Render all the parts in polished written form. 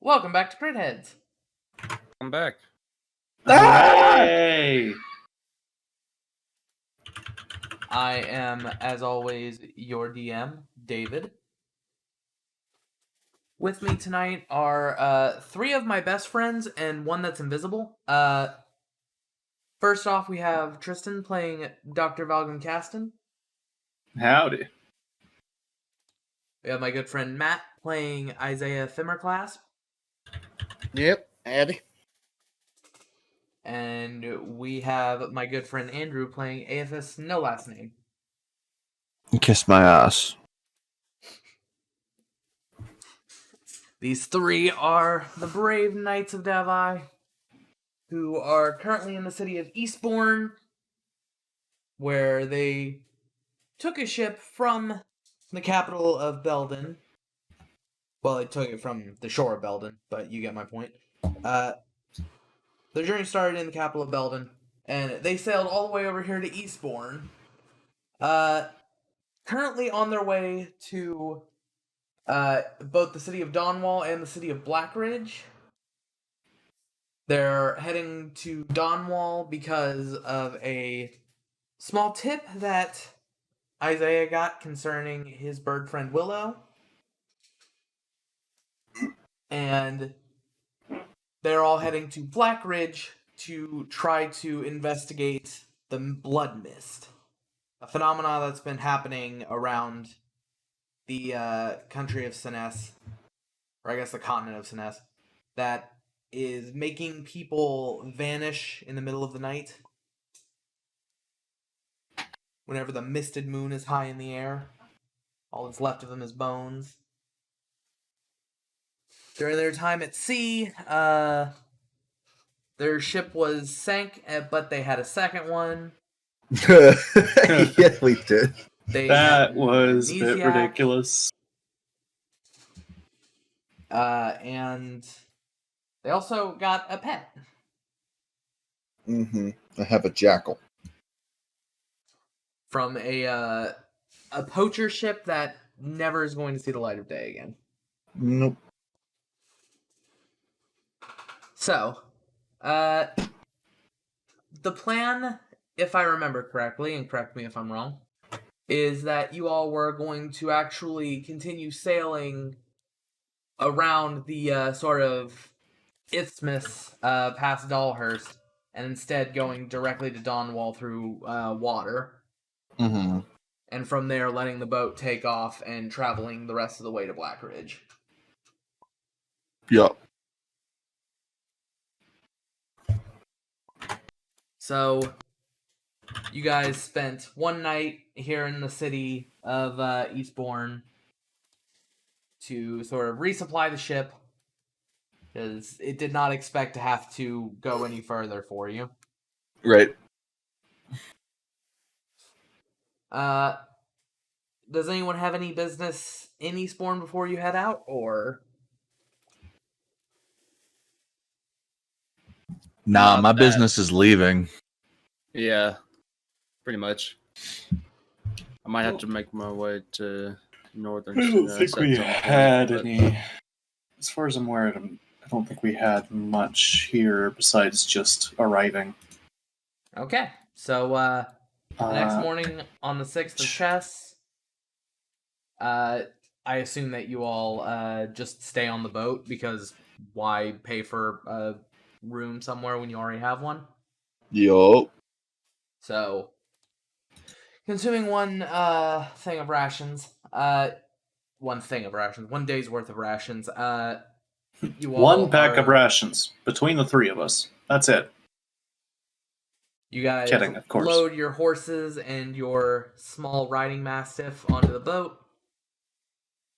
Welcome back to Crit Heads. I'm back. Hey! I am, as always, your DM, David. With me tonight are three of my best friends and one that's invisible. First off, we have Tristan playing Dr. Valgum Caston. Howdy. We have my good friend Matt playing Isaiah Fimmerclasp. Yep, Addy. And we have my good friend Andrew playing AFS No Last Name. Kiss my ass. These three are the brave Knights of Davi, who are currently in the city of Eastbourne, where they took a ship from the capital of Belden. Well, they took it from the shore of Belden, but you get my point. Their journey started in the capital of Belden, and they sailed all the way over here to Eastbourne. Currently on their way to both the city of Donwall and the city of Blackridge. They're heading to Donwall because of a small tip that Isaiah got concerning his bird friend Willow. And they're all heading to Blackridge to try to investigate the blood mist, a phenomena that's been happening around the country of Sinnes, or I guess the continent of Sinnes, that is making people vanish in the middle of the night. Whenever the misted moon is high in the air, all that's left of them is bones. During their time at sea, their ship was sank, but they had a second one. Yeah, we did. That was a bit amnesiac, ridiculous. and they also got a pet. Mm-hmm. I have a jackal. From a poacher ship that never is going to see the light of day again. Nope. So, the plan, if I remember correctly, and correct me if I'm wrong, is that you all were going to actually continue sailing around the sort of isthmus past Dalhurst, and instead going directly to Donwall through water. Mm-hmm. And from there, letting the boat take off and traveling the rest of the way to Blackridge. Yup. So, you guys spent one night here in the city of Eastbourne to sort of resupply the ship, because it did not expect to have to go any further for you. Right. Does anyone have any business in Eastbourne before you head out, or? Nah, Not my that. business is leaving. Yeah, pretty much. I might have to make my way to northern. I don't think set we some point, had but- any. As far as I'm aware, I don't think we had much here besides just arriving. Okay, so the next morning on the 6th of Chess, I assume that you all just stay on the boat, because why pay for a room somewhere when you already have one? Yup. So, consuming one thing of rations, one day's worth of rations, you all One pack of are- rations between the three of us. That's it. You guys Kidding, of course. load your horses and your small riding mastiff onto the boat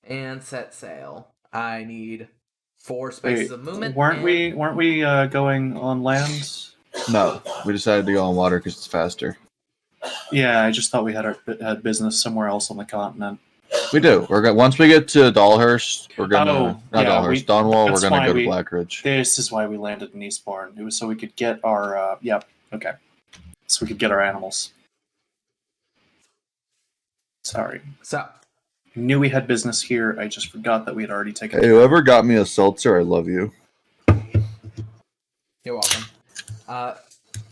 and set sail. I need 4 spaces of movement. weren't we going on land? No, we decided to go on water because it's faster. Yeah, I just thought we had business somewhere else on the continent. We do. Once we get to Dalhurst, we're gonna Oh, not yeah, Dalhurst, Donwall. We're that's gonna why go to we- Blackridge. This is why we landed in Eastbourne. It was so we could get our okay. So we could get our animals. Sorry. So, knew we had business here. I just forgot that we had already taken. Hey, whoever got me a seltzer, I love you. You're welcome.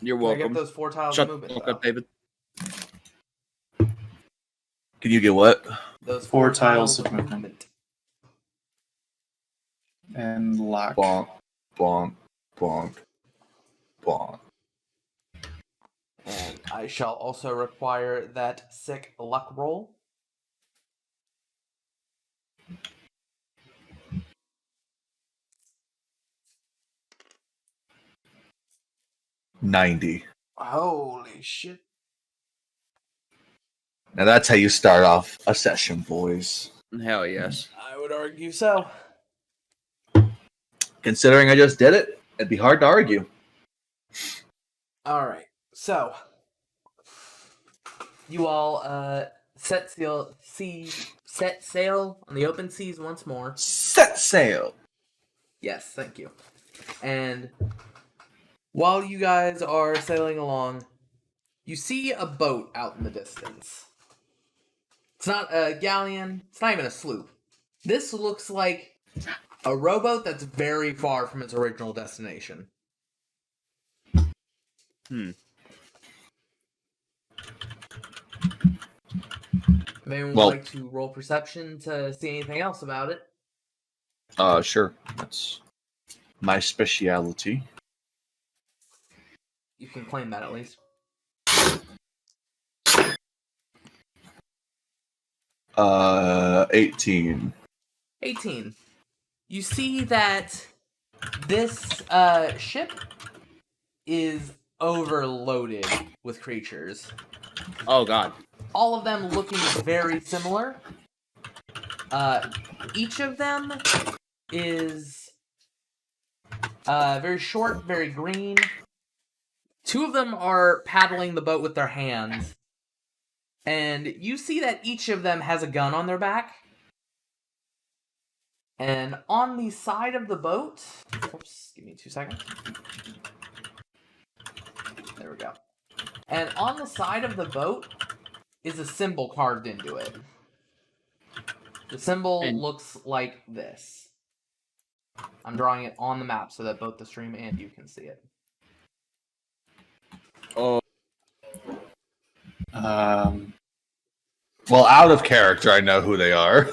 You're Can I get welcome. those 4 tiles Shut of the movement, fuck though? up, David. Can you get what? Those 4 4 tiles tiles of of movement. movement. And lock. Bonk, bonk, bonk, bonk. And I shall also require that sick luck roll. $90. Holy shit. Now that's how you start off a session, boys. Hell yes. I would argue so. Considering I just did it, it'd be hard to argue. Alright, so you all set sail on the open seas once more. Set sail. Yes, thank you. And while you guys are sailing along, you see a boat out in the distance. It's not a galleon, it's not even a sloop. This looks like a rowboat that's very far from its original destination. If anyone would like to roll perception to see anything else about it. Sure. That's my speciality. You can claim that at least. 18. 18. You see that this ship is overloaded with creatures. Oh god. All of them looking very similar. Each of them is very short, very green. 2 of them are paddling the boat with their hands. And you see that each of them has a gun on their back. And on the side of the boat... Oops, give me 2 seconds. There we go. And on the side of the boat is a symbol carved into it. The symbol looks like this. I'm drawing it on the map so that both the stream and you can see it. Oh. Well, out of character, I know who they are.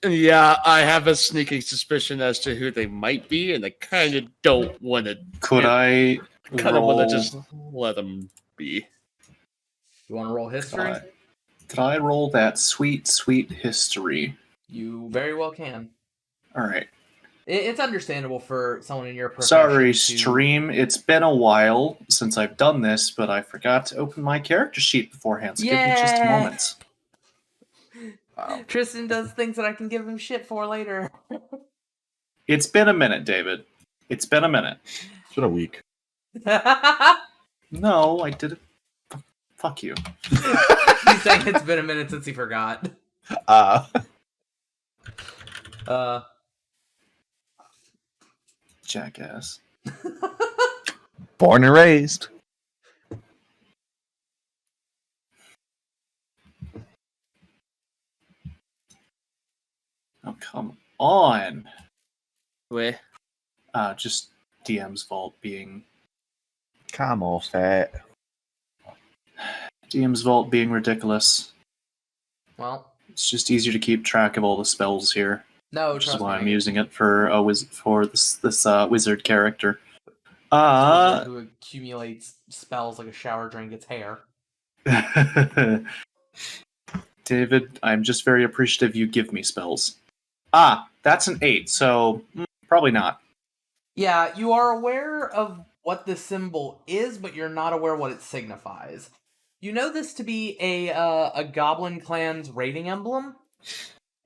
Yeah, I have a sneaking suspicion as to who they might be, and I kind of don't want to. Could I Kind of want roll? to just let them be. You want to roll history? Could I roll that sweet, sweet history? You very well can. All right. It's understandable for someone in your profession. Sorry, to... stream. It's been a while since I've done this, but I forgot to open my character sheet beforehand. So give me just a moment. Wow. Tristan does things that I can give him shit for later. It's been a minute, David. It's been a minute. It's been a week. No, I did it. Fuck you. He's saying it's been a minute since he forgot. Jackass. Born and raised. Oh, come on. Where? Just DM's fault being... Come on, fat. DM's vault being ridiculous. Well, It's just easier to keep track of all the spells here. no, Which is trust why me. I'm using it for this wizard character. Who accumulates spells like a shower during gets hair. David, I'm just very appreciative you give me spells. That's an 8, so probably not. Yeah, you are aware of what the symbol is, but you're not aware what it signifies. You know this to be a Goblin Clan's raiding emblem.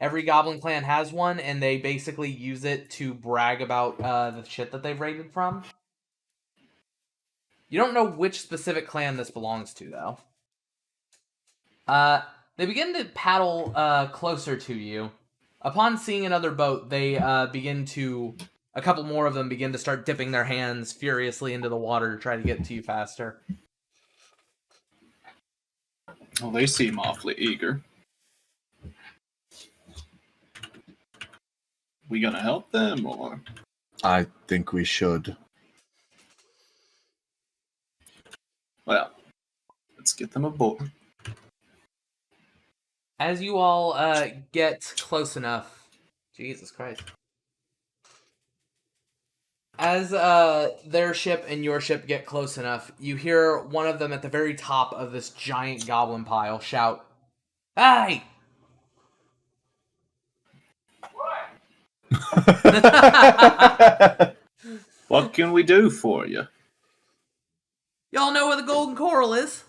Every Goblin Clan has one, and they basically use it to brag about the shit that they've raided from. You don't know which specific clan this belongs to, though. They begin to paddle closer to you. Upon seeing another boat, they a couple more of them begin to start dipping their hands furiously into the water to try to get to you faster. Well, they seem awfully eager. We gonna help them or? I think we should. Well, let's get them aboard. As you all get close enough, Jesus Christ. As their ship and your ship get close enough, you hear one of them at the very top of this giant goblin pile shout, "Hey!" What can we do for you? Y'all know where the golden coral is?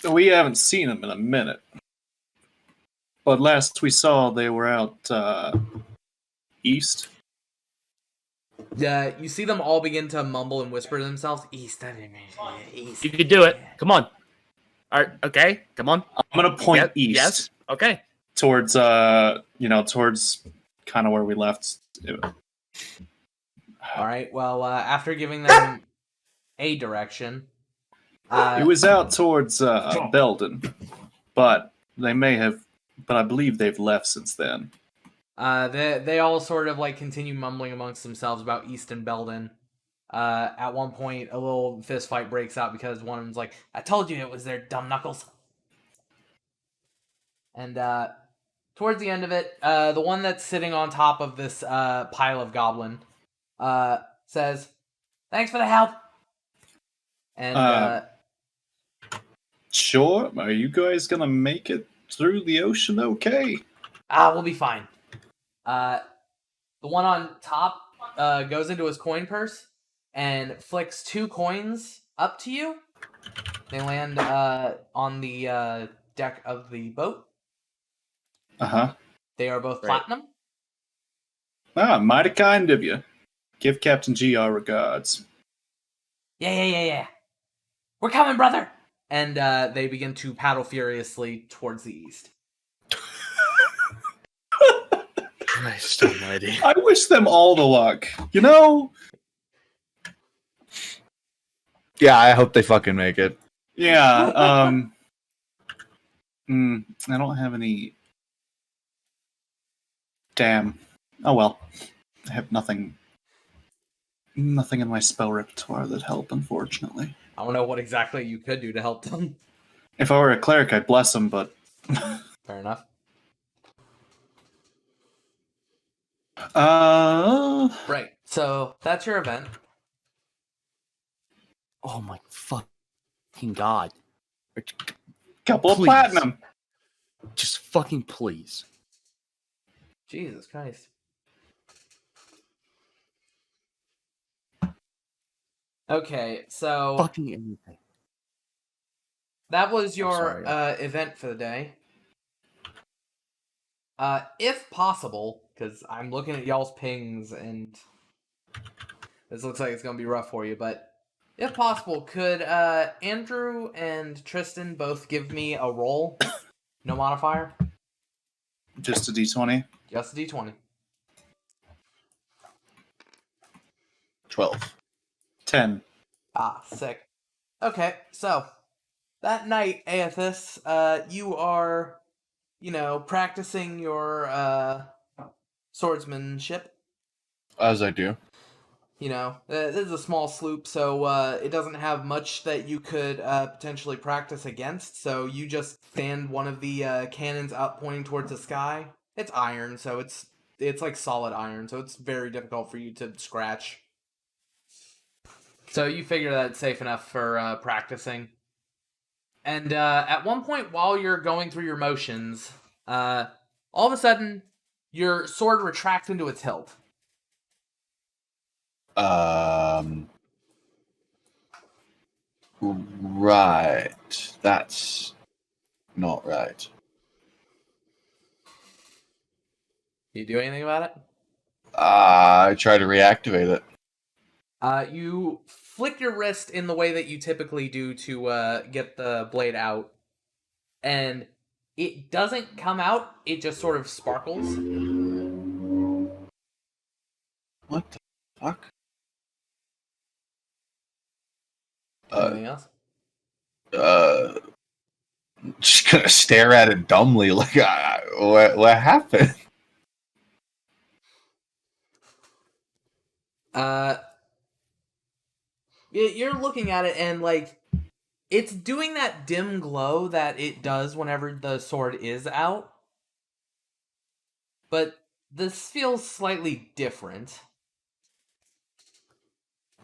We haven't seen them in a minute. But last we saw, they were out east. Yeah, you see them all begin to mumble and whisper to themselves, "East, east." You can do it. Come on. All right. Okay. Come on. I'm gonna point east. Yes. Okay. Towards towards kind of where we left. All right. Well, after giving them a direction, It was out towards Belden, but they may have. But I believe they've left since then. they all sort of like continue mumbling amongst themselves about East and Belden. At one point, a little fist fight breaks out because one of them's like, "I told you it was their dumb knuckles." And towards the end of it, the one that's sitting on top of this pile of goblin says, "Thanks for the help." And Sure. Are you guys gonna make it through the ocean? Okay. we'll be fine. The one on top goes into his coin purse and flicks 2 coins up to you. They land on the deck of the boat. Uh-huh. They are both Right. platinum. Mighty kind of you. Give Captain G our regards. Yeah. We're coming, brother! And they begin to paddle furiously towards the east. Christ almighty. I wish them all the luck. You know? Yeah, I hope they fucking make it. Yeah, I don't have any... Damn. Oh well. I have nothing in my spell repertoire that help, unfortunately. I don't know what exactly you could do to help them. If I were a cleric, I'd bless them, but... Fair enough. Right. So that's your event. Oh my fucking god. Couple of Please. platinum. Just fucking please. Jesus Christ. Okay, so Fucking anything. that was your sorry. event for the day. If possible, because I'm looking at y'all's pings and this looks like it's going to be rough for you, but if possible, could Andrew and Tristan both give me a roll? No modifier? Just a d20. Just a d20. 12. 10. Ah, sick. Okay, so that night, Aethys, you are, practicing your swordsmanship. As I do. This is a small sloop, so it doesn't have much that you could potentially practice against. So you just stand one of the cannons up, pointing towards the sky. It's iron, so it's like solid iron, so it's very difficult for you to scratch. So you figure that it's safe enough for practicing. And at one point, while you're going through your motions, all of a sudden, your sword retracts into its hilt. Right. That's not right. You do anything about it? I try to reactivate it. You flick your wrist in the way that you typically do to get the blade out, and it doesn't come out, it just sort of sparkles. What the fuck? Anything else? gonna stare at it dumbly, like, what happened? You're looking at it and like it's doing that dim glow that it does whenever the sword is out. But this feels slightly different.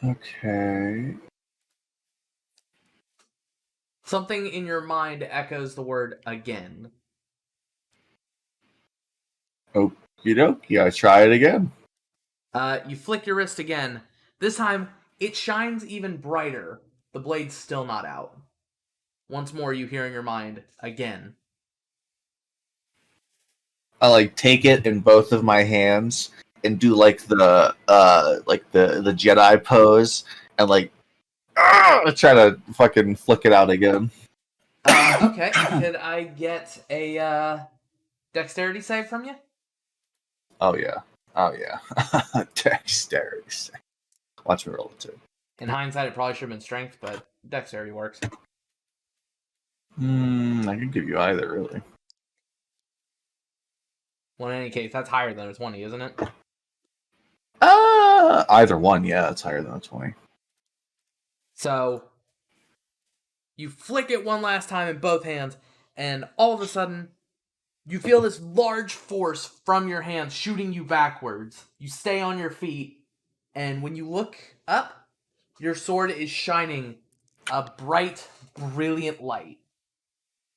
Okay. Something in your mind echoes the word again. Okie dokie, I try it again. You flick your wrist again. This time, it shines even brighter. The blade's still not out. Once more, you hear in your mind again. I like take it in both of my hands and do like the Jedi pose and like try to fucking flick it out again. Okay, could I get a dexterity save from you? Oh yeah. Dexterity. Watch me roll it too. In hindsight, it probably should have been strength, but dexterity works. I can give you either, really. Well, in any case, that's higher than a 20, isn't it? Either one, yeah, it's higher than a 20. So, you flick it one last time in both hands, and all of a sudden, you feel this large force from your hands shooting you backwards. You stay on your feet, and when you look up, your sword is shining a bright, brilliant light.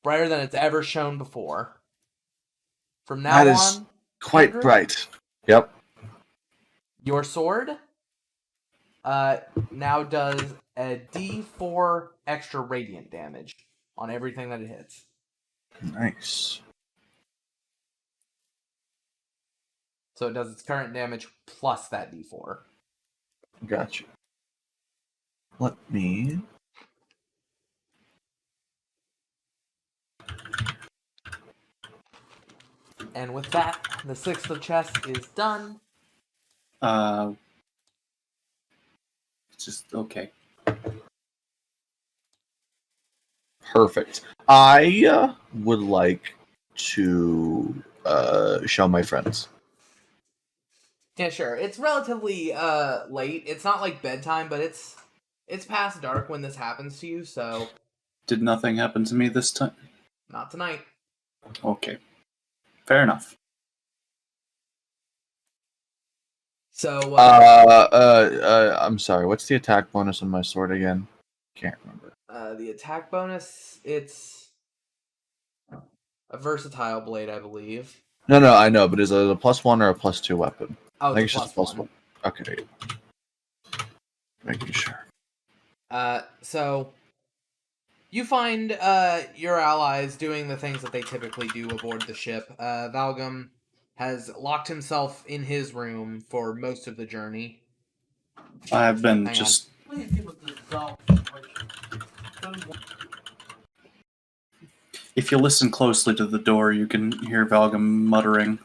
Brighter than it's ever shone before. From now That is on, quite Andrew, bright. Yep. your sword now does a D4 extra radiant damage on everything that it hits. Nice. So it does its current damage plus that D4. Gotcha. Let me. And with that, the sixth of chess is done. Just okay. Perfect. I would like to show my friends. Yeah, sure. It's relatively late. It's not like bedtime, but it's past dark when this happens to you, so Did nothing happen to me this time? not tonight. Okay. Fair enough. So I'm sorry. What's the attack bonus on my sword again? Can't remember. the attack bonus, it's a versatile blade, I believe. No, I know, but is it a +1 or a +2 weapon? Oh, I think it's it's a just plus +1. one. Okay. Making sure. So you find your allies doing the things that they typically do aboard the ship. Valgum has locked himself in his room for most of the journey. I've been Hang just. Please give us the result. If you listen closely to the door, you can hear Valgum muttering.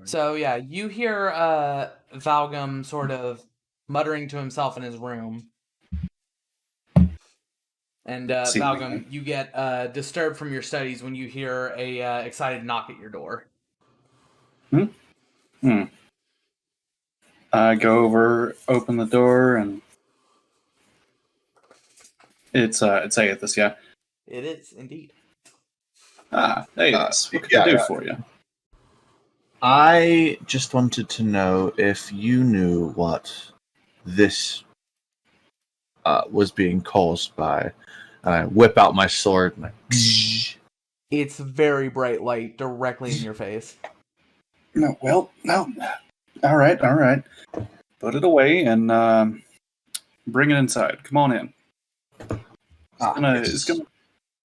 So yeah, you hear Valgum sort of muttering to himself in his room. And Seemingly. Valgum, you get disturbed from your studies when you hear a excited knock at your door. I go over, open the door, and it's Aethys, yeah. It is indeed. Ah, Aethys, what can yeah, I do yeah. for you? I just wanted to know if you knew what this was being caused by. And I whip out my sword and It's very bright light directly in your face. No, well, no. All right. Put it away and bring it inside. Come on in.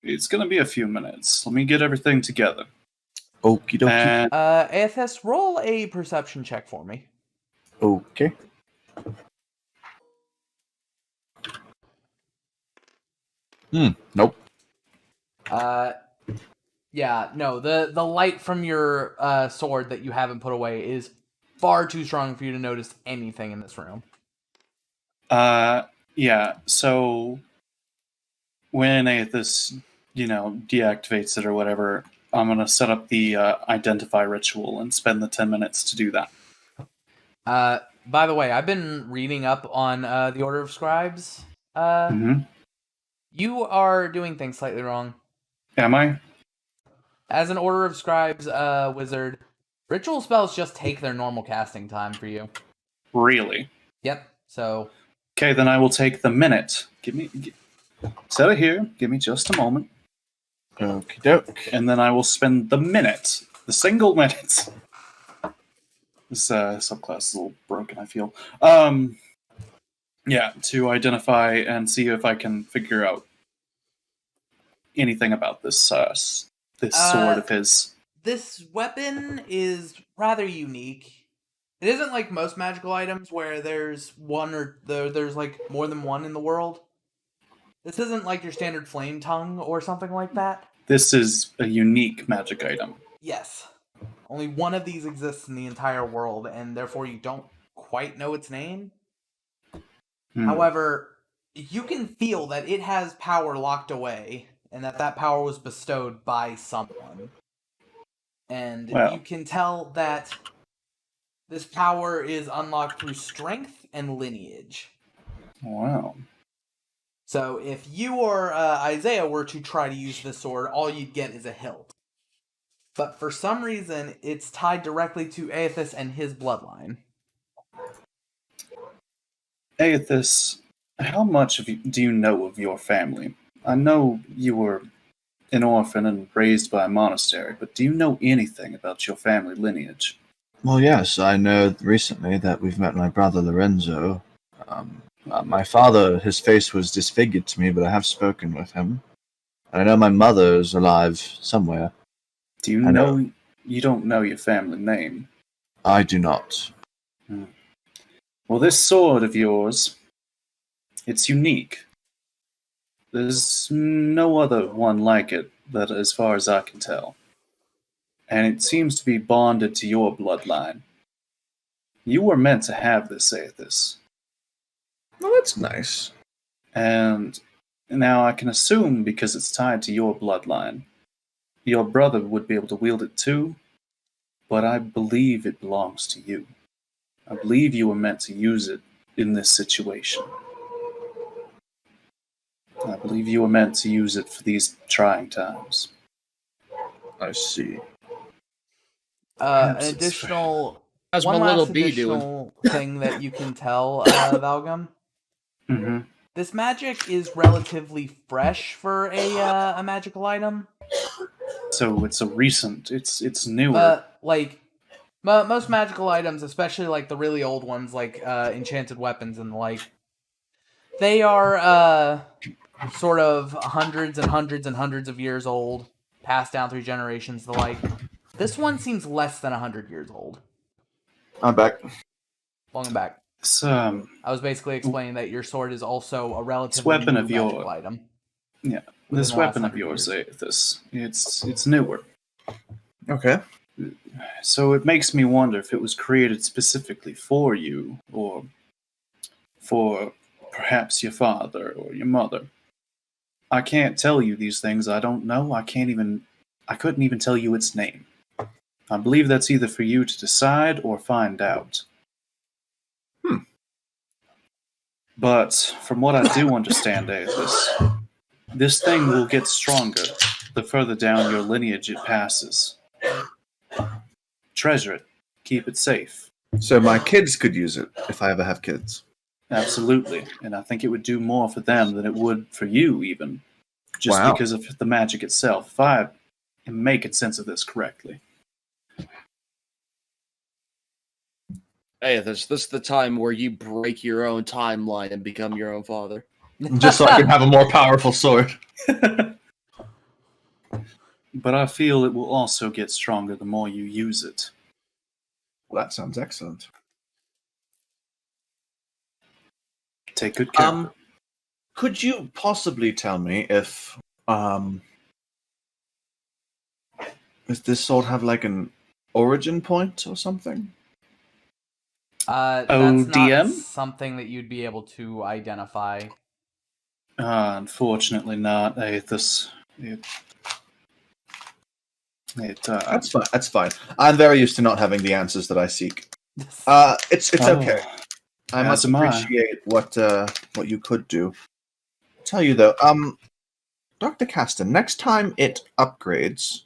It's gonna be a few minutes. Let me get everything together. Okie dokie. And Aethys, roll a perception check for me. Okay. Nope. Yeah, no, the light from your sword that you haven't put away is far too strong for you to notice anything in this room. yeah. So when Aethys deactivates it or whatever, I'm gonna set up the identify ritual and spend the 10 minutes to do that. By the way, I've been reading up on the Order of Scribes. Mm-hmm. You are doing things slightly wrong. Am I? As an Order of Scribes wizard, ritual spells just take their normal casting time for you. Really? Yep. So. Okay, then I will take the minute. Set it here. Give me just a moment. Okie doke. And then I will spend the minute, the single minute. This subclass is a little broken, I feel. Yeah, to identify and see if I can figure out anything about this sword of his. This weapon is rather unique. It isn't like most magical items where there's there's like more than one in the world. This isn't like your standard flame tongue or something like that. This is a unique magic item. Yes. Only one of these exists in the entire world, and therefore you don't quite know its name. However, you can feel that it has power locked away, and that power was bestowed by someone. And you can tell that this power is unlocked through strength and lineage. Wow. So if you or Isaiah were to try to use this sword, all you'd get is a hilt. But for some reason, it's tied directly to Aethys and his bloodline. Aethys, how much do you know of your family? I know you were an orphan and raised by a monastery, but do you know anything about your family lineage? Well, yes, I know recently that we've met my brother Lorenzo. My father, his face was disfigured to me, but I have spoken with him. And I know my mother is alive somewhere. Do you know you don't know your family name? I do not. Well, this sword of yours, it's unique. There's no other one like it, that as far as I can tell. And it seems to be bonded to your bloodline. You were meant to have this, Aethys. Well, that's nice. And now I can assume, because it's tied to your bloodline, your brother would be able to wield it too, but I believe it belongs to you. I believe you were meant to use it in this situation. I believe you were meant to use it for these trying times. I see. An additional... How's one my last little bee additional thing that you can tell, Valgum. Mm-hmm. This magic is relatively fresh for a magical item. So it's it's newer. Most magical items, especially like the really old ones, like enchanted weapons and the like, they are sort of hundreds and hundreds and hundreds of years old, passed down through generations. The like, this one seems less than 100 years old. I'm back. Long back. I was basically explaining that your sword is also a relatively weapon new of your magical item. Yeah, within this the last weapon of 100 yours, years. Aethys, it's newer. Okay. So it makes me wonder if it was created specifically for you, or for perhaps your father or your mother. I can't tell you these things. I don't know. I couldn't even tell you its name. I believe that's either for you to decide or find out. But from what I do understand, Aethys, this thing will get stronger the further down your lineage it passes. Treasure it. Keep it safe. So my kids could use it if I ever have kids. Absolutely. And I think it would do more for them than it would for you, even. Just Wow. because of the magic itself. If I am making sense of this correctly. Hey, this is the time where you break your own timeline and become your own father. Just so I can have a more powerful sword. But I feel it will also get stronger the more you use it. Well, that sounds excellent. Take good care. of it. Could you possibly tell me if does this sword have like an origin point or something? That's ODM? not something that you'd be able to identify. Unfortunately not, Aethys. That's fine. That's fine. I'm very used to not having the answers that I seek. It's okay. I as must am I. appreciate what you could do. Tell you though, Dr. Caston, next time it upgrades,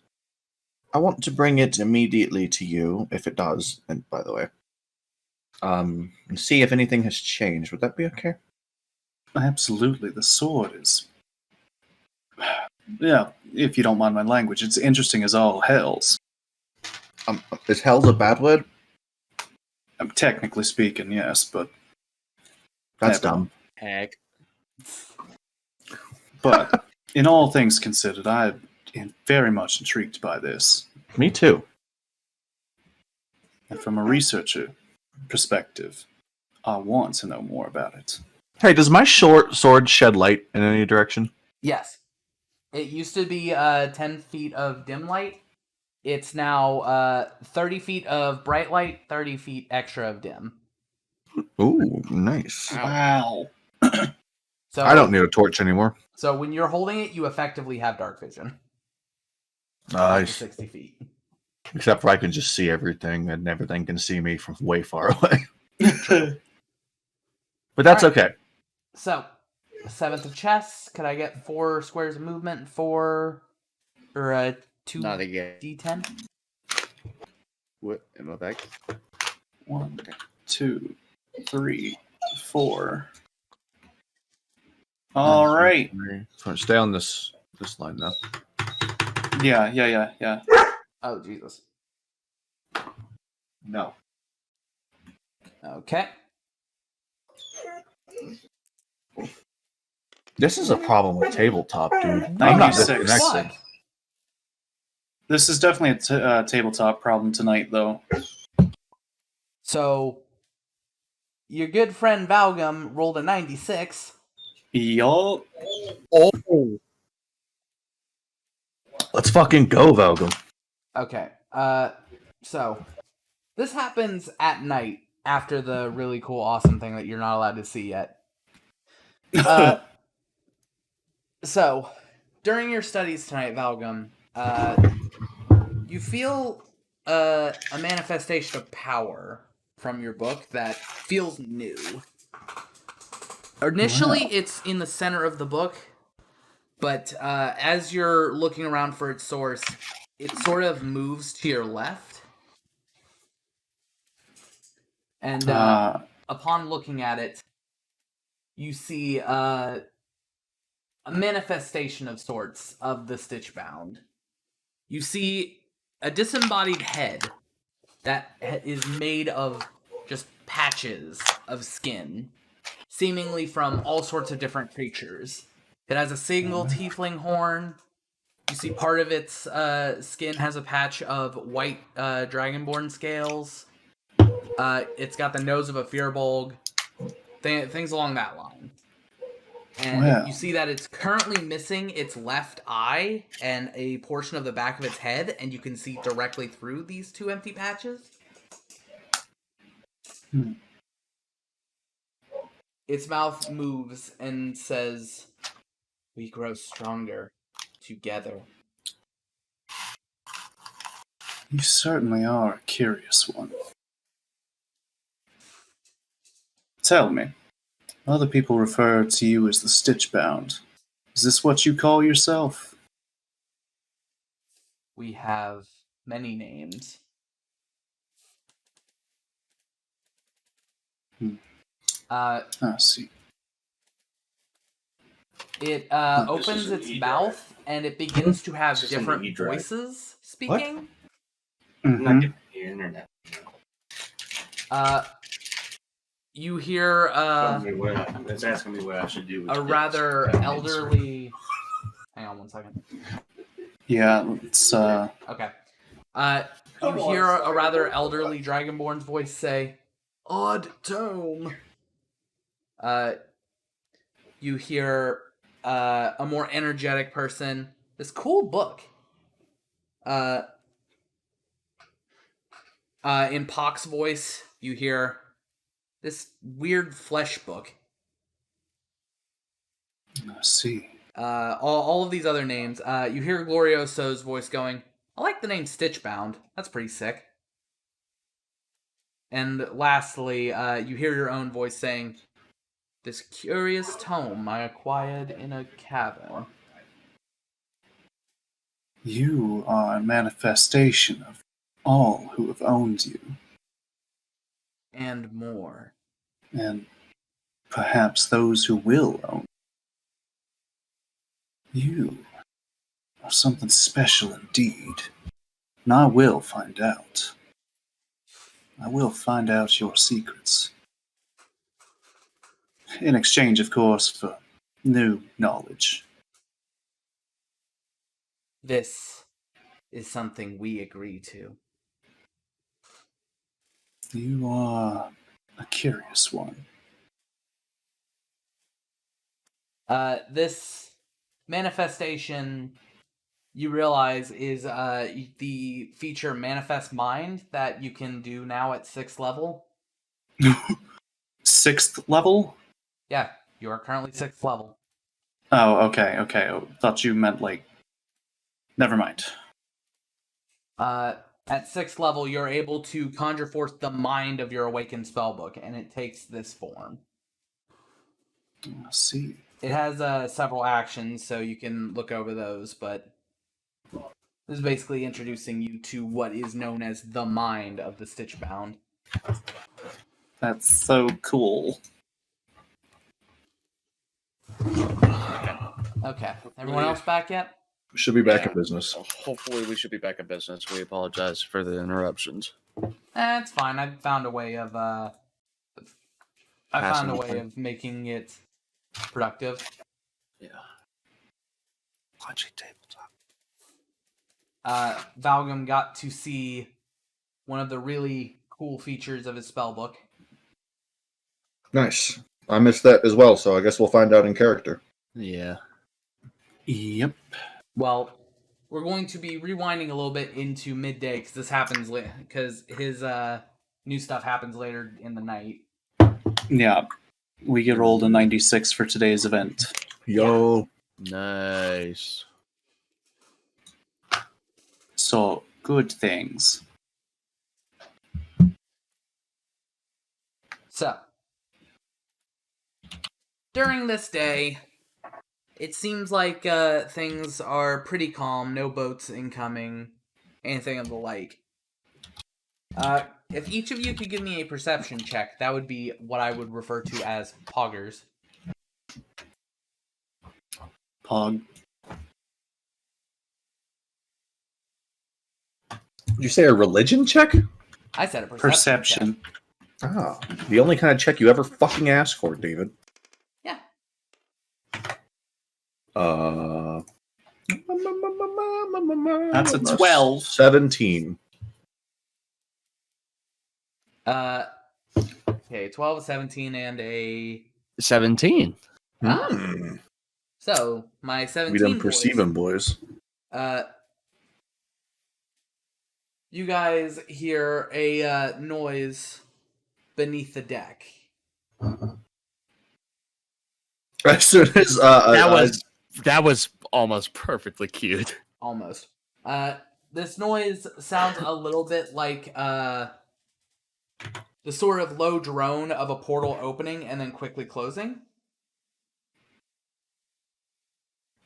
I want to bring it immediately to you, if it does, and by the way, and see if anything has changed. Would that be okay? Absolutely, the sword is. Yeah, if you don't mind my language, it's interesting as all hells. Is hell's a bad word? Technically speaking, yes, but That's Yeah, dumb. Heck. but in all things considered, I am very much intrigued by this. Me too. And from a researcher perspective, I want to know more about it. Hey, does my short sword shed light in any direction? Yes. It used to be 10 feet of dim light. It's now 30 feet of bright light, 30 feet extra of dim. Ooh, nice. Wow. So I don't need a torch anymore. So when you're holding it, you effectively have dark vision. Up to Nice. 60 feet. Except for I can just see everything, and everything can see me from way far away. But that's Alright. okay. So, 7th of chess. Could I get 4 squares of movement and 4 or 2 Not again. d10? What? Am I back? 1, 2, 3, 4. All right. So stay on this line now. Yeah. Oh, Jesus. No. Okay. This is a problem with tabletop, dude. I'm not 96. disconnected. What? This is definitely a tabletop problem tonight, though. So, your good friend Valgum rolled a 96. Yup. Oh. Let's fucking go, Valgum. Okay. So, this happens at night after the really cool, awesome thing that you're not allowed to see yet. So, during your studies tonight, Valgum, you feel a manifestation of power from your book that feels new. Initially, it's in the center of the book, but as you're looking around for its source, it sort of moves to your left. And upon looking at it, you see a manifestation of sorts of the Stitchbound. You see a disembodied head that is made of just patches of skin, seemingly from all sorts of different creatures. It has a single tiefling horn. You see part of its skin has a patch of white dragonborn scales. It's got the nose of a firbolg. Things along that line. And Wow. you see that it's currently missing its left eye and a portion of the back of its head, and you can see directly through these 2 empty patches. Its mouth moves and says, "We grow stronger together." You certainly are a curious one. Tell me, other people refer to you as the Stitchbound. Is this what you call yourself? We have many names. I see. It opens its mouth and it begins to have different voices speaking. Mhm. You hear It's asking me what I should do. a rather elderly. Hang on 1 second. Yeah, it's Okay. You hear a rather elderly Dragonborn's voice say, "Odd tome." You hear a more energetic person. This cool book. In Pock's voice, you hear this weird flesh book. I see. all of these other names. You hear Glorioso's voice going, I like the name Stitchbound. That's pretty sick. And lastly, you hear your own voice saying, this curious tome I acquired in a cavern. You are a manifestation of all who have owned you, And more. and perhaps those who will own you. You are something special indeed, and I will find out. I will find out your secrets. In exchange, of course, for new knowledge. This is something we agree to. You are a curious one. This manifestation, you realize, is the feature Manifest Mind that you can do now at 6th level. 6th level? Yeah, you are currently 6th level. Oh, okay. Oh, thought you meant like. Never mind. At 6th level, you're able to conjure forth the mind of your awakened spellbook, and it takes this form. I see. It has several actions, so you can look over those, but this is basically introducing you to what is known as the mind of the Stitchbound. That's so cool. Okay, everyone else back yet? We should be back Yeah. in business. Hopefully, we should be back in business. We apologize for the interruptions. It's fine. I found a way of Passing the time. making it productive. Yeah. Clutching tabletop. Valgum got to see one of the really cool features of his spellbook. Nice. I missed that as well, so I guess we'll find out in character. Yeah. Yep. Well, we're going to be rewinding a little bit into midday because this happens because his new stuff happens later in the night. Yeah. We get rolled a 96 for today's event. Yo. Nice. So, good things. So, during this day, it seems like things are pretty calm, no boats incoming, anything of the like. If each of you could give me a perception check, that would be what I would refer to as poggers. Pog. Did you say a religion check? I said a perception. Perception. Ah, the only kind of check you ever fucking ask for, David. Yeah. That's a 12. 17. Okay, 12, 17, and a... 17. Hmm. So, my 17 We didn't boys, perceive him, boys. you guys hear a noise beneath the deck. As soon as That was almost perfectly cute. Almost. This noise sounds a little bit like the sort of low drone of a portal opening and then quickly closing.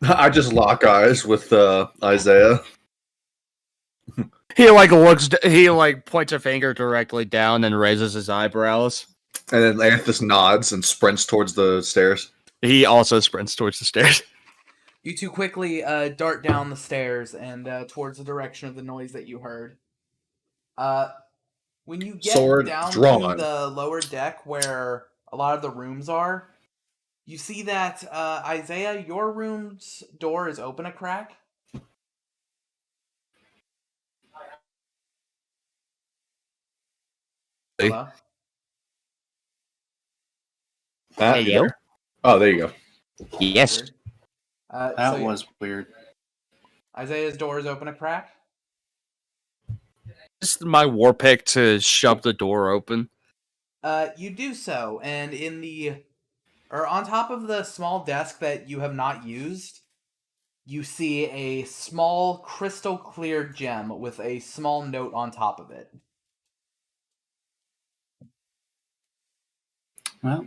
I just lock eyes with Isaiah. He looks. He points a finger directly down and raises his eyebrows. And then Anthus nods and sprints towards the stairs. He also sprints towards the stairs. You two quickly dart down the stairs and towards the direction of the noise that you heard. When you get Sword down drawn. to the lower deck where a lot of the rooms are, you see that, Isaiah, your room's door is open a crack. Hello? Matt, you Hello? there? Oh, there you go. Yes. Weird. That So was weird. Isaiah's door is open a crack. This is my war pick to shove the door open. You do so, and on top of the small desk that you have not used, you see a small crystal clear gem with a small note on top of it.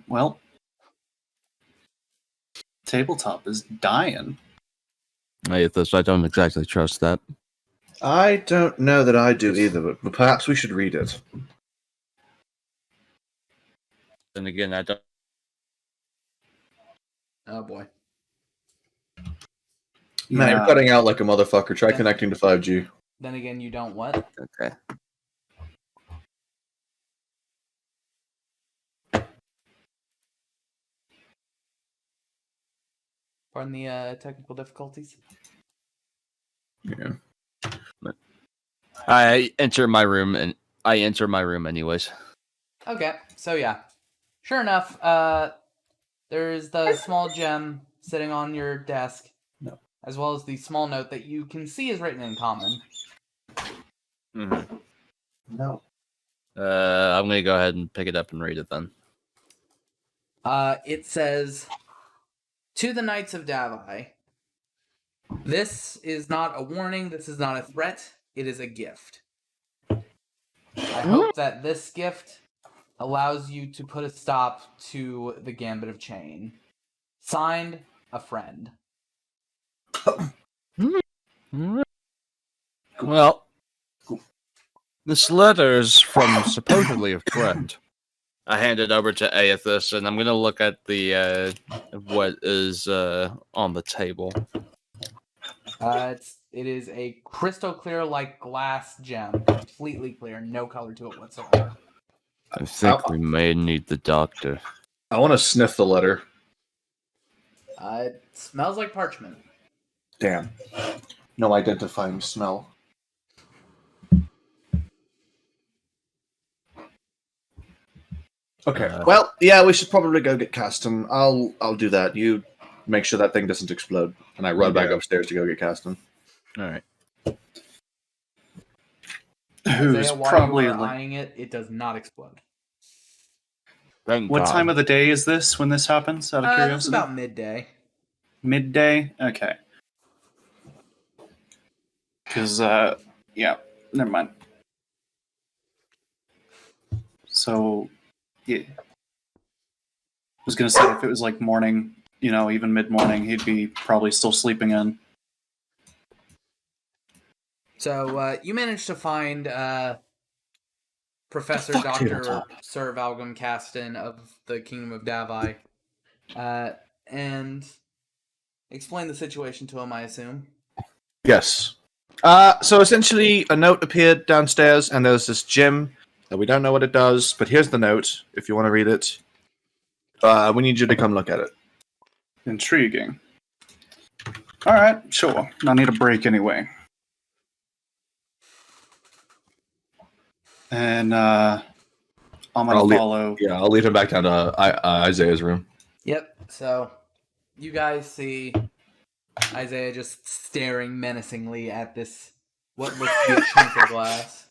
Well, tabletop is dying. Aethys, I don't exactly trust that. I don't know that I do either, but perhaps we should read it. Then again, I don't. Oh boy. Man, you're Yeah. cutting out like a motherfucker. Try Yeah. connecting to 5G. Then again, you don't what? Okay. Pardon the technical difficulties. Yeah. I enter my room anyways. Okay, so yeah. Sure enough, there's the small gem sitting on your desk. No. As well as the small note that you can see is written in common. Mm-hmm. No. I'm gonna go ahead and pick it up and read it then. It says, "To the Knights of Davi, this is not a warning, this is not a threat, it is a gift. I hope that this gift allows you to put a stop to the Gambit of Chain. Signed, a friend." Well, this letter is from supposedly a friend. I hand it over to Aethys, and I'm gonna look at the what is on the table. It is a crystal clear like glass gem, completely clear, no color to it whatsoever. I think we may need the doctor. I want to sniff the letter. It smells like parchment. Damn. No identifying smell. Okay. Well, yeah, we should probably go get Caston. I'll do that. You make sure that thing doesn't explode, and I run back upstairs to go get Caston. All right. Who's Isaiah, while probably you are like, eyeing it, it does not explode. Thank what God. time of the day is this when this happens? Out of It's curiosity, about midday. midday. Okay. Because yeah, never mind. So, yeah, I was gonna say if it was like morning, even mid morning, he'd be probably still sleeping in. So you managed to find Professor fuck, Dr. tabletop? Sir Valgum Caston of the Kingdom of Davi, and explain the situation to him, I assume. Yes. So essentially, a note appeared downstairs, and there's this gem that we don't know what it does. But here's the note. If you want to read it, we need you to come look at it. Intriguing. All right, sure. I need a break anyway. And I'm gonna follow. Yeah, I'll lead him back down to Isaiah's room. Yep. So you guys see Isaiah just staring menacingly at this what looks to be a chunk of glass.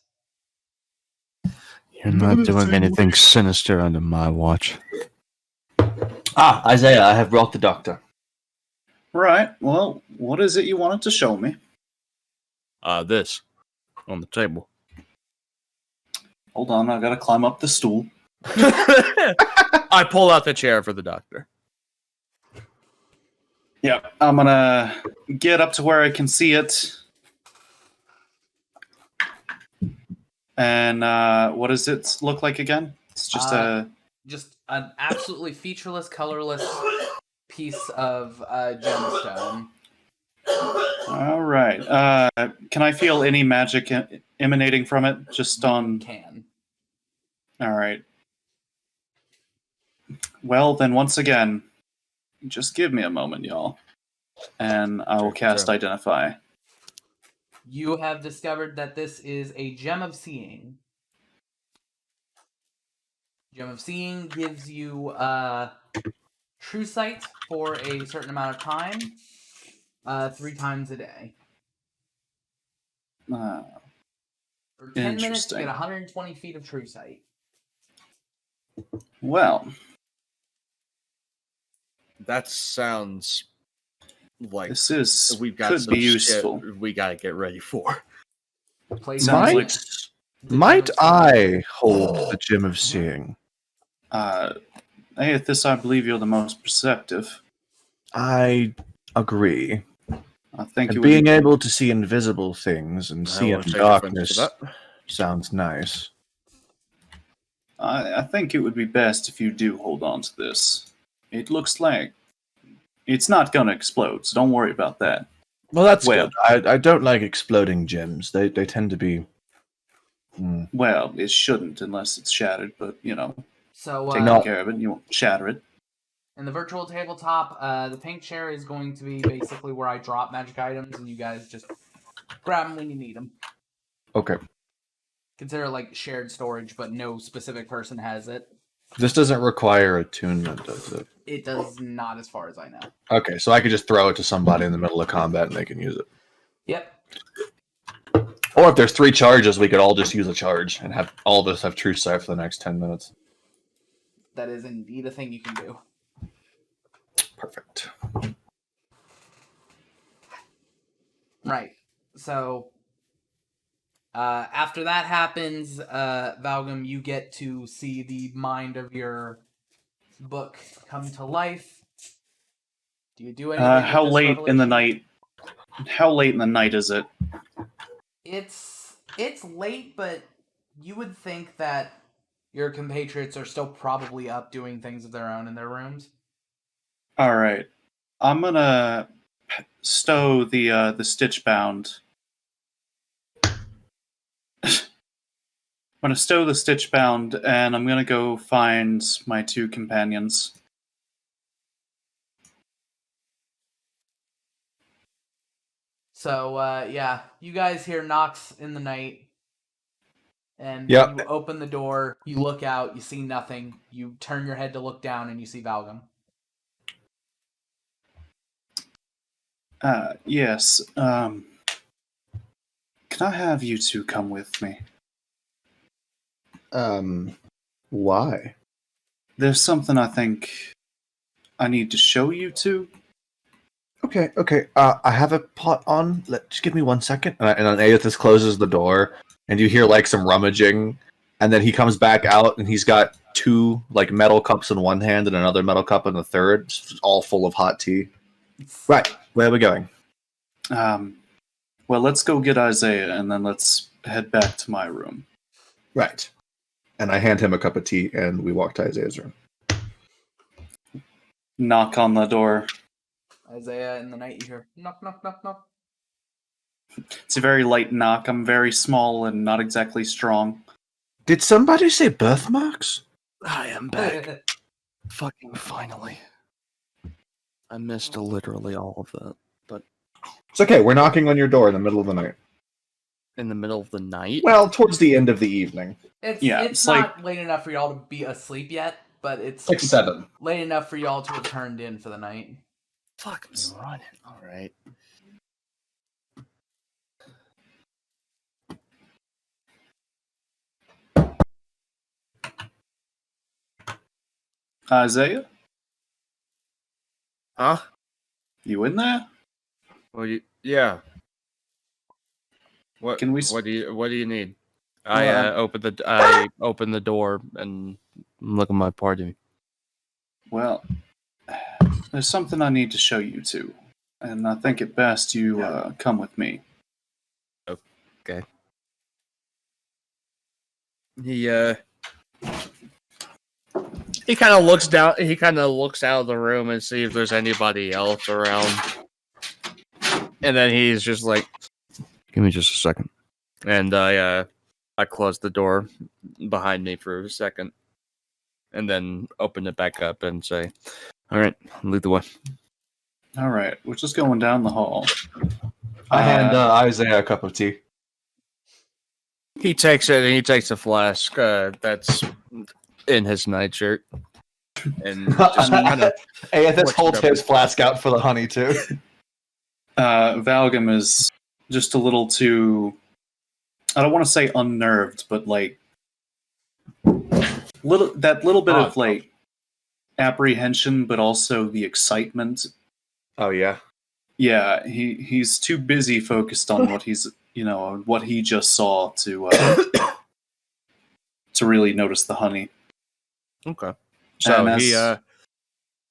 You're not doing anything sinister under my watch. Isaiah, I have brought the doctor. Right. Well, what is it you wanted to show me? This on the table. Hold on, I gotta climb up the stool. I pull out the chair for the doctor. Yeah, I'm gonna get up to where I can see it. And what does it look like again? It's just Just an absolutely featureless, colorless piece of gemstone. all right. Can I feel any magic emanating from it? Just on. Can. All right. Well, then once again, just give me a moment, y'all, and I will cast Sure. Identify. You have discovered that this is a gem of seeing. Gem of seeing gives you true sight for a certain amount of time, 3 times a day. For 10 minutes, you Interesting. get 120 feet of true sight. Well, That sounds like This is we've got could some be useful. shit we gotta get ready for. Place Sounds the- like- the Might gym of I hold the Gym of Seeing? Aethys, I believe you're the most perceptive. I agree. I think And you being would. able to see invisible things and I see in will take offense darkness to that. sounds nice. I think it would be best if you do hold on to this. It looks like it's not going to explode, so don't worry about that. Well, that's Well- good. I don't like exploding gems. They tend to be. Well, it shouldn't unless it's shattered, but So, taking care of it, you won't shatter it. in the virtual tabletop, the pink chair is going to be basically where I drop magic items, and you guys just grab them when you need them. Okay. Consider it like shared storage, but no specific person has it. This doesn't require attunement, does it? It does not, as far as I know. Okay, so I could just throw it to somebody in the middle of combat and they can use it. Yep. Or if there's 3 charges, we could all just use a charge and have all of us have true sight for the next 10 minutes. That is indeed a thing you can do. Perfect. Right. So, after that happens, Valgum, you get to see the mind of your book come to life. Do you do anything? with How this late in the revelation? night? How late in the night is it? It's late, but you would think that your compatriots are still probably up doing things of their own in their rooms. All right, I'm gonna stow the stitch bound. I'm gonna stow the stitch bound, and I'm gonna go find my 2 companions. So, yeah, you guys hear knocks in the night, and Yep. you open the door, you look out, you see nothing, you turn your head to look down, and you see Valgum. Yes. Can I have you 2 come with me? Why? There's something I think I need to show you 2. Okay. I have a pot on. Just give me 1 second. And then Aethys closes the door, and you hear like some rummaging, and then he comes back out, and he's got 2 like metal cups in one hand and another metal cup in the third, all full of hot tea. Right, where are we going? Well, let's go get Isaiah, and then let's head back to my room. Right. And I hand him a cup of tea, and we walk to Isaiah's room. Knock on the door. Isaiah, in the night, you hear knock, knock, knock, knock. It's a very light knock. I'm very small and not exactly strong. Did somebody say birthmarks? I am back. Fucking finally. I missed literally all of that. But It's okay. We're knocking on your door in the middle of the night. in the middle of the night? Well, towards the end of the evening. It's it's not late enough for y'all to be asleep yet, but it's Like 7. late enough for y'all to have turned in for the night. Fuck me running. Alright. Isaiah, Huh? you in there? Well, yeah. What Can we what do you need? Well, I open the door and look at my party. Well, there's something I need to show you 2, and I think it best you come with me. Okay. He kind of looks down. He kind of looks out of the room and see if there's anybody else around, and then he's just like, "Give me just a second." And I closed the door behind me for a second, and then open it back up and say, "All right, lead the way." All right, we're just going down the hall. I hand Isaiah a cup of tea. He takes it and he takes a flask that's in his nightshirt, and just kind of Aethys holds his flask out for the honey, too. Valgum is just a little too, I don't want to say unnerved, but like little bit of like apprehension, but also the excitement. Oh, yeah? Yeah, he's too busy focused on what what he just saw to really notice the honey. Okay. So And as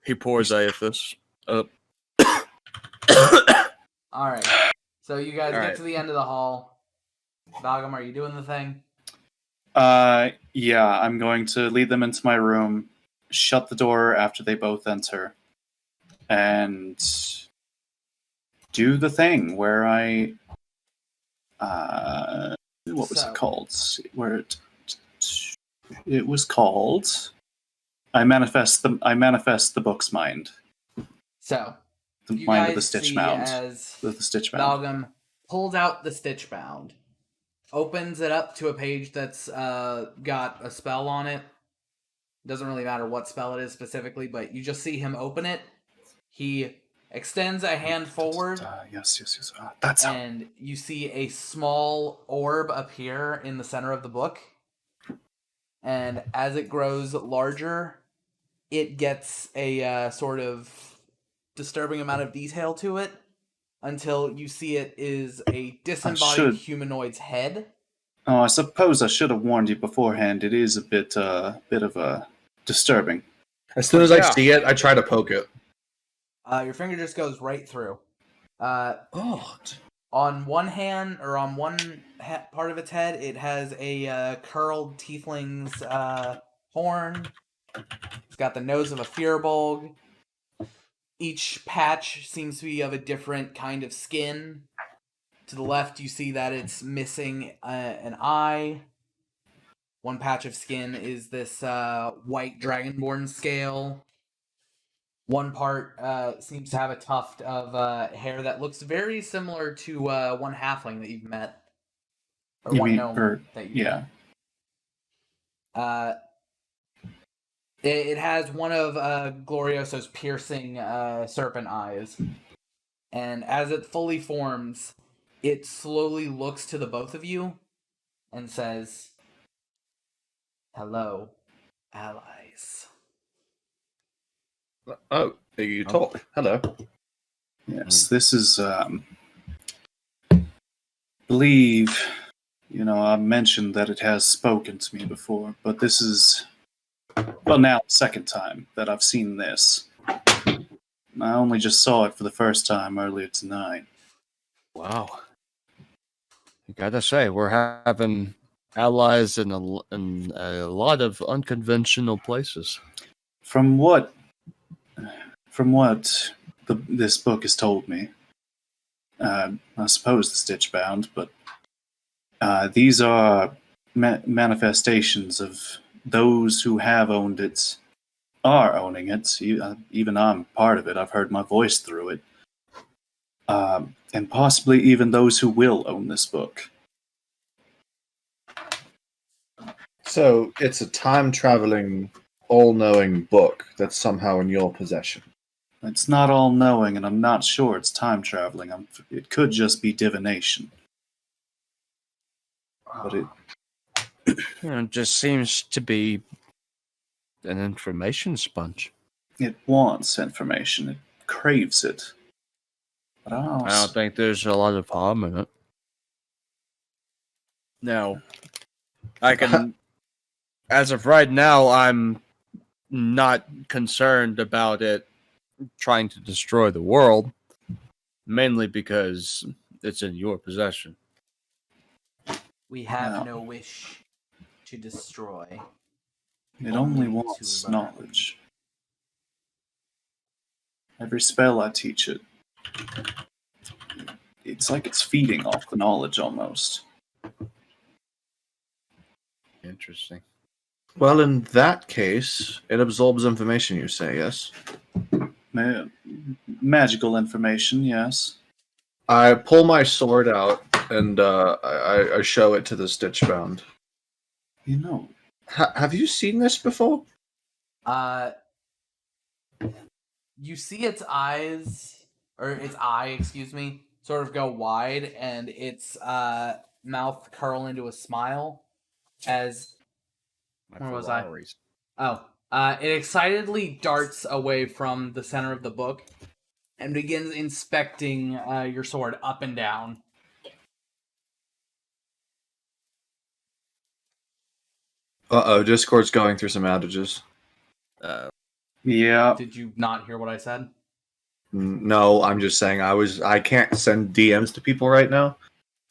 he pours Aethys up. All right. So you guys All get right. to the end of the hall. Balgam, are you doing the thing? yeah, I'm going to lead them into my room, shut the door after they both enter, and do the thing where I what was So- it called? Where it was called I manifest the book's mind. So The you mind of the guys stitch see bound. as The stitch bound. Balgam pulls out the stitch bound, opens it up to a page that's got a spell on it. Doesn't really matter what spell it is specifically, but you just see him open it. He extends a hand forward, Yes. That's how. and you see a small orb appear in the center of the book. And as it grows larger, it gets a sort of disturbing amount of detail to it until you see it is a disembodied should- humanoid's head. Oh, I suppose I should have warned you beforehand. It is a bit of a disturbing. As soon as I Yeah. see it, I try to poke it. Your finger just goes right through. Oh. On one hand, or on one part of its head, it has a curled tiefling's horn. It's got the nose of a firbolg. Each patch seems to be of a different kind of skin. To the left, you see that it's missing an eye. One patch of skin is this white dragonborn scale. One part seems to have a tuft of hair that looks very similar to one halfling that you've met. Or You one mean- gnome or- that you've Yeah. met. It has one of Glorioso's piercing serpent eyes. And as it fully forms, it slowly looks to the both of you and says, "Hello, allies." Oh, you talk. Hello. Yes, this is believe I mentioned that it has spoken to me before, but this is now the second time that I've seen this. I only just saw it for the first time earlier tonight. Wow. I gotta say, we're having allies in a lot of unconventional places. From what this book has told me, I suppose the stitch bound, but these are manifestations of those who have owned it, are owning it. Even I'm part of it. I've heard my voice through it. And possibly even those who will own this book. So it's a time traveling, all knowing book that's somehow in your possession. It's not all knowing, and I'm not sure it's time traveling. It could just be divination. But It just seems to be an information sponge. it wants information. It craves it. But I don't think there's a lot of harm in it. No. I can. As of right now, I'm not concerned about it trying to destroy the world, mainly because it's in your possession. We have No. no wish to destroy. It only Only wants to learn. knowledge. Every spell I teach it, it's like it's feeding off the knowledge almost. Interesting. Well, in that case, it absorbs information, you say, yes? Magical information, yes. I pull my sword out and I show it to the Stitchbound. You know, Have you seen this before? You see its eyes, or its eye, excuse me, sort of go wide, and its mouth curl into a smile as Where was I? it excitedly darts away from the center of the book and begins inspecting your sword up and down. Discord's going through some outages. Yeah. Did you not hear what I said? No, I'm just saying I can't send DMs to people right now.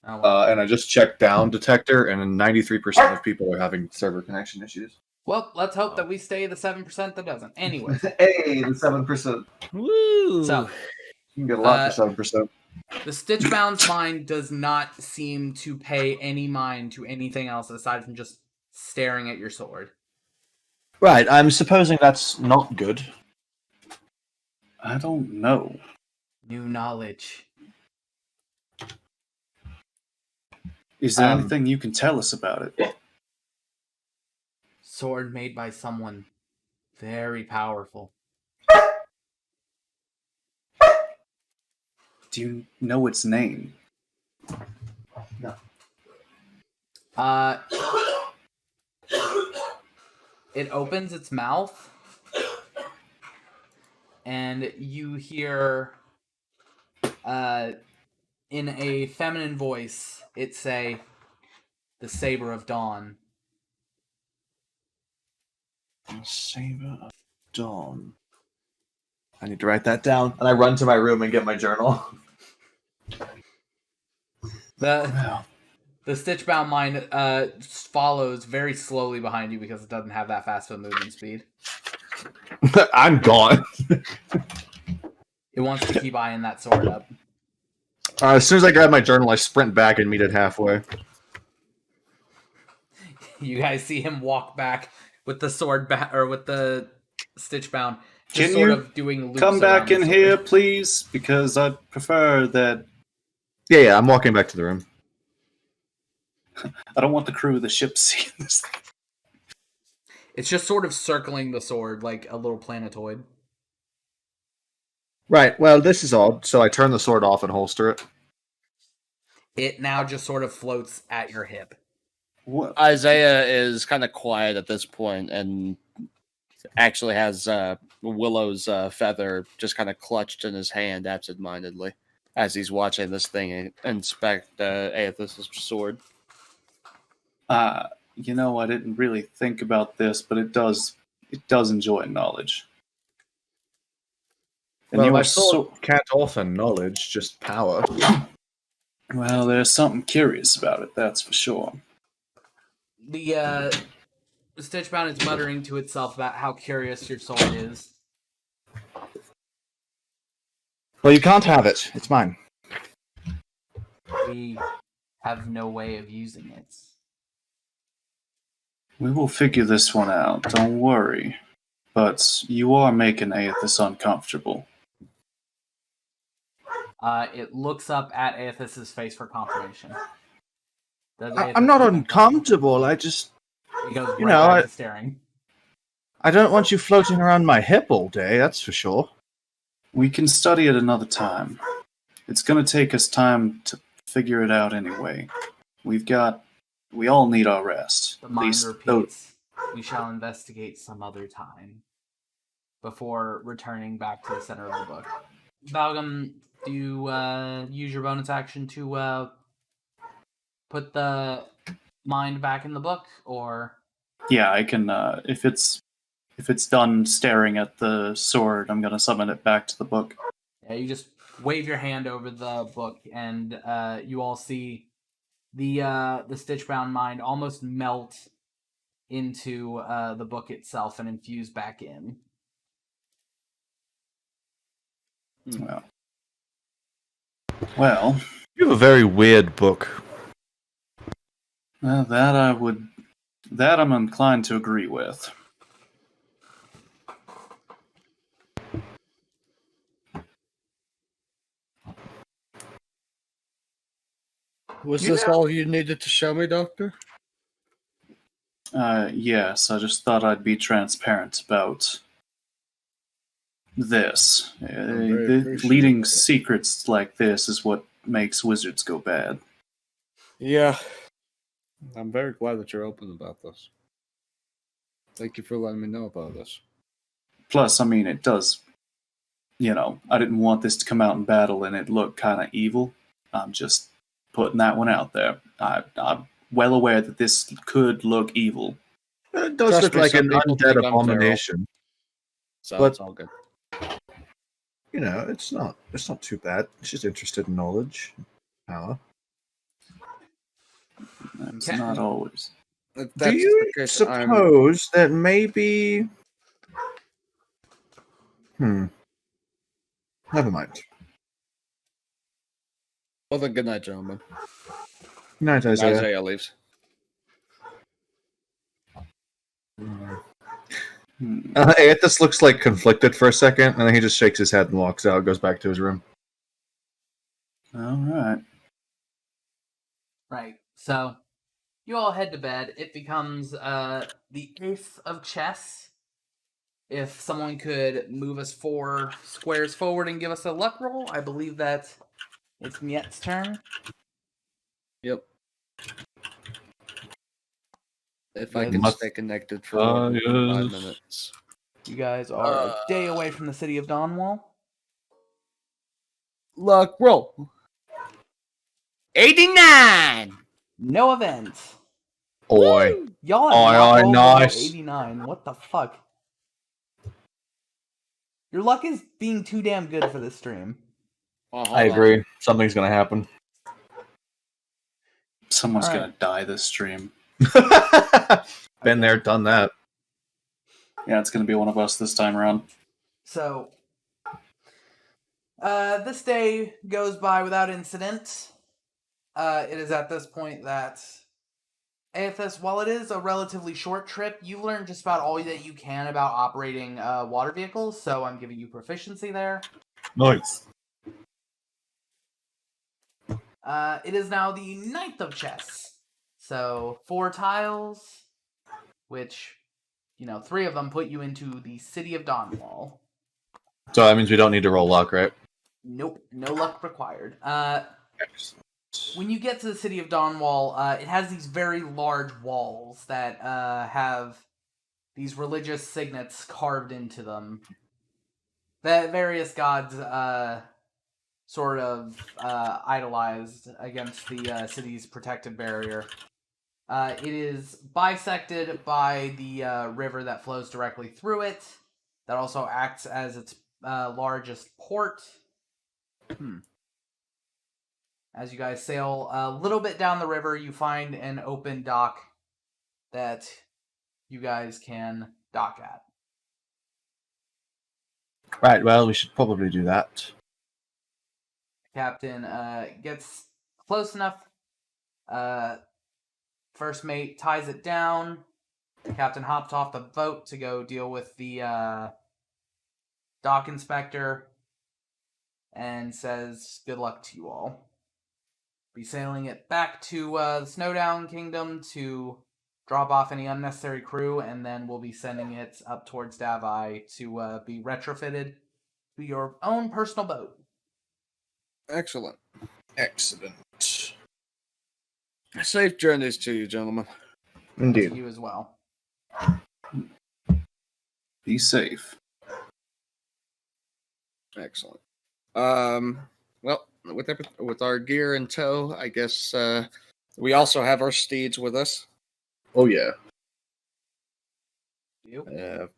Oh, well. And I just checked down detector, and 93% of people are having server connection issues. Well, let's hope that we stay the 7% that doesn't. Anyway, Hey, the 7%. Woo! so You can get a lot for 7%. the Stitchbound's mind does not seem to pay any mind to anything else aside from just staring at your sword. Right, I'm supposing that's not good. I don't know. New knowledge. Is there anything you can tell us about it? Sword made by someone very powerful. Do you know its name? It opens its mouth, and you hear, in a feminine voice, it say, "The Saber of Dawn." Saber of Dawn. I need to write that down. And I run to my room and get my journal. The Stitchbound mind follows very slowly behind you because it doesn't have that fast of a movement speed. I'm gone. It wants to keep eyeing that sword up. As soon as I grab my journal, I sprint back and meet it halfway. You guys see him walk back with the sword or with the Stitchbound, just Can sort you of doing loops come back around in the sword. here, please? Because I'd prefer that. Yeah, I'm walking back to the room. I don't want the crew of the ship seeing this. It's just sort of circling the sword like a little planetoid. Right, well, this is odd, so I turn the sword off and holster it. It now just sort of floats at your hip. What? Isaiah is kind of quiet at this point and actually has Willow's feather just kind of clutched in his hand absentmindedly as he's watching this thing inspect Aethys' sword. You know, I didn't really think about this, but it does enjoy knowledge. And Well, you my were sword can't offer knowledge, just power. well, there's something curious about it, that's for sure. The Stitchbound is muttering to itself about how curious your sword is. Well, you can't have it. It's mine. We have no way of using it. We will figure this one out, don't worry. But you are making Aethys uncomfortable. It looks up at Aethys' face for confirmation. I'm not uncomfortable. I just, He goes you right know, back to staring. I don't want you floating around my hip all day. That's for sure. We can study it another time. It's going to take us time to figure it out anyway. We all need our rest. The At mind least repeats, "We shall investigate some other time," before returning back to the center of the book. Balgam, do you use your bonus action to put the mind back in the book, or? Yeah, I can. If it's done staring at the sword, I'm gonna summon it back to the book. Yeah, you just wave your hand over the book, and you all see the Stitchbound mind almost melt into the book itself and infuse back in. Well, You have a very weird book. that I'm inclined to agree with. Was this all you needed to show me, Doctor? Yes, I just thought I'd be transparent about this. very appreciative Leading of it. secrets like this is what makes wizards go bad. Yeah. I'm very glad that you're open about this. Thank you for letting me know about this. Plus, I mean, it does I didn't want this to come out in battle and it look kind of evil. I'm just putting that one out there. I'm well aware that this could look evil. It does Trust look me, like some an people undead think I'm feral. abomination. So But- it's all good. It's not too bad. It's just interested in knowledge, power. That's Okay. not always. If Do that's you the case, suppose that maybe? Never mind. Well, then, good night, gentlemen. Good night, Isaiah. Isaiah leaves. Aethys looks like conflicted for a second, and then he just shakes his head and walks out. Goes back to his room. All right. Right. So you all head to bed. It becomes the ace of chess. If someone could move us 4 squares forward and give us a luck roll, I believe that it's Miet's turn. Yep. If You I guys can must- stay connected for more than 5 yes. minutes. You guys are a day away from the city of Dawnwall. Luck roll. 89! No events. Oi. Y'all have Aye, not aye, rolled below nice. 89. What the fuck? Your luck is being too damn good for this stream. Well, hold I on. agree. Something's gonna happen. Someone's All right. gonna die this stream. Been there, done that. Yeah, it's gonna be one of us this time around. So, this day goes by without incident. It is at this point that Aethys, while it is a relatively short trip, you've learned just about all that you can about operating water vehicles, so I'm giving you proficiency there. Nice. It is now the 9th of chess. So, 4 tiles, which, 3 of them put you into the city of Dawnwall. So that means we don't need to roll luck, right? Nope, no luck required. When you get to the city of Dawnwall, it has these very large walls that have these religious signets carved into them that various gods sort of idolized against the city's protective barrier. It is bisected by the river that flows directly through it, that also acts as its largest port. As you guys sail a little bit down the river, you find an open dock that you guys can dock at. Right, well, we should probably do that. Captain gets close enough. First mate ties it down. Captain hops off the boat to go deal with the dock inspector and says, "Good luck to you all." Be sailing it back to the Snowdown Kingdom to drop off any unnecessary crew, and then we'll be sending it up towards Davi to be retrofitted to your own personal boat. Excellent. Excellent. Safe journeys to you, gentlemen. To Indeed. you as well. Be safe. Excellent. Well, with our gear in tow, I guess we also have our steeds with us. Oh, yeah. You.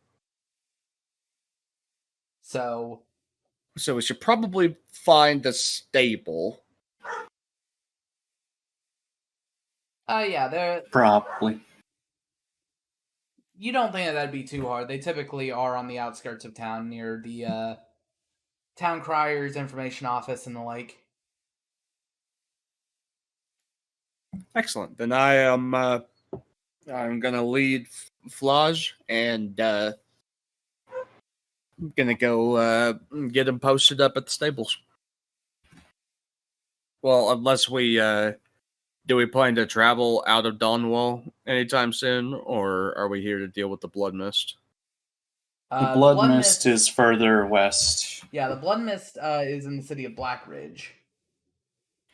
So So we should probably find the stable. yeah, they're. Probably. You don't think that'd be too hard. They typically are on the outskirts of town near the town crier's information office and the like. Excellent. Then I am I'm gonna lead Flage and I'm gonna go get him posted up at the stables. Well, unless we do we plan to travel out of Dawnwall anytime soon, or are we here to deal with the Blood Mist? The Blood Mist is further west. Yeah, the Blood Mist is in the city of Blackridge.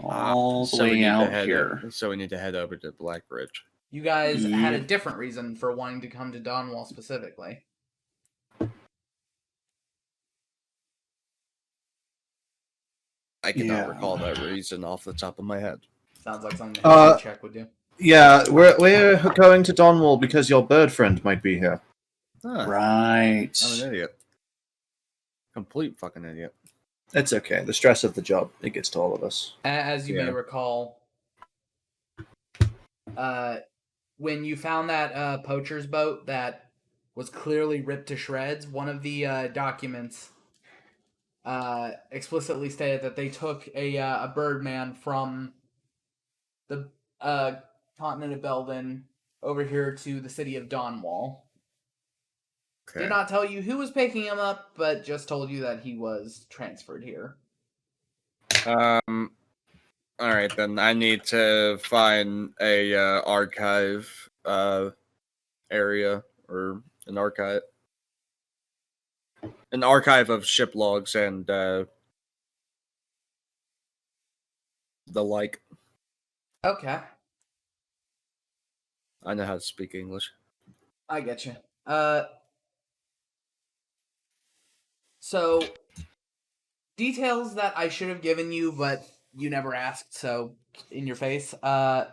All the So we way need to out head here. So we need to head over to Blackridge. You guys had a Yeah. different reason for wanting to come to Dawnwall specifically. I cannot Yeah. recall that reason off the top of my head. Sounds like something a history check would do. Yeah, we're going to Donwall because your bird friend might be here. Huh, Right. I'm an idiot. Complete fucking idiot. It's okay. The stress of the job, it gets to all of us. As you may Yeah. recall, when you found that poacher's boat that was clearly ripped to shreds, one of the documents explicitly stated that they took a birdman from the continent of Belden over here to the city of Donwall. Okay. Did not tell you who was picking him up, but just told you that he was transferred here. All right, then I need to find a archive area or an archive of ship logs and the like. Okay, I know how to speak English. I get you. So details that I should have given you, but you never asked, so in your face. None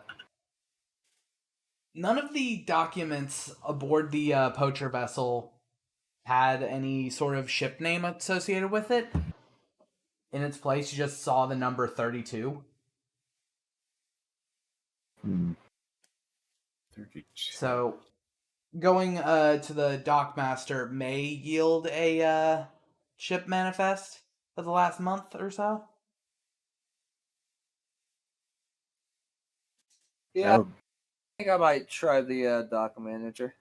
of the documents aboard the poacher vessel had any sort of ship name associated with it. In its place, you just saw the number 32. Hmm. 32. So, going to the dockmaster may yield a ship manifest for the last month or so. Yeah, Oh, I think I might try the dock manager.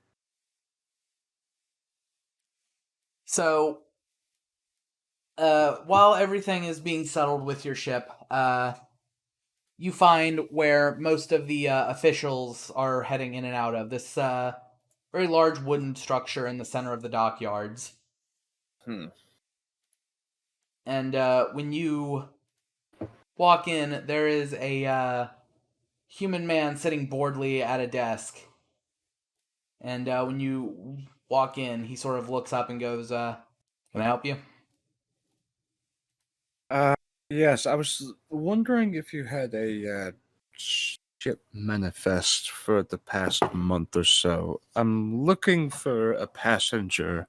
So, while everything is being settled with your ship, you find where most of the officials are heading in and out of this very large wooden structure in the center of the dockyards. And when you walk in, there is a human man sitting boredly at a desk. And when you walk in, he sort of looks up and goes, "Can I help you?" Yes, I was wondering if you had a ship manifest for the past month or so. I'm looking for a passenger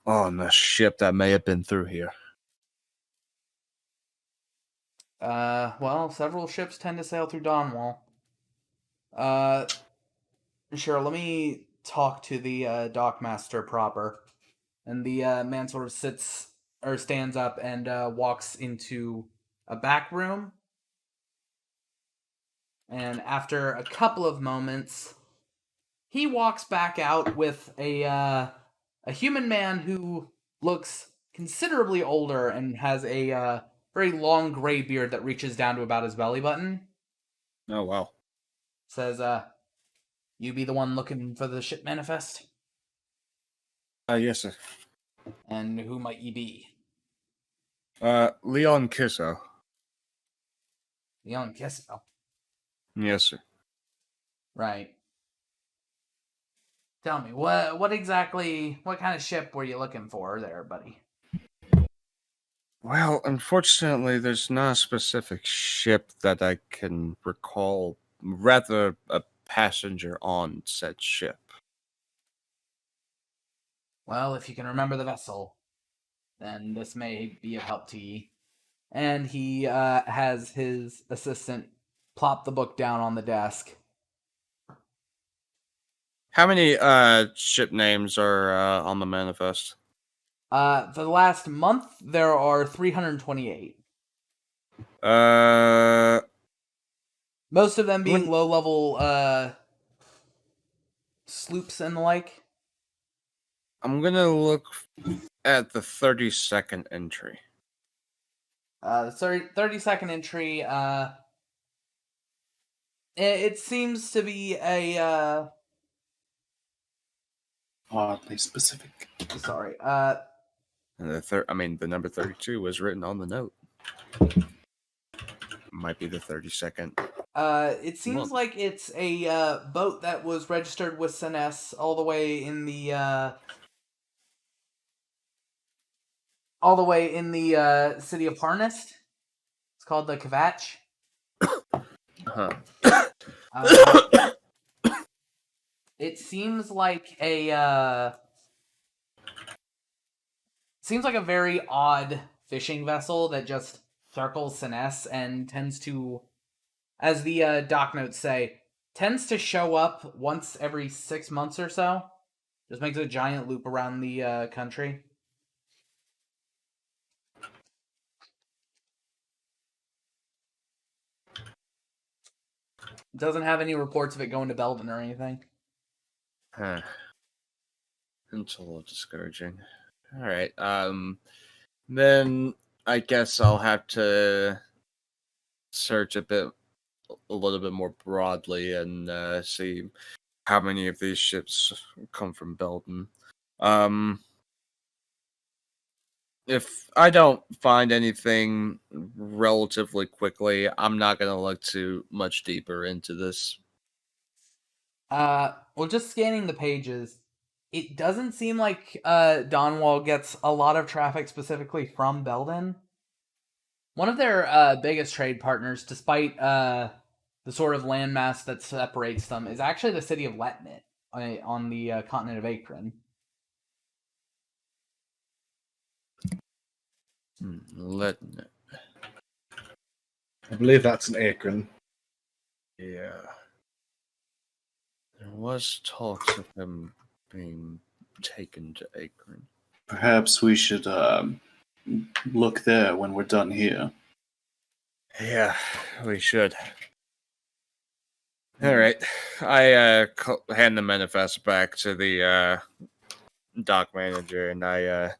on a ship that may have been through here. Well, several ships tend to sail through Donwall. Sure, let me talk to the dockmaster proper. And the man sort of sits or stands up and walks into a back room. And after a couple of moments, he walks back out with a human man who looks considerably older and has a very long gray beard that reaches down to about his belly button. Oh, wow. Says, "You be the one looking for the ship manifest? Yes, sir. And who might ye be?" Leon Kisso. Leon Kisso. Yes, sir. Right. Tell me, what kind of ship were you looking for there, buddy? Well, unfortunately, there's not a specific ship that I can recall. Rather, a passenger on said ship. Well, if you can remember the vessel, then this may be of help to ye. And he has his assistant plop the book down on the desk. How many ship names are on the manifest? For the last month, there are 328. Most of them being low-level sloops and the like. I'm gonna look at the 32nd entry. The 30-second entry, it seems to be a, Oddly specific. sorry, And the number 32 was written on the note. Might be the 32nd. it seems Month. like it's a boat that was registered with Siness all the way in the city of Harnest. called the Kvatch. Huh. Uh, it seems like a very odd fishing vessel that just circles Sinesse and tends to, as the doc notes say, tends to show up once every 6 months or so. Just makes a giant loop around the country. Doesn't have any reports of it going to Belden or anything. Huh. It's a little discouraging. All right. Then I guess I'll have to search a little bit more broadly and see how many of these ships come from Belden. If I don't find anything relatively quickly, I'm not gonna look too much deeper into this. Well, just scanning the pages, it doesn't seem like Donwall gets a lot of traffic specifically from Belden. One of their biggest trade partners, despite the sort of landmass that separates them, is actually the city of Letnit on the continent of Akron. I believe that's an Akron. Yeah. There was talks of him being taken to Akron. Perhaps we should look there when we're done here. Yeah, we should. All right. I hand the manifest back to the dock manager, and I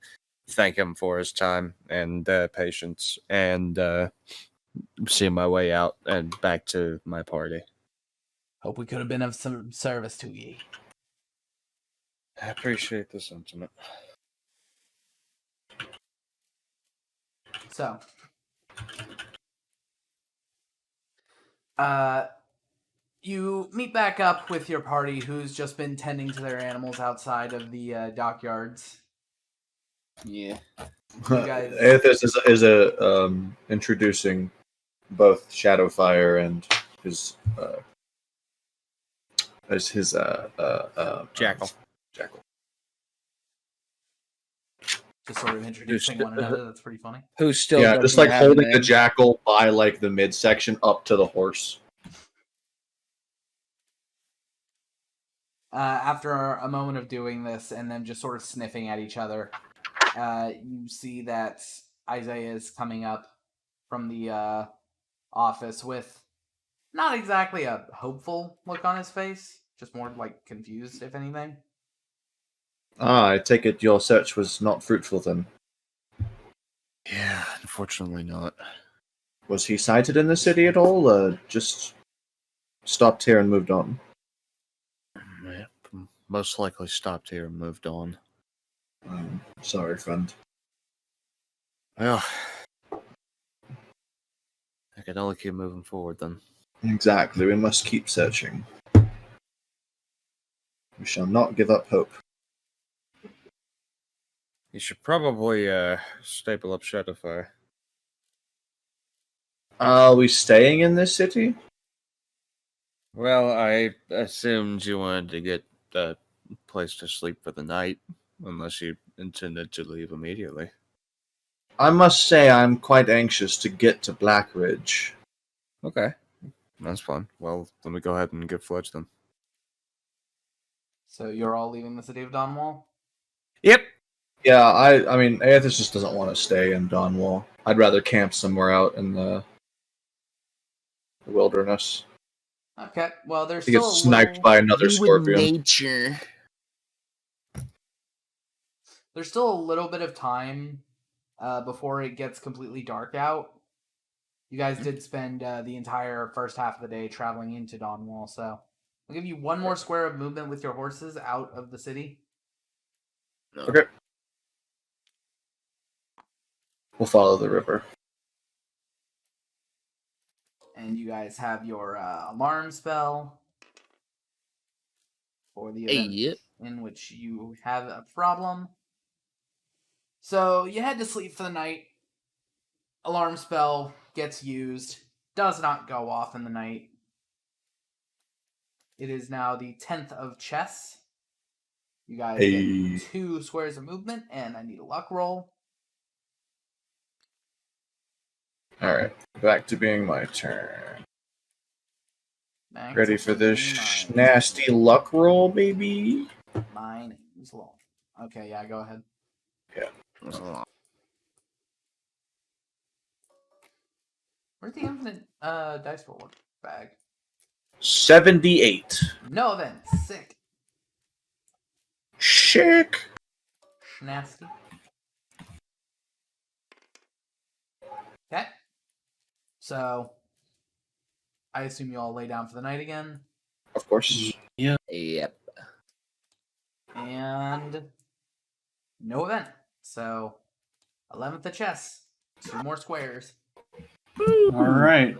thank him for his time and patience, and see my way out and back to my party. Hope we could have been of some service to ye. I appreciate the sentiment. So, you meet back up with your party, who's just been tending to their animals outside of the dockyards. Yeah. You guys- Aethys is introducing both Shadowfire and his Jackal. Jackal. Just sort of introducing one another. That's pretty funny. Who still Yeah, just doesn't like have a holding the name. jackal by like the midsection up to the horse. After a moment of doing this and then just sort of sniffing at each other, you see that Isaiah is coming up from the office with not exactly a hopeful look on his face, just more like confused, if anything. I take it your search was not fruitful then. Yeah, unfortunately not. Was he sighted in the city at all, or just stopped here and moved on? Yeah, most likely stopped here and moved on. Sorry, friend. Well, I can only keep moving forward then. Exactly, we must keep searching. We shall not give up hope. You should probably staple up Shadowfire. Are we staying in this city? Well, I assumed you wanted to get a place to sleep for the night, unless you intended to leave immediately. I must say I'm quite anxious to get to Blackridge. Okay, that's fine. Well, let me go ahead and get Fletch then. So you're all leaving the city of Donwall? Yep. Yeah, I mean, Aethys just doesn't want to stay in Donwall. I'd rather camp somewhere out in the wilderness. Okay, well, there's To still get a sniped little... by another scorpion. nature. There's still a little bit of time before it gets completely dark out. You guys did spend the entire first half of the day traveling into Donwall, so I'll give you one more square of movement with your horses out of the city. Okay. We'll follow the river. And you guys have your alarm spell for the event in which you have a problem. So you had to sleep for the night. Alarm spell gets used, does not go off in the night. It is now the 10th of chess. You guys Hey. get 2 squares of movement, and I need a luck roll. All right, back to being my turn. Back Ready to for this being nasty luck roll, baby? my name's Long. Okay, yeah, go ahead. Where's the infinite dice roller bag? 78. No, then. Sick. Chick. Nasty. Okay. So, I assume you all lay down for the night again. Of course. Yep. And no event. So, 11th of chess. 2 more squares. All right.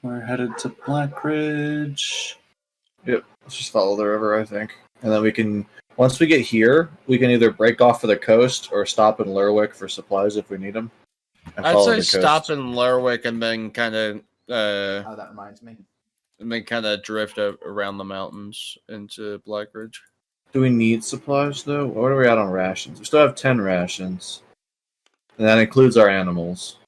We're headed to Blackridge. Yep. Let's just follow the river, I think. And then we can, once we get here, we can either break off for the coast or stop in Lerwick for supplies if we need them. And I'd follow say the stop coast. in Lerwick and then kind of Oh, that reminds me. drift around the mountains into Blackridge. Do we need supplies, though? What are we at on rations? We still have 10 rations. And that includes our animals.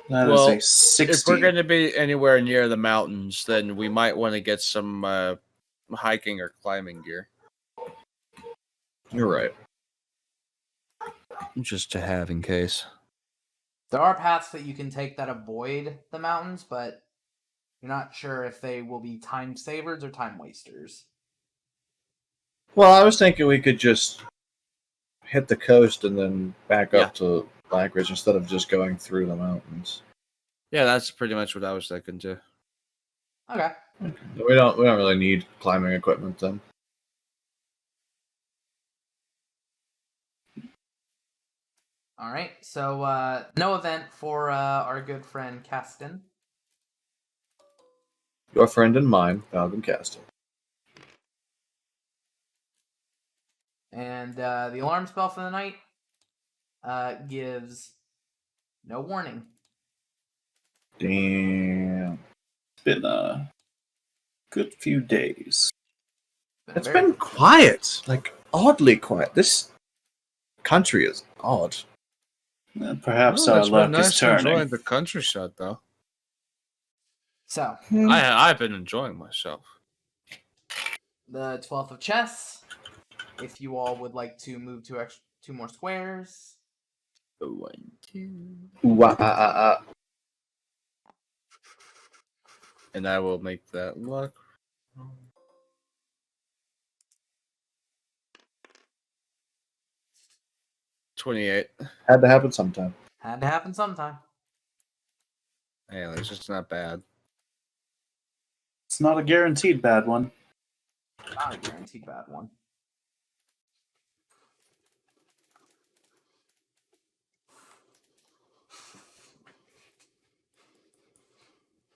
That is Well, a 60. If we're going to be anywhere near the mountains, then we might want to get some hiking or climbing gear. You're right. Just to have in case. There are paths that you can take that avoid the mountains, but you're not sure if they will be time savers or time wasters. Well, I was thinking we could just hit the coast and then back up to Blackridge instead of just going through the mountains. Yeah, that's pretty much what I was thinking too. Okay. We don't really need climbing equipment then. All right. So no event for our good friend Caston. Your friend and mine, Falcon Castle. And the alarm spell for the night gives no warning. Damn. It's been a good few days. It's been quiet. Like, oddly quiet. This country is odd. Perhaps our luck is turning. Enjoying the countryside, though. So I've been enjoying myself. the 12th of chess. If you all would like to move 2 more squares. 1, 2. Ooh, And I will make that luck. 28. Had to happen sometime. Had to happen sometime. Yeah, that's just not bad. It's not a guaranteed bad one. Not a guaranteed bad one.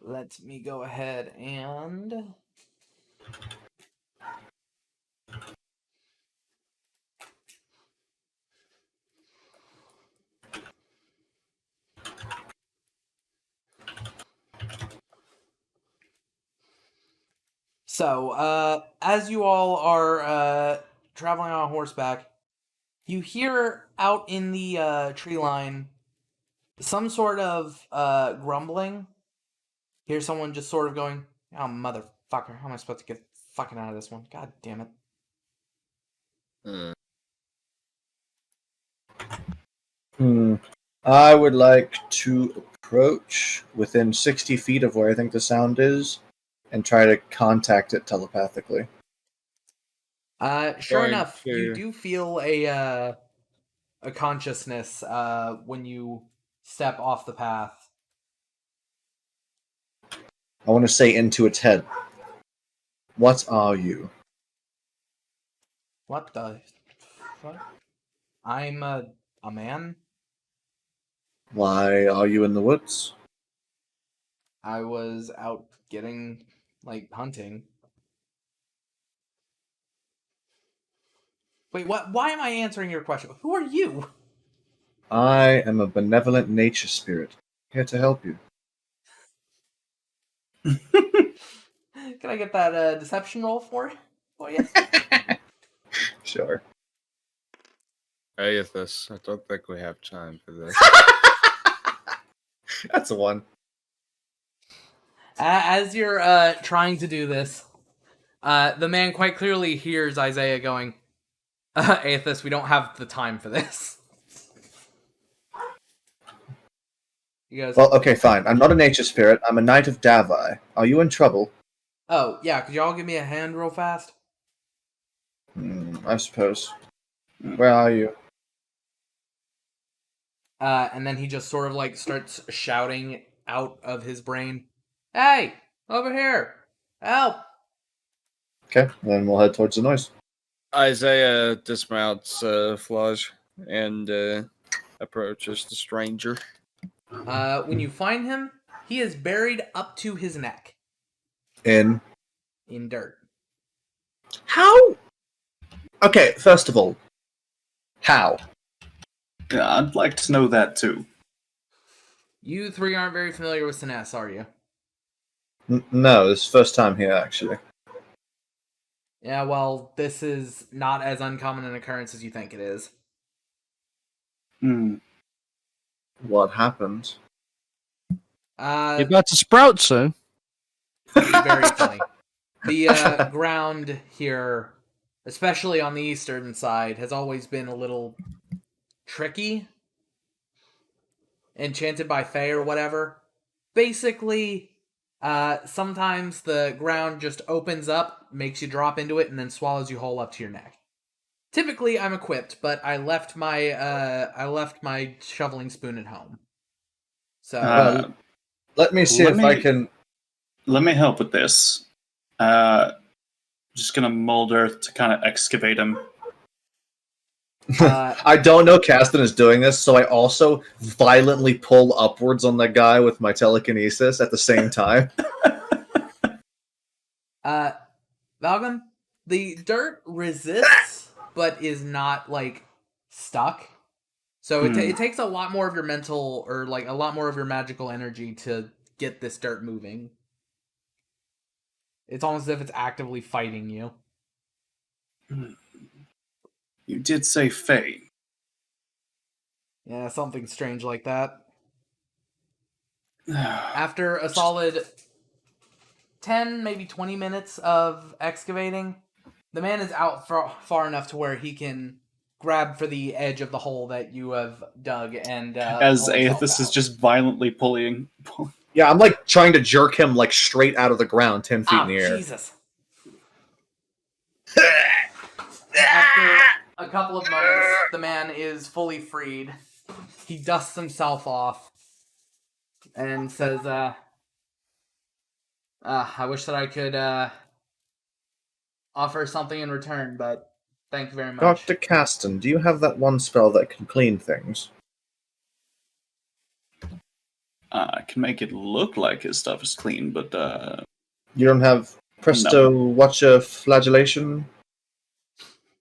Let me go ahead and so as you all are traveling on horseback, you hear out in the tree line some sort of grumbling. Hear someone just sort of going, "Oh, motherfucker, how am I supposed to get fucking out of this one? God damn it." I would like to approach within 60 feet of where I think the sound is and try to contact it telepathically. Sure Going enough, you to- do feel a consciousness when you step off the path. I want to say into its head, "What are you?" What the fuck? I'm a man. Why are you in the woods? I was out getting, hunting. Wait, what? Why am I answering your question? Who are you? I am a benevolent nature spirit. Here to help you. Can I get that deception roll for you? Sure. Aethys, I don't think we have time for this. That's a one. As you're trying to do this, the man quite clearly hears Isaiah going, Aethys, we don't have the time for this. He goes, Well, okay, fine. I'm not a nature spirit. I'm a knight of Davi. Are you in trouble? oh, yeah, could y'all give me a hand real fast? I suppose. Where are you? And then he just sort of like starts shouting out of his brain, hey, over here, help! Okay, then we'll head towards the noise. Isaiah dismounts Flage and approaches the stranger. When you find him, he is buried up to his neck In. in dirt. How? Okay, first of all, how? Yeah, I'd like to know that too. You three aren't very familiar with Siness, are you? No, this is first time here, actually. Yeah, well, this is not as uncommon an occurrence as you think it is. What happened? You're about to sprout soon. Very funny. The ground here, especially on the eastern side, has always been a little tricky. Enchanted by Fae or whatever. Basically, sometimes the ground just opens up, makes you drop into it, and then swallows you whole up to your neck. Typically, I'm equipped, but I left my shoveling spoon at home. So Let me see if I can. Let me help with this. Just gonna mold earth to kind of excavate him. I don't know Caston is doing this, so I also violently pull upwards on the guy with my telekinesis at the same time. Valgum, the dirt resists, but is not like stuck. So it takes a lot more of your mental, or like a lot more of your magical energy to get this dirt moving. It's almost as if it's actively fighting you. You did say Fae. Yeah, something strange like that. After a solid 10, maybe 20 minutes of excavating, the man is out far enough to where he can grab for the edge of the hole that you have dug and As pull himself Aethys is out. just violently pulling. Yeah, I'm like trying to jerk him like straight out of the ground 10 feet in the air. Jesus. After a couple of moments, the man is fully freed. He dusts himself off and says, I wish that I could offer something in return, but thank you very much. Dr. Caston, do you have that one spell that can clean things? I can make it look like his stuff is clean, but You don't have Presto Watcher Flagellation?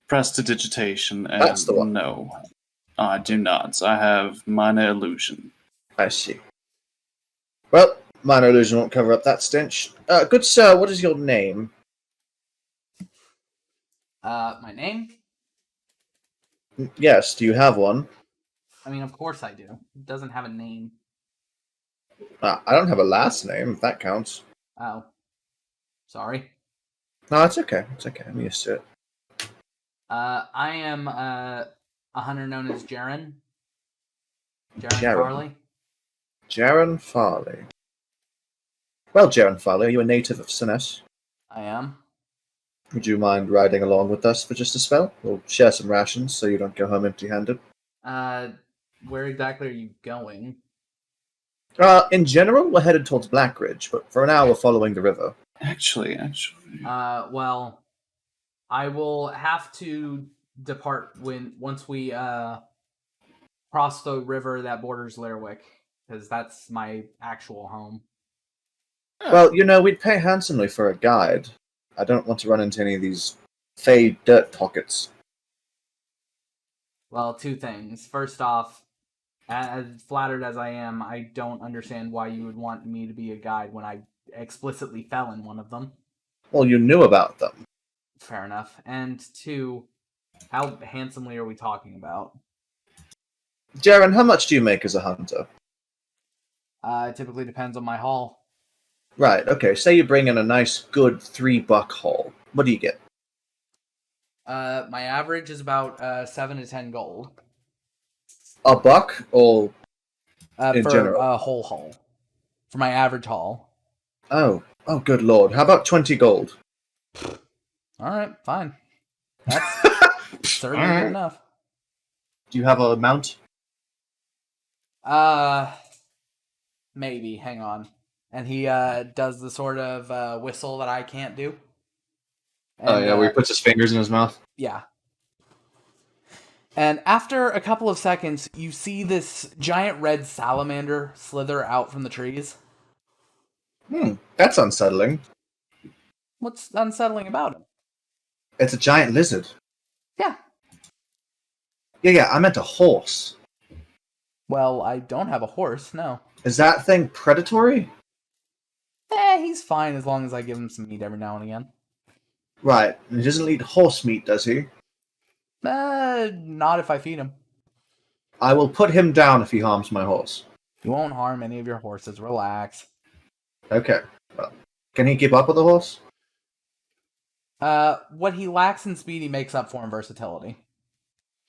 prestidigitation, and That's the one. no, I do not. I have minor illusion. I see. Well, minor illusion won't cover up that stench. Good sir, what is your name? My name? Yes, do you have one? I mean, of course I do. It doesn't have a name. I don't have a last name, if that counts. Oh. Sorry. No, it's okay. It's okay. I'm used to it. I am a hunter known as Jaren. Jaren Jaren. Farley. Jaren Farley. Well, Jaren Farley, are you a native of Sinnes? I am. Would you mind riding along with us for just a spell? We'll share some rations so you don't go home empty-handed. Where exactly are you going? In general, we're headed towards Blackridge, but for now we're following the river. Actually. Well, I will have to depart once we cross the river that borders Lerwick, because that's my actual home. Well, we'd pay handsomely for a guide. I don't want to run into any of these fey dirt pockets. Well, two things. First off, As flattered as I am, I don't understand why you would want me to be a guide when I explicitly fell in one of them. Well, you knew about them. Fair enough. And two, how handsomely are we talking about? Jaren, how much do you make as a hunter? It typically depends on my haul. Right, okay. Say you bring in a nice, good $3 haul. What do you get? My average is about 7 to 10 gold. A buck or in for general? a whole haul. For my average haul. Oh, good lord. How about 20 gold? Alright, fine. That's certainly Alright. good enough. Do you have a mount? Maybe. Hang on. And he does the sort of whistle that I can't do. And, Where he puts his fingers in his mouth? Yeah. And after a couple of seconds, you see this giant red salamander slither out from the trees. That's unsettling. What's unsettling about it? It's a giant lizard. Yeah. Yeah, I meant a horse. Well, I don't have a horse, no. Is that thing predatory? He's fine as long as I give him some meat every now and again. Right, and he doesn't eat horse meat, does he? Not if I feed him. I will put him down if he harms my horse. You won't harm any of your horses, relax. Okay. Well, can he keep up with the horse? What he lacks in speed, he makes up for in versatility.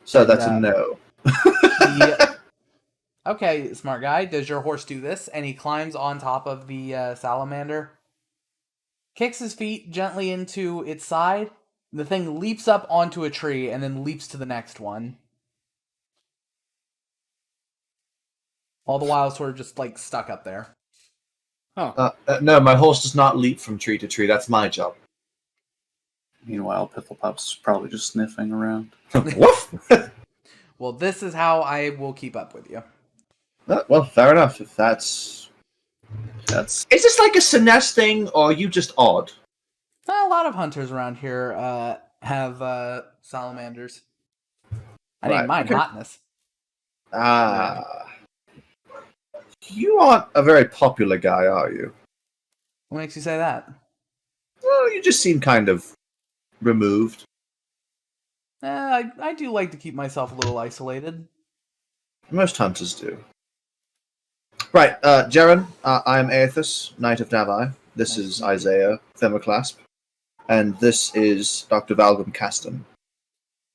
So that's a no. Okay, smart guy, does your horse do this? And he climbs on top of the salamander, kicks his feet gently into its side. The thing leaps up onto a tree and then leaps to the next one. All the while sort of just like stuck up there. No, my horse does not leap from tree to tree. That's my job. Meanwhile, Pifflepop's probably just sniffing around. Woof! Well, this is how I will keep up with you. Well, fair enough. If that's... Is this like a Sinest thing, or are you just odd? A lot of hunters around here have salamanders. I didn't mind hotness. You aren't a very popular guy, are you? What makes you say that? Well, you just seem kind of removed. I do like to keep myself a little isolated. Most hunters do. Right, Jaren, I'm Aethys, Knight of Davi. This is Isaiah, Thermoclasp. And this is Dr. Valgrim Caston.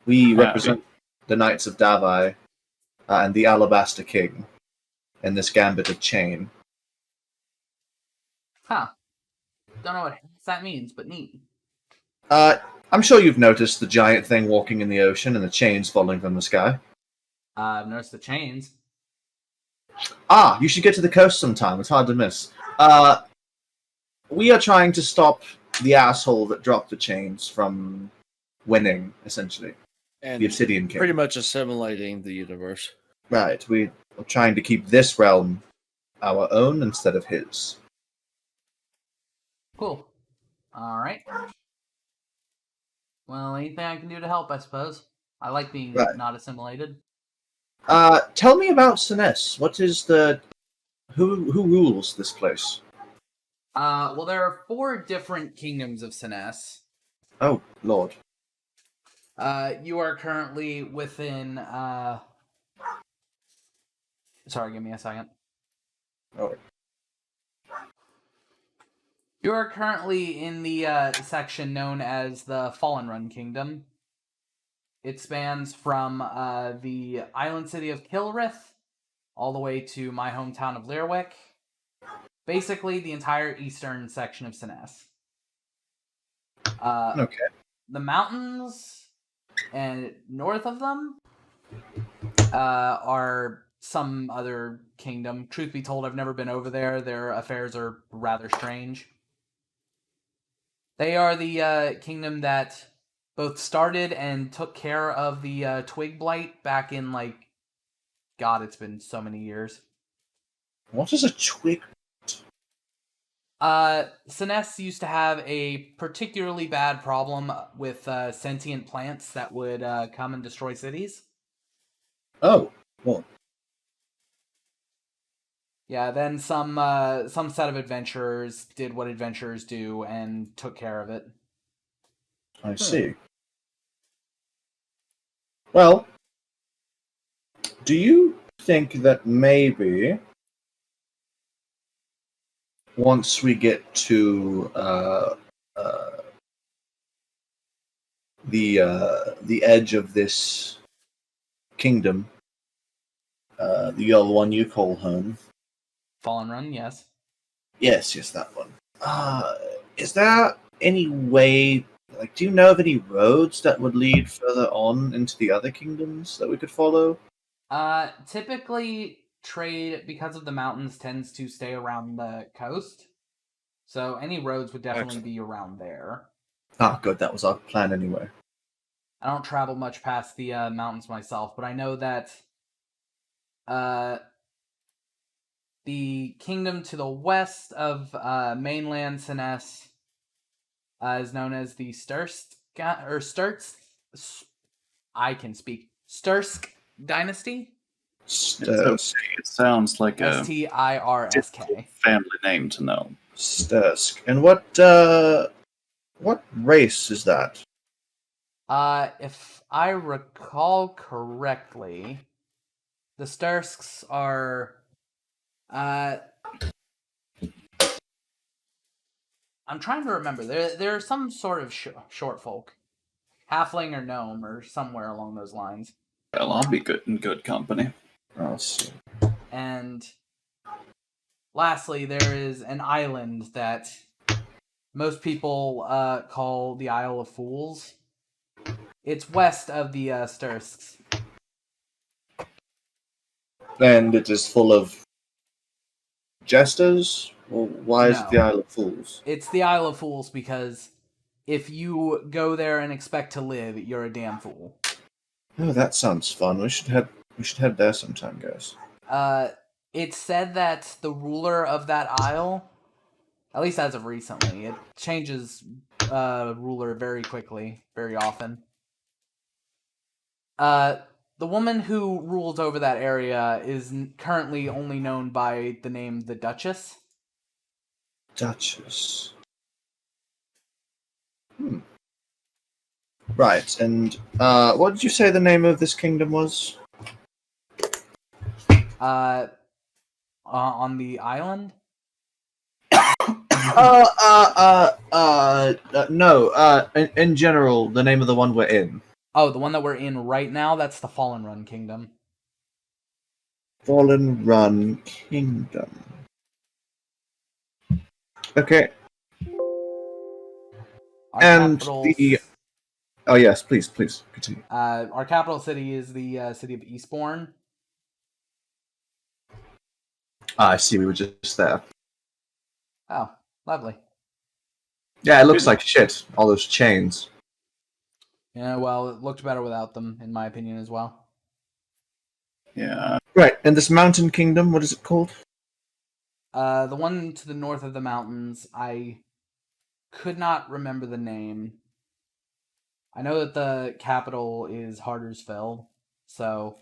We represent the Knights of Davi and the Alabaster King in this Gambit of Chain. Huh. Don't know what that means, but neat. I'm sure you've noticed the giant thing walking in the ocean and the chains falling from the sky. I've noticed the chains. You should get to the coast sometime. It's hard to miss. We are trying to stop the asshole that dropped the chains from winning, essentially. And the Obsidian King. pretty much assimilating the universe. Right, we are trying to keep this realm our own instead of his. Cool. Alright. Well, anything I can do to help, I suppose. I like being not assimilated. Tell me about Sinest. What is the... Who rules this place? Well, there are 4 different kingdoms of Sinest. Oh, Lord. You are currently within, Sorry, give me a second. Oh. You are currently in the section known as the Fallen Run Kingdom. It spans from the island city of Kilrith all the way to my hometown of Lerwick. Basically, the entire eastern section of Sinest. Okay. The mountains and north of them are some other kingdom. Truth be told, I've never been over there. Their affairs are rather strange. They are the kingdom that both started and took care of the twig blight back in, like, God, it's been so many years. What is a twig? Sinest used to have a particularly bad problem with sentient plants that would come and destroy cities. Oh, well. Yeah, then some set of adventurers did what adventurers do and took care of it. I see. Well, do you think that maybe once we get to the edge of this kingdom, the other one you call home? Fallen Run, yes. Yes, that one. Is there any way? Like, do you know of any roads that would lead further on into the other kingdoms that we could follow? Typically trade, because of the mountains, tends to stay around the coast. So any roads would definitely Excellent. be around there. Ah, good. That was our plan anyway. I don't travel much past the mountains myself, but I know that the kingdom to the west of mainland Sinnes is known as the I can speak. Stursk dynasty. It's okay. It sounds like a Stirsk. family name to know. Stursk. And what race is that? If I recall correctly, the Stursks are I'm trying to remember. There are some sort of short folk, halfling or gnome or somewhere along those lines. Well, I'll be good in good company. I'll see. And lastly, there is an island that most people call the Isle of Fools. It's west of the Stursks. And it is full of jesters? Or why is it No. the Isle of Fools? It's the Isle of Fools because if you go there and expect to live, you're a damn fool. Oh, that sounds fun. We should head there sometime, guys. It's said that the ruler of that isle, at least as of recently, it changes ruler very quickly, very often. The woman who rules over that area is currently only known by the name the Duchess. Duchess. Right, and what did you say the name of this kingdom was? On the island? No. In general, the name of the one we're in. Oh, the one that we're in right now? That's the Fallen Run Kingdom. Fallen Run Kingdom. Okay. Our And capital, the... Oh, yes, please continue. our capital city is the city of Eastbourne. I see, we were just there. Oh, lovely. Yeah, it looks like shit, all those chains. Yeah, well, it looked better without them, in my opinion, as well. Yeah. Right, and this mountain kingdom, what is it called? The one to the north of the mountains, I could not remember the name. I know that the capital is Hardersville, so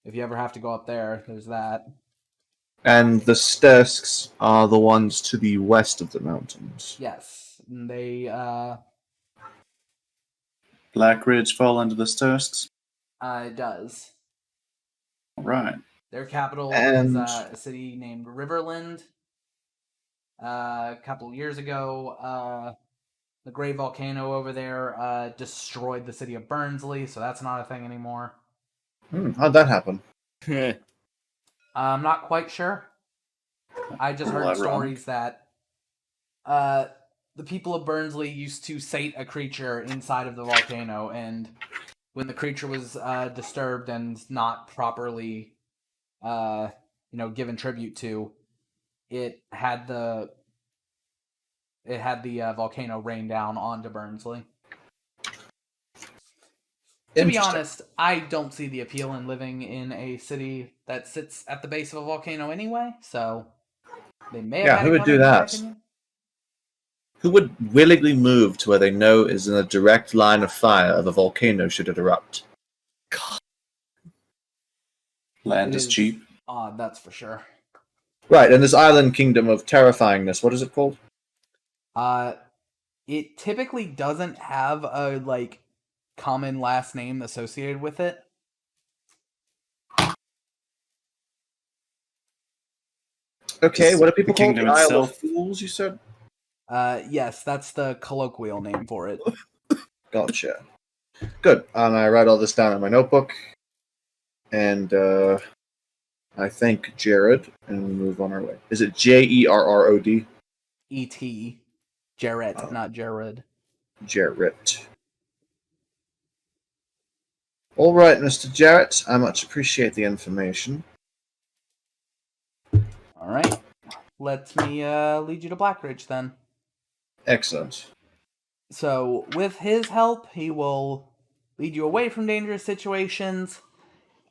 if you ever have to go up there, there's that. And the Stursks are the ones to the west of the mountains. Yes, and they, Blackridge fall under the Stursks. it does. All right. Their capital And- is a city named Riverland. A couple years ago, the great volcano over there destroyed the city of Burnsley, so that's not a thing anymore. How'd that happen? I'm not quite sure. I just heard Ironic. stories that the people of Burnsley used to sate a creature inside of the volcano, and when the creature was disturbed and not properly, given tribute to, it had the volcano rain down onto Burnsley. To be Interesting. honest, I don't see the appeal in living in a city that sits at the base of a volcano anyway, so they may have Yeah, had who it would do coming, in my that? opinion. Who would willingly move to where they know is in a direct line of fire of a volcano should it erupt? Land It is cheap. Odd, that's for sure. Right, and this island kingdom of terrifyingness, what is it called? It typically doesn't have a like common last name associated with it. Okay, Is what do people the call it? kingdom The Isle of itself? Fools, you said? Yes, that's the colloquial name for it. Gotcha. Good. And I write all this down in my notebook. And I thank Jared, and we move on our way. Is it Jerrod? E.T. Jarrett, Oh. not Jared. Jarrett. All right, Mr. Jarrett. I much appreciate the information. All right. Let me lead you to Blackridge then. Excellent. So, with his help, he will lead you away from dangerous situations.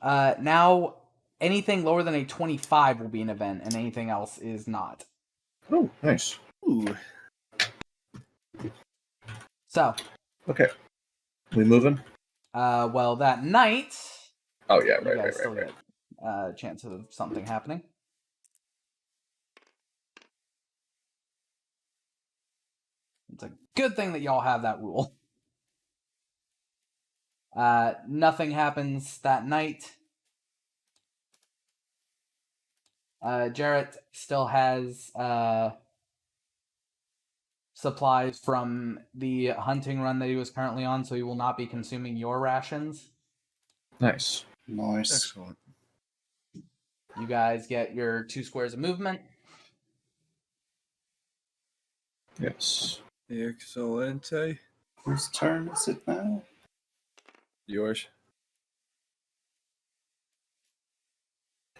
Now, anything lower than a 25 will be an event, and anything else is not. Oh, nice. Ooh. So, Okay. We moving? well, that night, Oh, yeah, you right. guys still get a chance of something happening. It's a good thing that y'all have that rule. Nothing happens that night. Jarrett still has supplies from the hunting run that he was currently on, so he will not be consuming your rations. Nice. Nice. Excellent. You guys get your 2 squares of movement. Yes. Excelente. Whose turn is it now? Yours.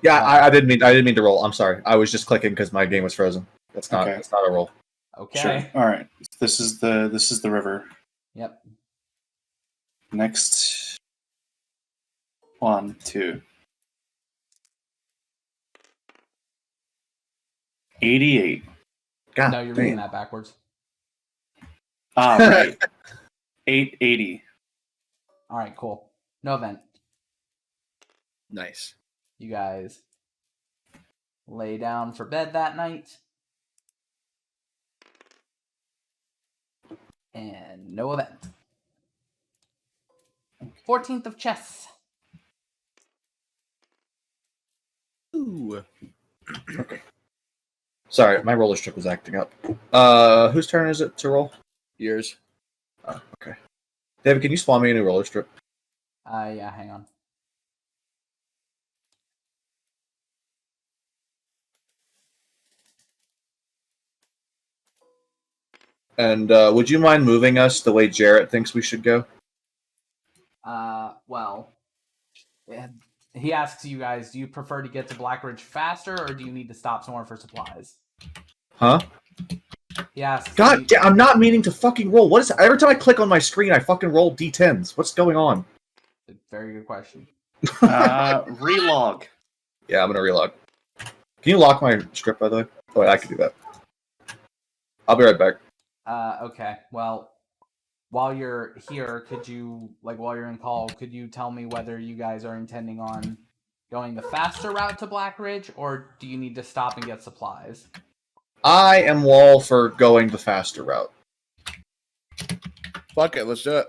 Yeah, I didn't mean to roll. I'm sorry. I was just clicking because my game was frozen. That's not Okay. that's not a roll. Okay. Sure. All right. This is the river. Yep. Next 1, 2. 88. God, No, you're reading damn. that backwards. Ah, right. 880. All right, cool. No event. Nice. You guys lay down for bed that night. And no event. 14th of chess. Ooh. Sorry, my roller strip was acting up. Whose turn is it to roll? Yours. Oh, okay. David, can you spawn me a new roller strip? Yeah, hang on. And would you mind moving us the way Jarrett thinks we should go? Well, he asks you guys, do you prefer to get to Blackridge faster, or do you need to stop somewhere for supplies? Huh? He asks. God damn, I'm not meaning to fucking roll. What is it? Every time I click on my screen, I fucking roll D10s. What's going on? Very good question. Relog. Yeah, I'm gonna relog. Can you lock my script, by the way? Oh, wait, I can do that. I'll be right back. Okay. Well, while you're here, could you, while you're in call, could you tell me whether you guys are intending on going the faster route to Blackridge, or do you need to stop and get supplies? I am all for going the faster route. Fuck it, let's do it.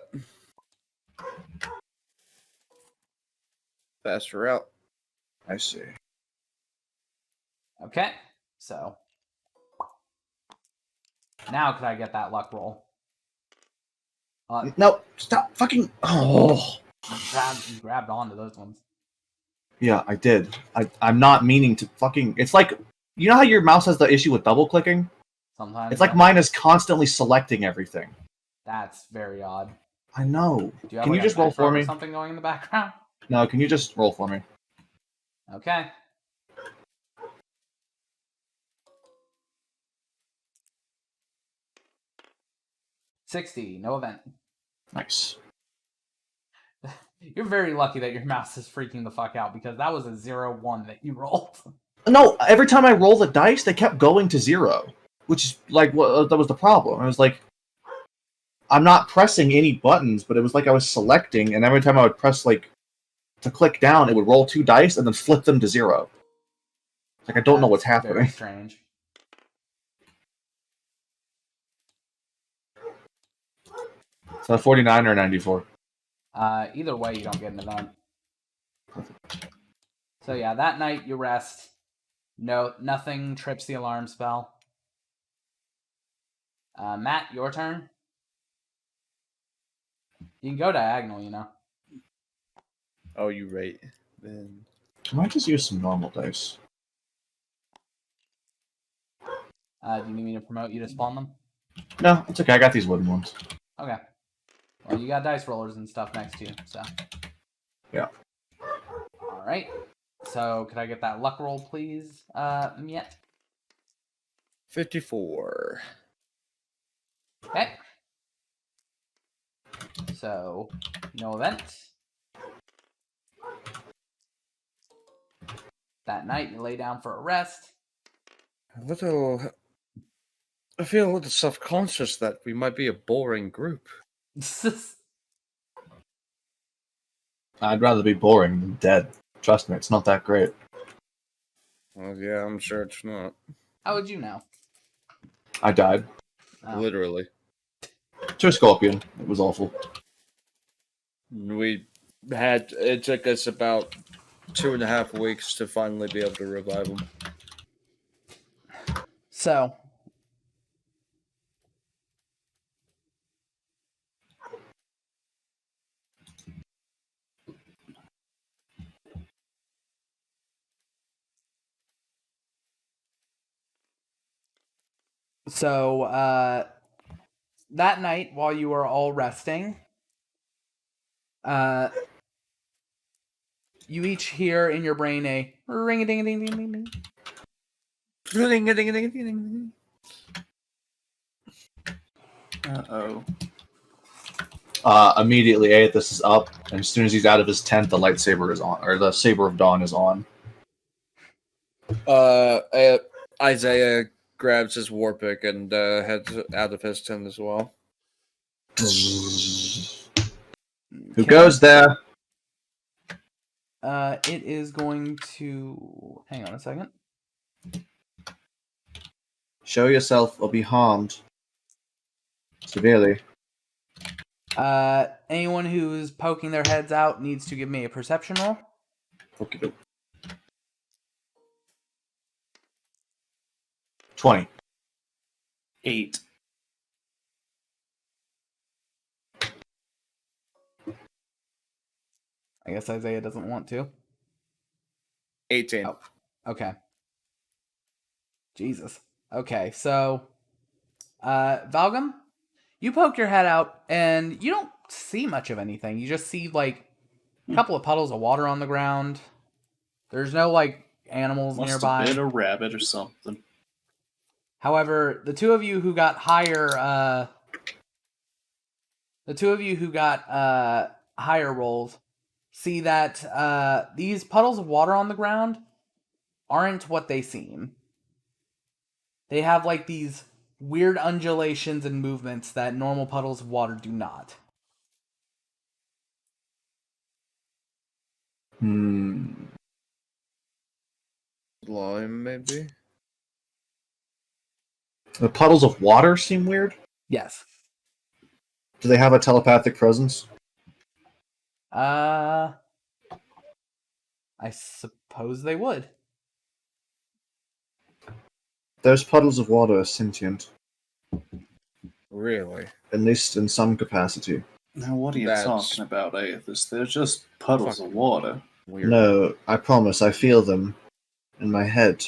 Faster route. I see. Okay. So now could I get that luck roll? No, stop fucking. Oh. You grabbed onto those ones. Yeah, I did. I'm not meaning to fucking. It's like, you know how your mouse has the issue with double clicking? Sometimes. It's like mine is constantly selecting everything. That's very odd. I know. Do you have Can you a just roll micro for or me? something going in the background? No, can you just roll for me? Okay. $60, no event. Nice. You're very lucky that your mouse is freaking the fuck out, because that was a 0-1 that you rolled. No, every time I roll the dice, they kept going to 0, which is like that was the problem. I was like, I'm not pressing any buttons, but it was like I was selecting, and every time I would press to click down, it would roll 2 dice and then flip them to 0. Like I don't know what's That's happening. Very strange. So a 49 or a 94. Either way, you don't get an event. So yeah, that night you rest. No, nothing trips the alarm spell. Matt, your turn. You can go diagonal, you know. Oh, you right. Then I might just use some normal dice. Do you need me to promote you to spawn them? No, it's okay. I got these wooden ones. Okay. Well, you got dice rollers and stuff next to you, so. Yeah. All right. So, could I get that luck roll, please, Miet? 54. Okay. So, no event. That night, you lay down for a rest. I feel a little self-conscious that we might be a boring group. I'd rather be boring than dead. Trust me, it's not that great. Well, yeah, I'm sure it's not. How would you know? I died. Oh. Literally. To a scorpion. It was awful. It took us about 2.5 weeks to finally be able to revive him. So, that night, while you were all resting, you each hear in your brain a ring-a-ding-a-ding-ding-ding. Uh-oh. Immediately, Aethys is up, and as soon as he's out of his tent, the lightsaber is on, or the saber of dawn is on. Isaiah grabs his war pick and heads out of his tent as well. Who goes there? It is going to... Hang on a second. Show yourself or be harmed. Severely. Anyone who's poking their heads out needs to give me a perception roll. Okay. 20. 8. I guess Isaiah doesn't want to. 18. Oh, okay. Jesus. Okay, so, Valgum, you poke your head out, and you don't see much of anything. You just see, like, a couple of puddles of water on the ground. There's no, like, animals Must nearby. have been a rabbit or something. However, the two of you who got higher rolls see that these puddles of water on the ground aren't what they seem. They have like these weird undulations and movements that normal puddles of water do not. Lime, maybe? The puddles of water seem weird. Yes. Do they have a telepathic presence? I suppose they would. Those puddles of water are sentient, Really? at least in some capacity. Now, what are you That's talking about, Aethys? They're just puddles of water. Weird. No, I promise, I feel them in my head.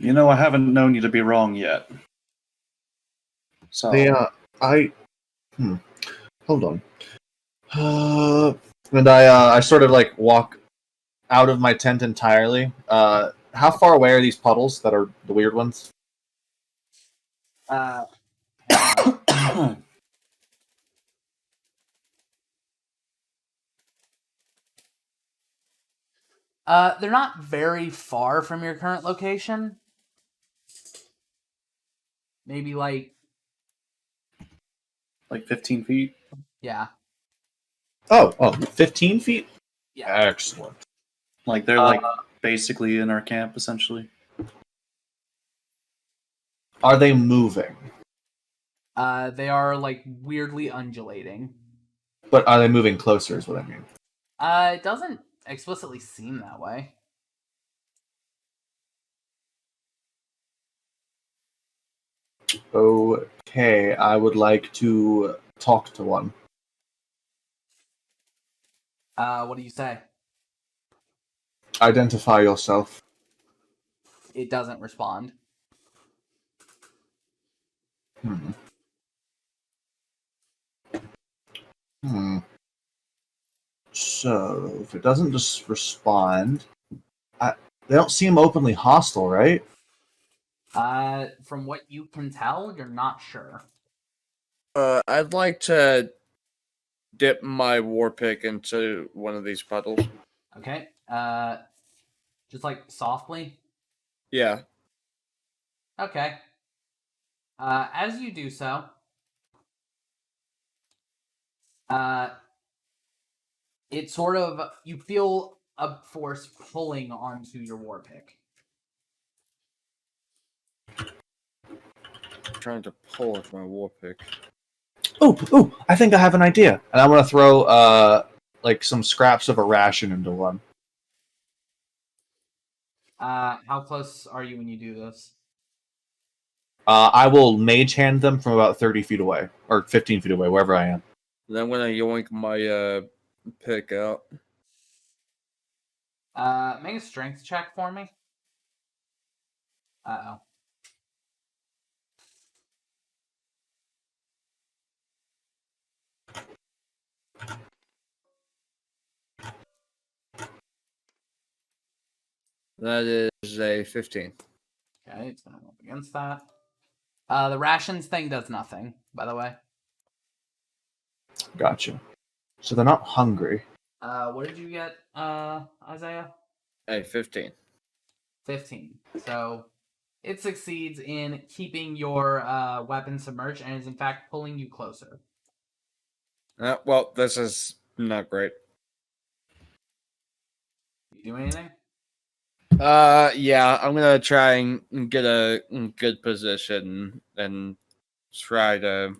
You know, I haven't known you to be wrong yet. So, They are. Hold on. And I sort of like walk out of my tent entirely. How far away are these puddles that are the weird ones? Hang on. They're not very far from your current location. Maybe like 15 feet? yeah. Oh, 15 feet? Yeah. Excellent. Like, they're like basically in our camp, essentially. Are they moving? They are like weirdly undulating. But are they moving closer? Is what I mean. It doesn't explicitly seem that way. Okay, I would like to talk to one. What do you say? Identify yourself. It doesn't respond. Hmm. Hmm. So, if it doesn't just respond, they don't seem openly hostile, right? From what you can tell, you're not sure. I'd like to dip my war pick into one of these puddles. Okay. Just like softly. Yeah. Okay. As you do so, it sort of, you feel a force pulling onto your war pick. Trying to pull with my war pick. Ooh, I think I have an idea. And I'm going to throw, like, some scraps of a ration into one. How close are you when you do this? I will mage hand them from about 30 feet away, or 15 feet away, wherever I am. Then I'm gonna yoink my pick out. Make a strength check for me. Uh-oh. That is a 15. Okay, it's gonna roll against that. The rations thing does nothing, by the way. Gotcha. So they're not hungry. What did you get, Isaiah? A 15. 15. So it succeeds in keeping your weapon submerged and is in fact pulling you closer. Well, this is not great. You do anything? Yeah, I'm gonna try and get a good position and try to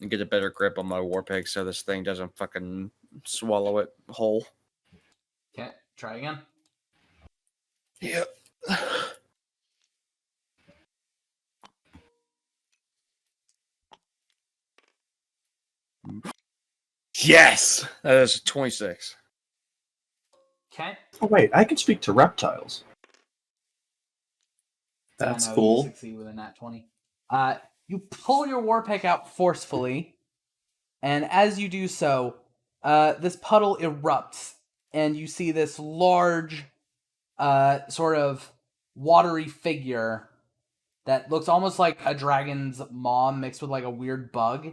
get a better grip on my war pick so this thing doesn't fucking swallow it whole. Okay, try again. Yep. Yes! That is 26. Okay. Oh, wait, I can speak to reptiles. That's I know cool. You succeed with a nat 20. You pull your war pick out forcefully, and as you do so, this puddle erupts, and you see this large, sort of watery figure that looks almost like a dragon's maw mixed with like a weird bug,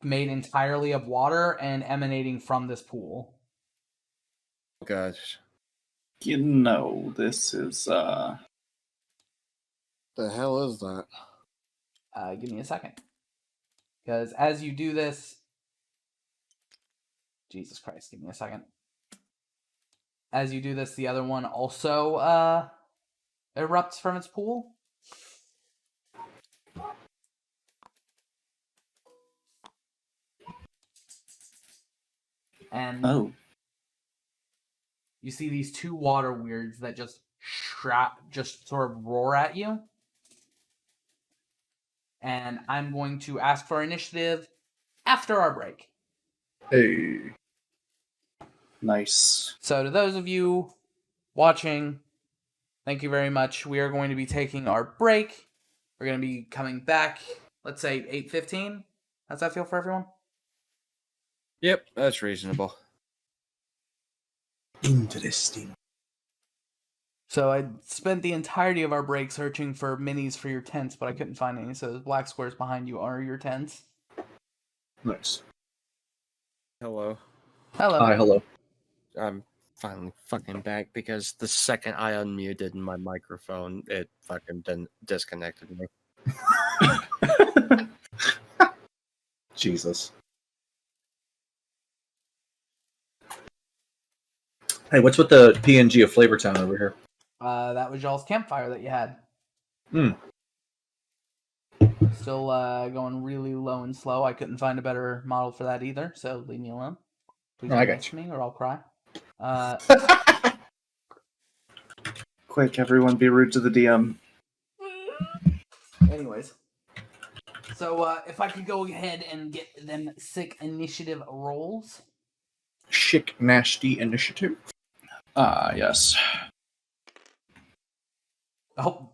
made entirely of water and emanating from this pool. Gosh. You know, this is The hell is that? Give me a second. Because as you do this... Jesus Christ, give me a second. As you do this, the other one also erupts from its pool. And you see these two water weirds that just sort of roar at you. And I'm going to ask for initiative after our break. Hey. nice. So to those of you watching, thank you very much. We are going to be taking our break. We're going to be coming back, let's say 8:15. How's that feel for everyone? Yep, that's reasonable. Interesting. So I spent the entirety of our break searching for minis for your tents, but I couldn't find any. So those black squares behind you are your tents. Nice. Hello. Hello. Hi, hello. I'm finally fucking back because the second I unmuted my microphone, it fucking disconnected me. Jesus. Hey, what's with the PNG of Flavortown over here? That was y'all's campfire that you had. Hmm. Still going really low and slow. I couldn't find a better model for that either, so leave me alone. Please No, don't I got mess with me or I'll cry. Quick, everyone, be rude to the DM. Anyways. So if I could go ahead and get them sick initiative rolls. Chic nasty initiative. Ah, yes. Oh,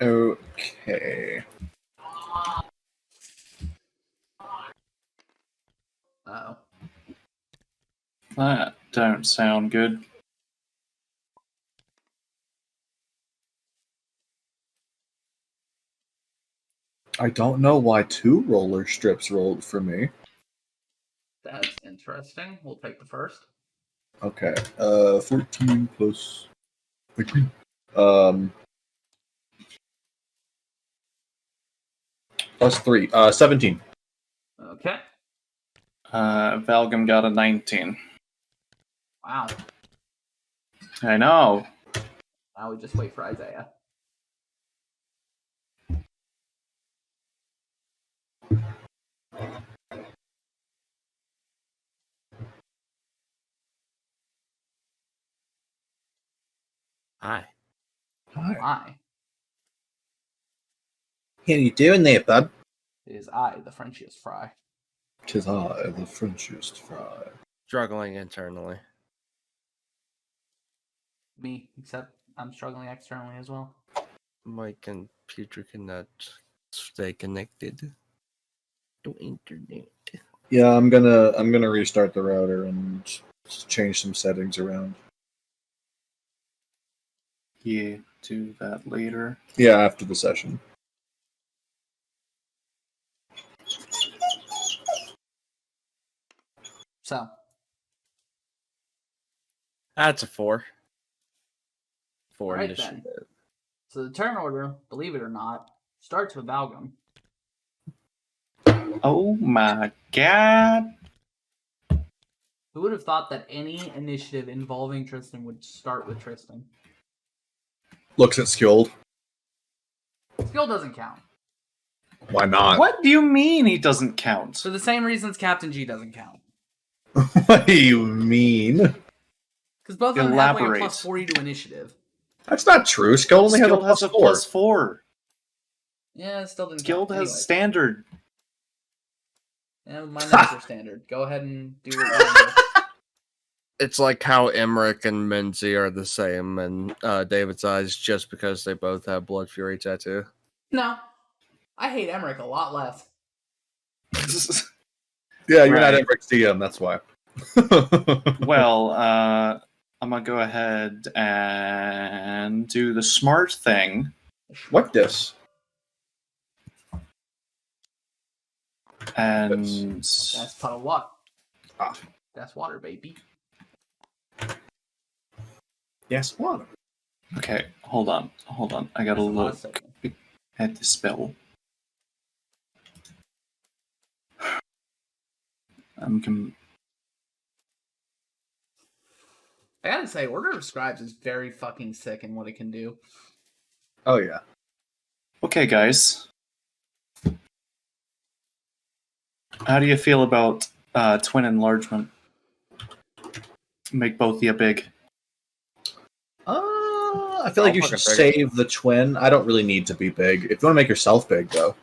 Okay. uh-oh. That don't sound good. I don't know why 2 roller strips rolled for me. That's interesting. We'll take the first. Okay. 14 plus. Um. Plus 3. 17. Okay. Valgum got a 19. Wow. I know. Now we just wait for Isaiah. Hi. Hi. I. How you doing there, bud? It is I, the Frenchiest fry. 'Tis I, the Frenchiest fry. Struggling internally. Me, except I'm struggling externally as well. My computer cannot stay connected to internet. Yeah, I'm gonna restart the router and change some settings around. Yeah, do that later. Yeah, after the session. So, That's a 4. 4 Alright, initiative. so the turn order, believe it or not, starts with Valgum. Oh my god. Who would have thought that any initiative involving Tristan would start with Tristan? Looks at skilled. Skill doesn't count. Why not? What do you mean he doesn't count? For the same reasons Captain G doesn't count. What do you mean? Because both of them have like a Elaborate. plus 40 to initiative. That's not true. Skilled only Skilled has has a a plus 4. plus 4. Yeah, it still didn't Skilled count. has Anyways. standard. Yeah, my numbers are standard. Go ahead and do what you want to do. It's like how Emmerich and Menzie are the same in David's eyes just because they both have Blood Fury tattoo. No. I hate Emmerich a lot less. Yeah, you're not Right. Emmerich's DM, that's why. Well, I'm gonna go ahead and do the smart thing. What this? And That's puddle water. Ah. That's water, baby. Yes, water. okay, hold on. I gotta That's a lot of look sodium. at the spell. I gotta say, Order of Scribes is very fucking sick in what it can do. Oh, yeah. Okay, guys. How do you feel about twin enlargement? Make both of you big. I feel like I'll you should fucking figure it. save the twin. I don't really need to be big. If you want to make yourself big, though.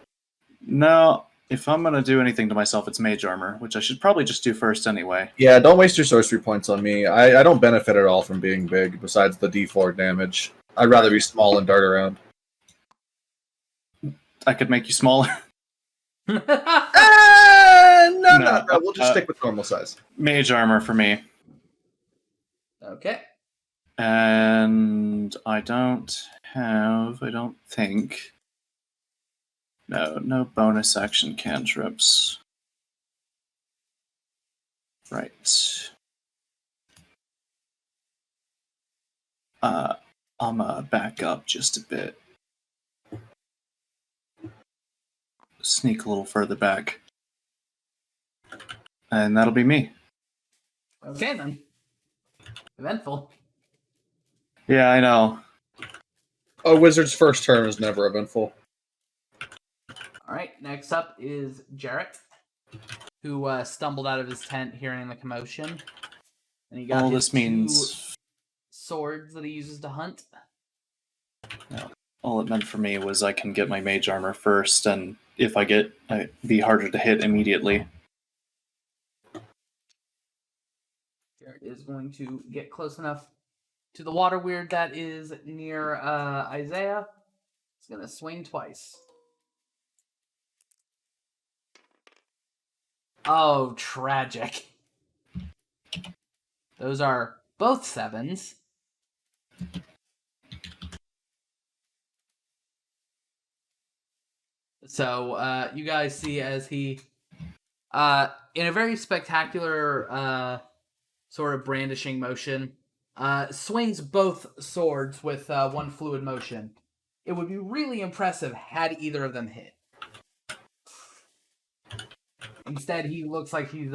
No, if I'm gonna do anything to myself, it's mage armor, which I should probably just do first anyway. Yeah, don't waste your sorcery points on me. I don't benefit at all from being big, besides the d4 damage. I'd rather be small and dart around. I could make you smaller. No. No, We'll just stick with normal size. Mage armor for me. Okay. And I don't think. No bonus action cantrips. Right. I'm gonna back up just a bit. Sneak a little further back. And that'll be me. Okay, then. Eventful. Yeah, I know. A wizard's first turn is never eventful. All right, next up is Jarrett, who stumbled out of his tent hearing the commotion. And he got All his this means... swords that he uses to hunt. All it meant for me was I can get my mage armor first, and if I get... It'd be harder to hit immediately. Jarrett is going to get close enough to the water weird that is near Isaiah. He's going to swing twice. Oh, tragic. Those are both 7s. So you guys see as he, in a very spectacular sort of brandishing motion, swings both swords with one fluid motion. It would be really impressive had either of them hit. Instead, he looks like he's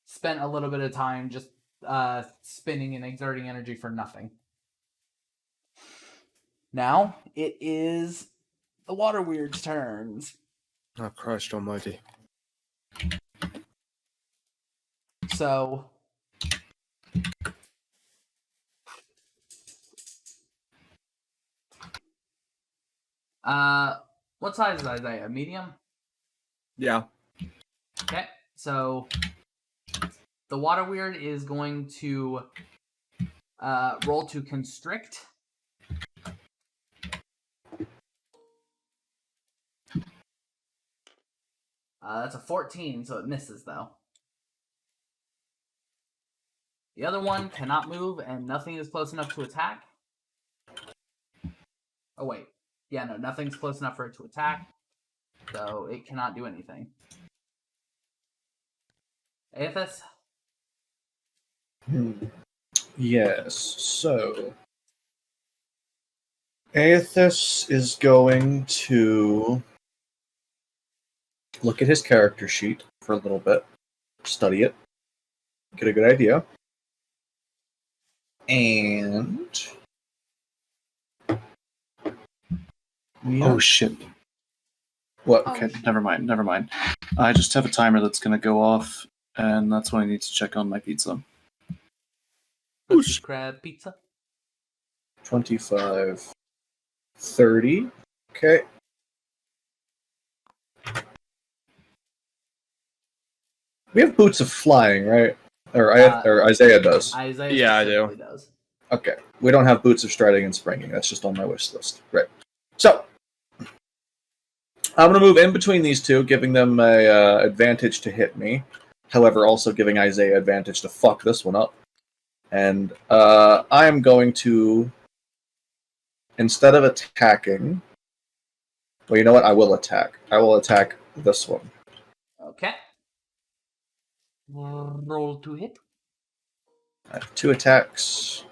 spent a little bit of time just spinning and exerting energy for nothing. Now, it is the Water Weird's turns. Oh, Christ almighty. So... what size is Isaiah? Medium? Yeah. Okay, so the Water Weird is going to roll to constrict. That's a 14, so it misses, though. The other one cannot move, and nothing is close enough to attack. Oh, wait. Yeah, no, nothing's close enough for it to attack, so it cannot do anything. Aethys? Yes, so... Aethys is going to look at his character sheet for a little bit, study it, get a good idea, and... Oh, shit. What? Okay, never mind. I just have a timer that's going to go off, and that's why I need to check on my pizza. Krusty Krab pizza? 25, 30. Okay. We have boots of flying, right? Or Isaiah does. Isaiah Yeah, I do. specifically does. Okay. We don't have boots of striding and springing. That's just on my wish list. Right. So, I'm going to move in between these two, giving them a advantage to hit me. However, also giving Isaiah advantage to fuck this one up. And I am going to, instead of attacking... Well, you know what? I will attack. I will attack this one. Okay. Roll to hit. I have 2 attacks.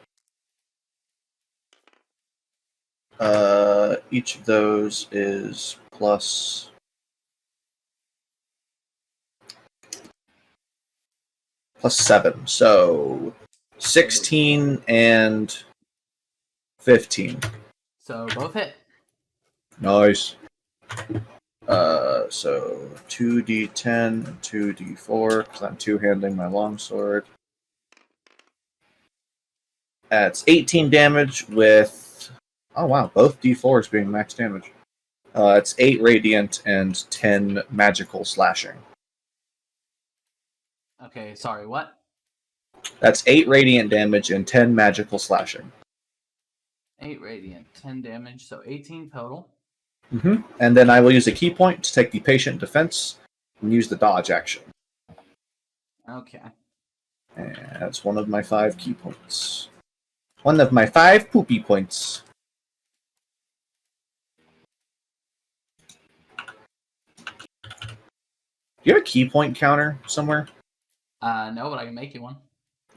Each of those is plus... plus 7. So 16 and 15. So both hit. Nice. So 2d10 and 2d4, because I'm two-handing my longsword. That's 18 damage with... Oh wow, both d4s being max damage. It's 8 radiant and 10 magical slashing. Okay, sorry, what? That's 8 radiant damage and 10 magical slashing. 8 radiant, 10 damage, so 18 total. Mm-hmm. And then I will use a key point to take the patient defense and use the dodge action. Okay. And that's one of my 5 key points. One of my 5 poopy points. Do you have a key point counter somewhere? No, but I can make you one.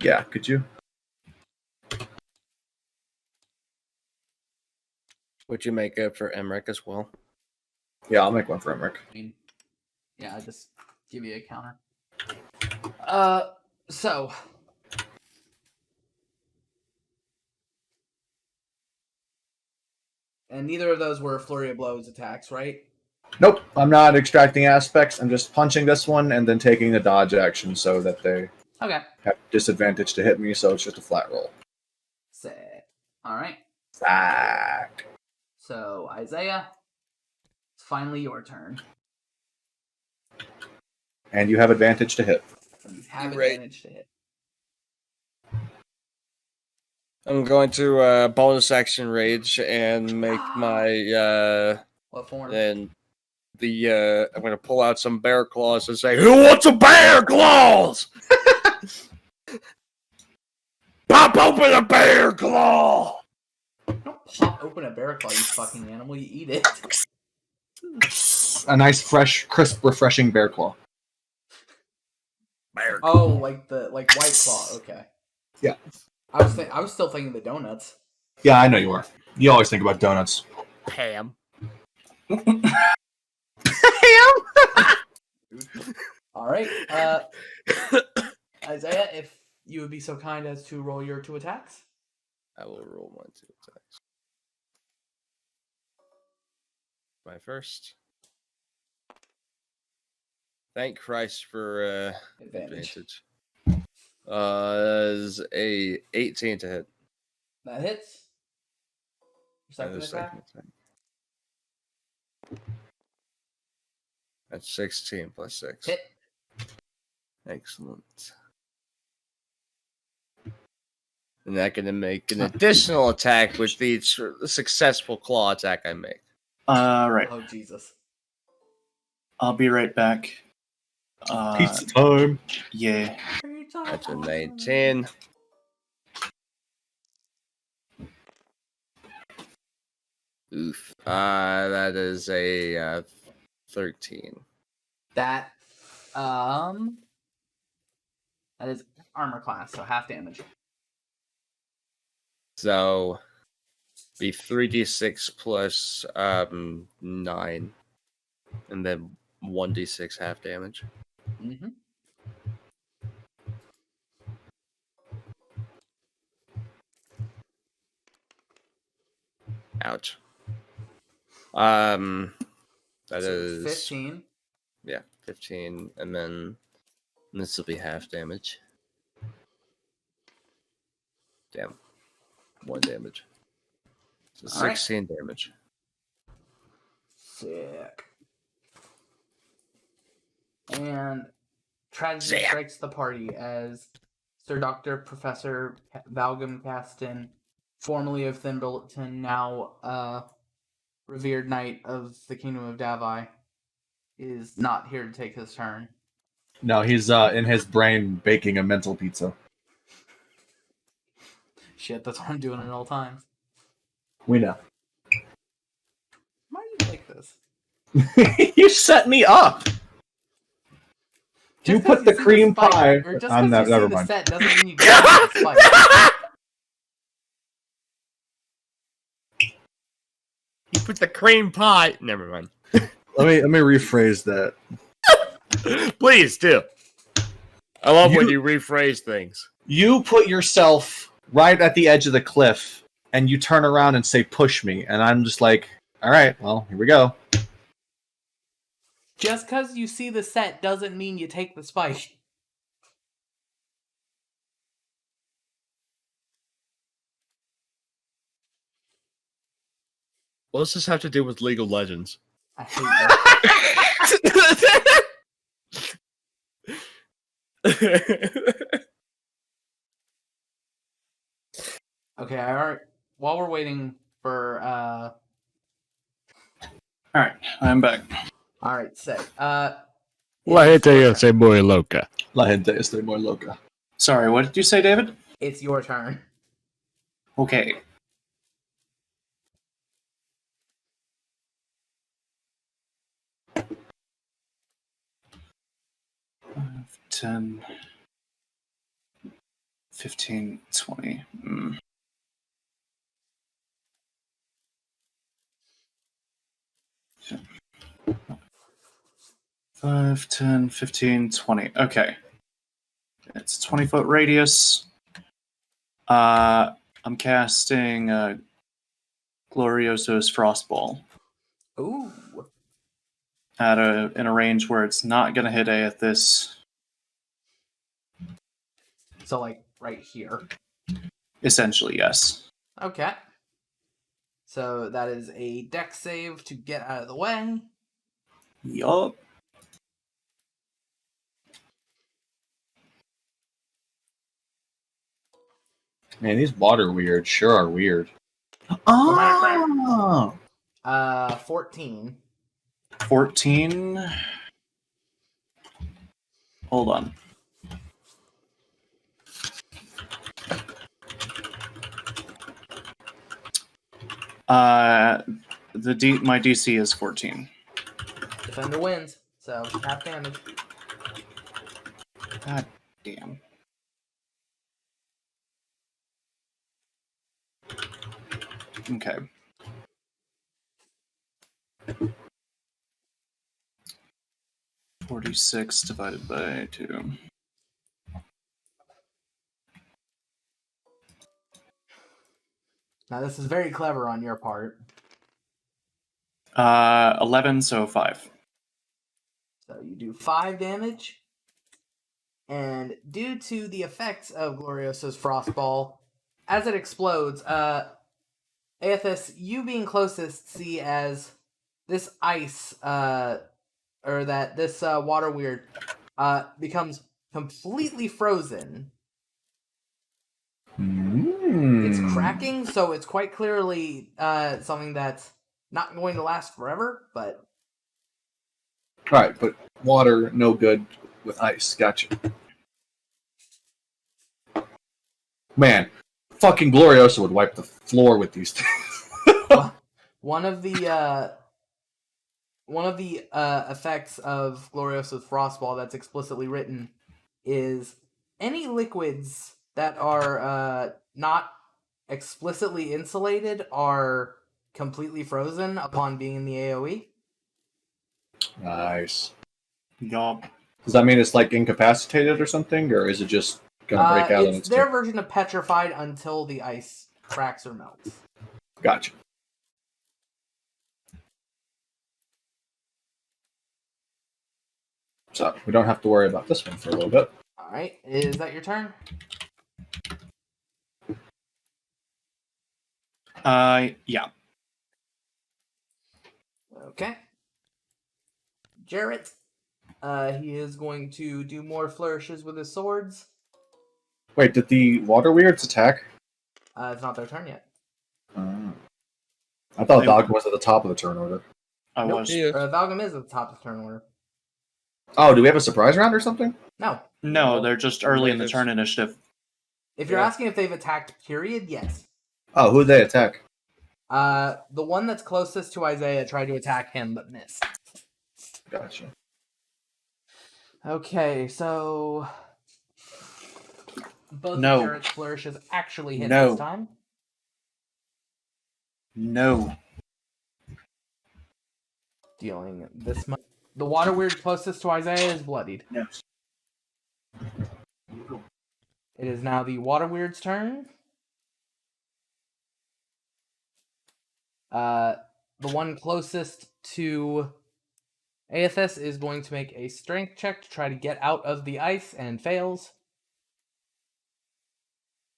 Yeah, could you? Would you make it for Emmerich as well? Yeah, I'll make one for Emmerich. I mean, yeah, I just give you a counter. So. And neither of those were flurry of blows attacks, right? Nope, I'm not extracting aspects. I'm just punching this one and then taking the dodge action so that they Okay. have disadvantage to hit me, so it's just a flat roll. Sick. Alright. Sack. So, Isaiah, it's finally your turn. And you have advantage to hit. You have Right. advantage to hit. I'm going to bonus action rage and make my What form? and the I'm gonna pull out some bear claws and say, "Who wants a bear claws?" Pop open a bear claw. Don't pop open a bear claw, you fucking animal. You eat it. A nice, fresh, crisp, refreshing bear claw. Bear Oh, like White Claw. Okay. Yeah. I was still thinking the donuts. Yeah, I know you are. You always think about donuts. Ham. All right. Isaiah, if you would be so kind as to roll your 2 attacks. I will roll my 2 attacks. My first. Thank Christ for advantage. Is a 18 to hit. That hits. Your And second the attack. second attack. That's 16 plus 6. Hit. Excellent. And I'm going to make an additional attack with each successful claw attack I make. Right. Oh Jesus. I'll be right back. Pizza time. Yeah. That's a 19. Oof. That is a 13. That that is armor class, so half damage. So be 3d6 plus 9. And then 1d6 half damage. Mm-hmm. Ouch. That So is 15. Yeah, 15, and then this will be half damage. Damn. 1 damage. So All right. 16 damage. Sick. And tragedy Sick. strikes the party as Sir Dr. Professor Valgum Caston, formerly of Thimbletown, now revered knight of the Kingdom of Davi, is not here to take his turn. No, he's in his brain baking a mental pizza. Shit, that's what I'm doing at all times. We know. Why do you like this? You set me up. You Just 'cause put the see cream spike, pie. or just I'm because you never see the mind. set doesn't mean you get the spike. You put the cream pie. Never mind. Let me rephrase that. Please do. I love when You- you rephrase things. You put yourself right at the edge of the cliff, and you turn around and say, "Push me," and I'm just like, "All right, well, here we go." Just because you see the set doesn't mean you take the spike. What does this have to do with League of Legends? I hate that. Okay, alright. While we're waiting for Alright, I'm back. alright, sick. La it's gente your se turn. muy loca. La gente estoy muy loca. Sorry, what did you say, David? It's your turn. Okay. Five, 10, 15, 20. 5, 10, 15, 20. Okay. it's a 20-foot radius. I'm casting Glorioso's Frostball Ooh. in a range where it's not going to hit Aethys. So, like, right here. Essentially, yes. Okay. So that is a dex save to get out of the way. Yup. Man, these water weirds sure are weird. Oh, 14. 14. Hold on. My DC is 14. Defender wins, so half damage. God damn. Okay. $46 divided by 2. Now this is very clever on your part. 11, so 5. So you do 5 damage. And due to the effects of Glorioso's Frostball, as it explodes, Aethys, you being closest, see as this ice, or that this water weird, becomes completely frozen. It's cracking, so it's quite clearly something that's not going to last forever, but... Right, but water, no good with ice. Gotcha. Man, fucking Gloriosa would wipe the floor with these things. One of the effects of Gloriosa's Frostball that's explicitly written is any liquids that are not explicitly insulated are completely frozen upon being in the AoE. Nice. Yup. Does that mean it's like incapacitated or something, or is it just gonna break out on It's its their version of petrified until the ice cracks or melts. Gotcha. So we don't have to worry about this one for a little bit. All right, is that your turn? Yeah. Okay. Jarrett, he is going to do more flourishes with his swords. Wait, did the water weirds attack? It's not their turn yet. I thought They- Dog was at the top of the turn order. I Nope. was. Valgam is at the top of the turn order. Oh, do we have a surprise round or something? No. No, they're just early in the turn initiative. If you're Yeah. asking if they've attacked, period, yes. Oh, who'd they attack? The one that's closest to Isaiah tried to attack him, but missed. Gotcha. Okay, so... Both No. of Jarrett's flourishes actually hit No. this time. No. Dealing this much. The water weird closest to Isaiah is bloodied. No. It is now the water weird's turn. The one closest to Aethys is going to make a strength check to try to get out of the ice and fails.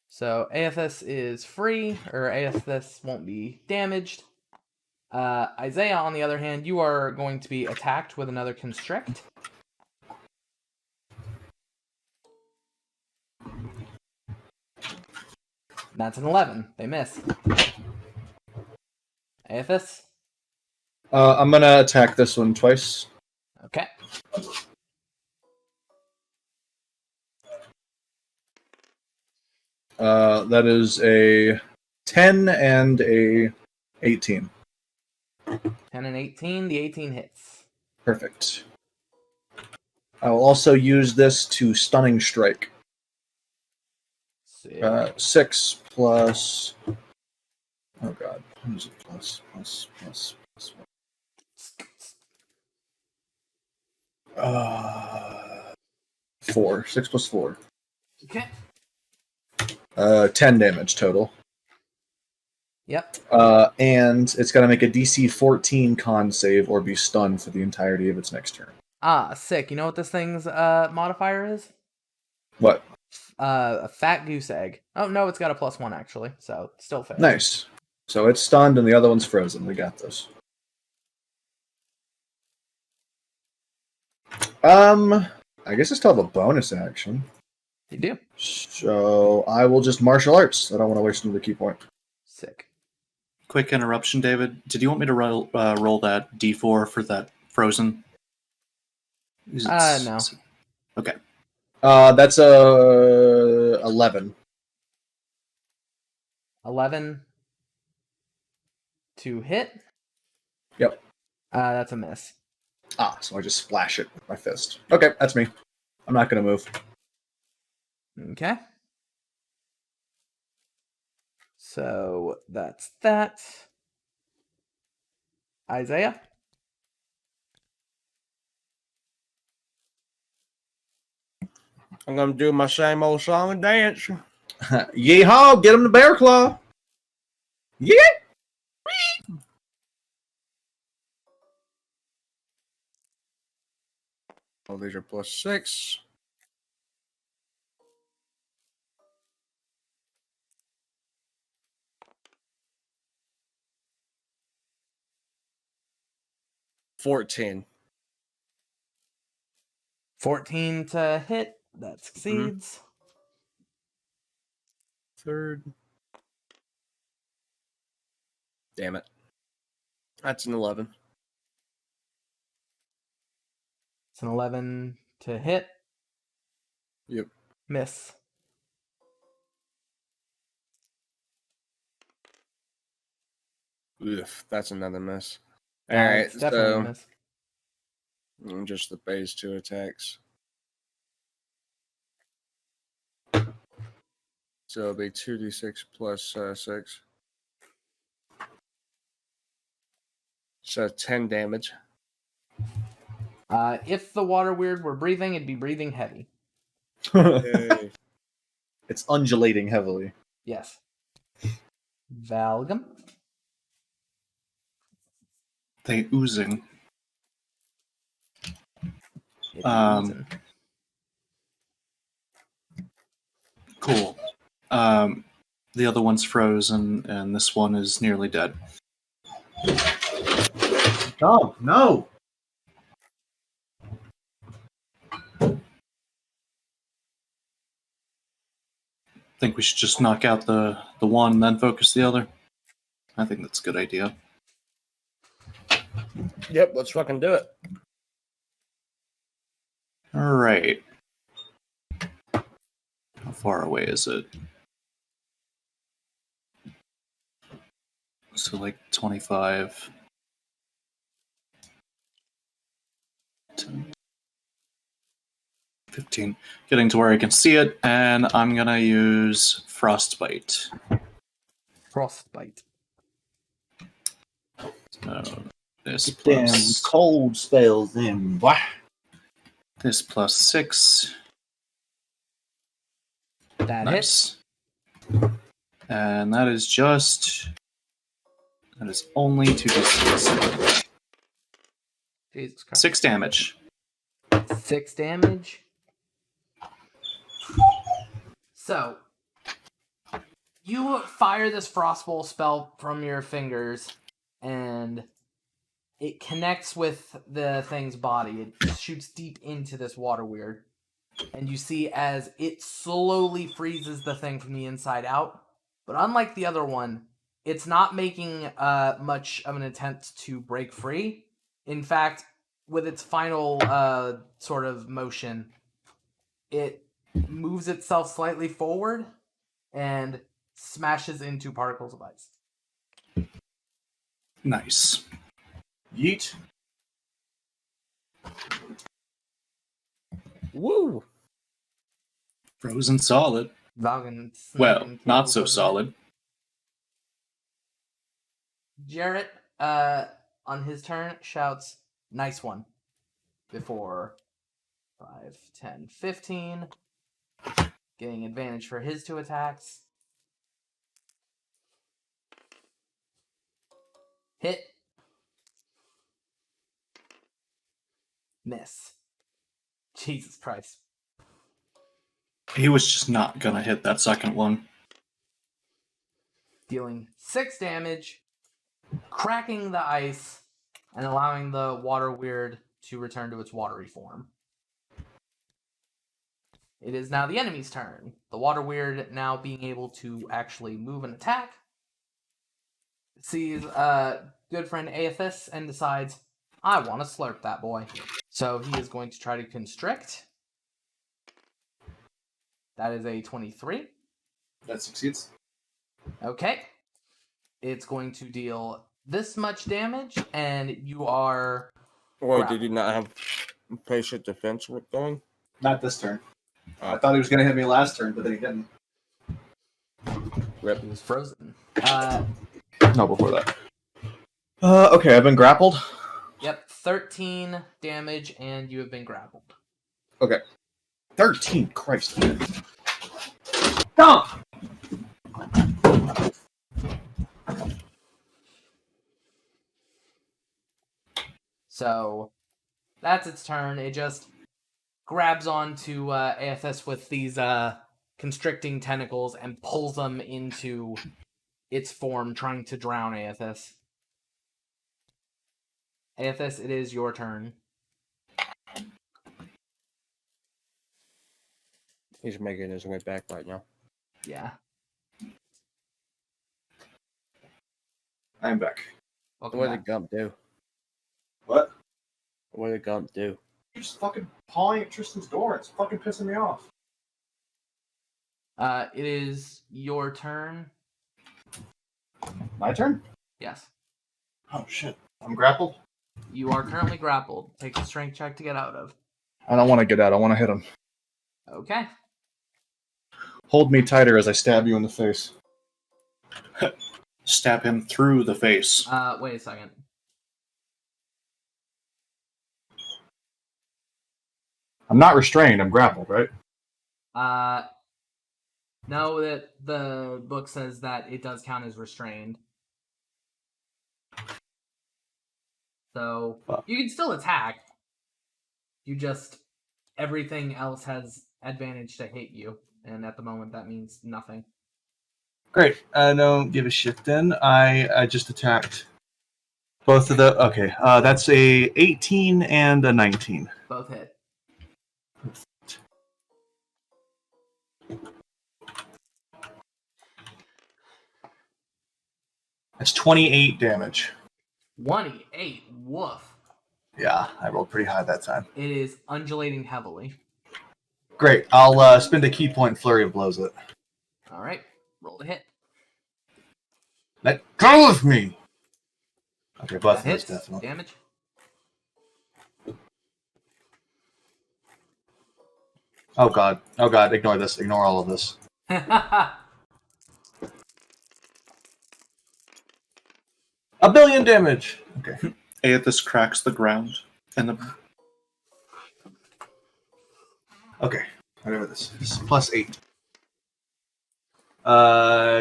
So Aethys is free, or Aethys won't be damaged. Isaiah, on the other hand, you are going to be attacked with another constrict. That's an 11. They miss. Aethys? I'm gonna attack this one twice. Okay. That is a 10 and a 18. 10 and 18. The 18 hits. Perfect. I will also use this to stunning strike. Sick. 6 plus. Oh god. What is it? Plus. 4. 6 plus 4. Okay. 10 damage total. Yep. And it's got to make a DC 14 con save or be stunned for the entirety of its next turn. Ah, sick. You know what this thing's modifier is? What? A fat goose egg. Oh no, it's got a +1 actually, so still fair. Nice. So it's stunned and the other one's frozen. We got this. I guess I still have a bonus action. You do. So I will just martial arts. I don't want to waste another key point. Sick. Quick interruption, David. Did you want me to roll that D4 for that frozen? No. Okay. That's a 11. 11 to hit. Yep. That's a miss. So I just splash it with my fist. Okay, that's me. I'm not going to move. Okay. So that's that. Isaiah. I'm gonna do my same old song and dance. Yeehaw! Get him the bear claw! Yeah! Oh, these are +6. $14. 14 to hit. That succeeds. Third. Damn it. That's an 11. It's an 11 to hit. Yep. Miss. Oof, that's another miss. It's Alright, definitely a so miss. just the base 2 attacks. So it'll be 2d6 plus 6. So 10 damage. If the water weird were breathing, it'd be breathing heavy. Yay. It's undulating heavily. Yes. Valgum. They oozing. It's Um, Cool. The other one's frozen, and this one is nearly dead. Oh, no! Think we should just knock out the one and then focus the other? I think that's a good idea. Yep, let's fucking do it. All right. How far away is it? So like 25. 10, 15. Getting to where I can see it, and I'm gonna use Frostbite. Frostbite. So this Damn plus cold spells them. Wah. this plus 6. That hits. Nice. And that is only 2d6. Jesus Christ. 6 damage. 6 damage. So, you fire this Frostbolt spell from your fingers, and it connects with the thing's body. It shoots deep into this water weird. And you see as it slowly freezes the thing from the inside out. But unlike the other one, it's not making much of an attempt to break free. In fact, with its final sort of motion, it moves itself slightly forward and smashes into particles of ice. Nice. Yeet. Woo! Frozen solid. Valgan. Well, not so solid. Jarrett, on his turn, shouts, "Nice one," before 5, 10, 15. getting advantage for his 2 attacks. Hit. Miss. Jesus Christ. He was just not gonna hit that second one. Dealing 6 damage, cracking the ice, and allowing the water weird to return to its watery form. It is now the enemy's turn. The water weird now being able to actually move and attack. Sees good friend Aethys and decides, I want to slurp that boy. So he is going to try to constrict. That is a 23. That succeeds. Okay. It's going to deal this much damage, and you are... Wait, did you not have patient defense going? Not this turn. Oh. I thought he was gonna hit me last turn, but then he didn't. Rip. He was frozen. No, before that. Okay, I've been grappled. Yep, 13 damage, and you have been grappled. 13, Christ. Stop! So, that's its turn. It just grabs onto Aethys with these constricting tentacles and pulls them into its form, trying to drown Aethys. Aethys, it is your turn. He's making his way back right now. Yeah. I'm back. Welcome What back. did Gump do? What? What did Gump do? You're just fucking pawing at Tristan's door. It's fucking pissing me off. It is your turn. My turn? Yes. Oh shit. I'm grappled? You are currently grappled. Take a strength check to get out of. I don't want to get out. I want to hit him. Okay. Hold me tighter as I stab you in the face. Stab him through the face. Wait a second. I'm not restrained. I'm grappled, right? No, that the book says that it does count as restrained. So you can still attack. You just everything else has advantage to hit you, and at the moment that means nothing. Great. I don't give a shit then. I just attacked both of the. Okay. That's a 18 and a 19. Both hit. That's 28 damage. 28. Woof. Yeah, I rolled pretty high that time. It is undulating heavily. Great. I'll spend a key point. Flurry of blows it. All right. Roll the hit. Let go of me. Okay, both That of those hits. definitely. Damage. Oh god. Oh god. Ignore this. Ignore all of this. A billion damage. Okay. Aethys cracks the ground and the. Okay. Whatever this is. Plus 8.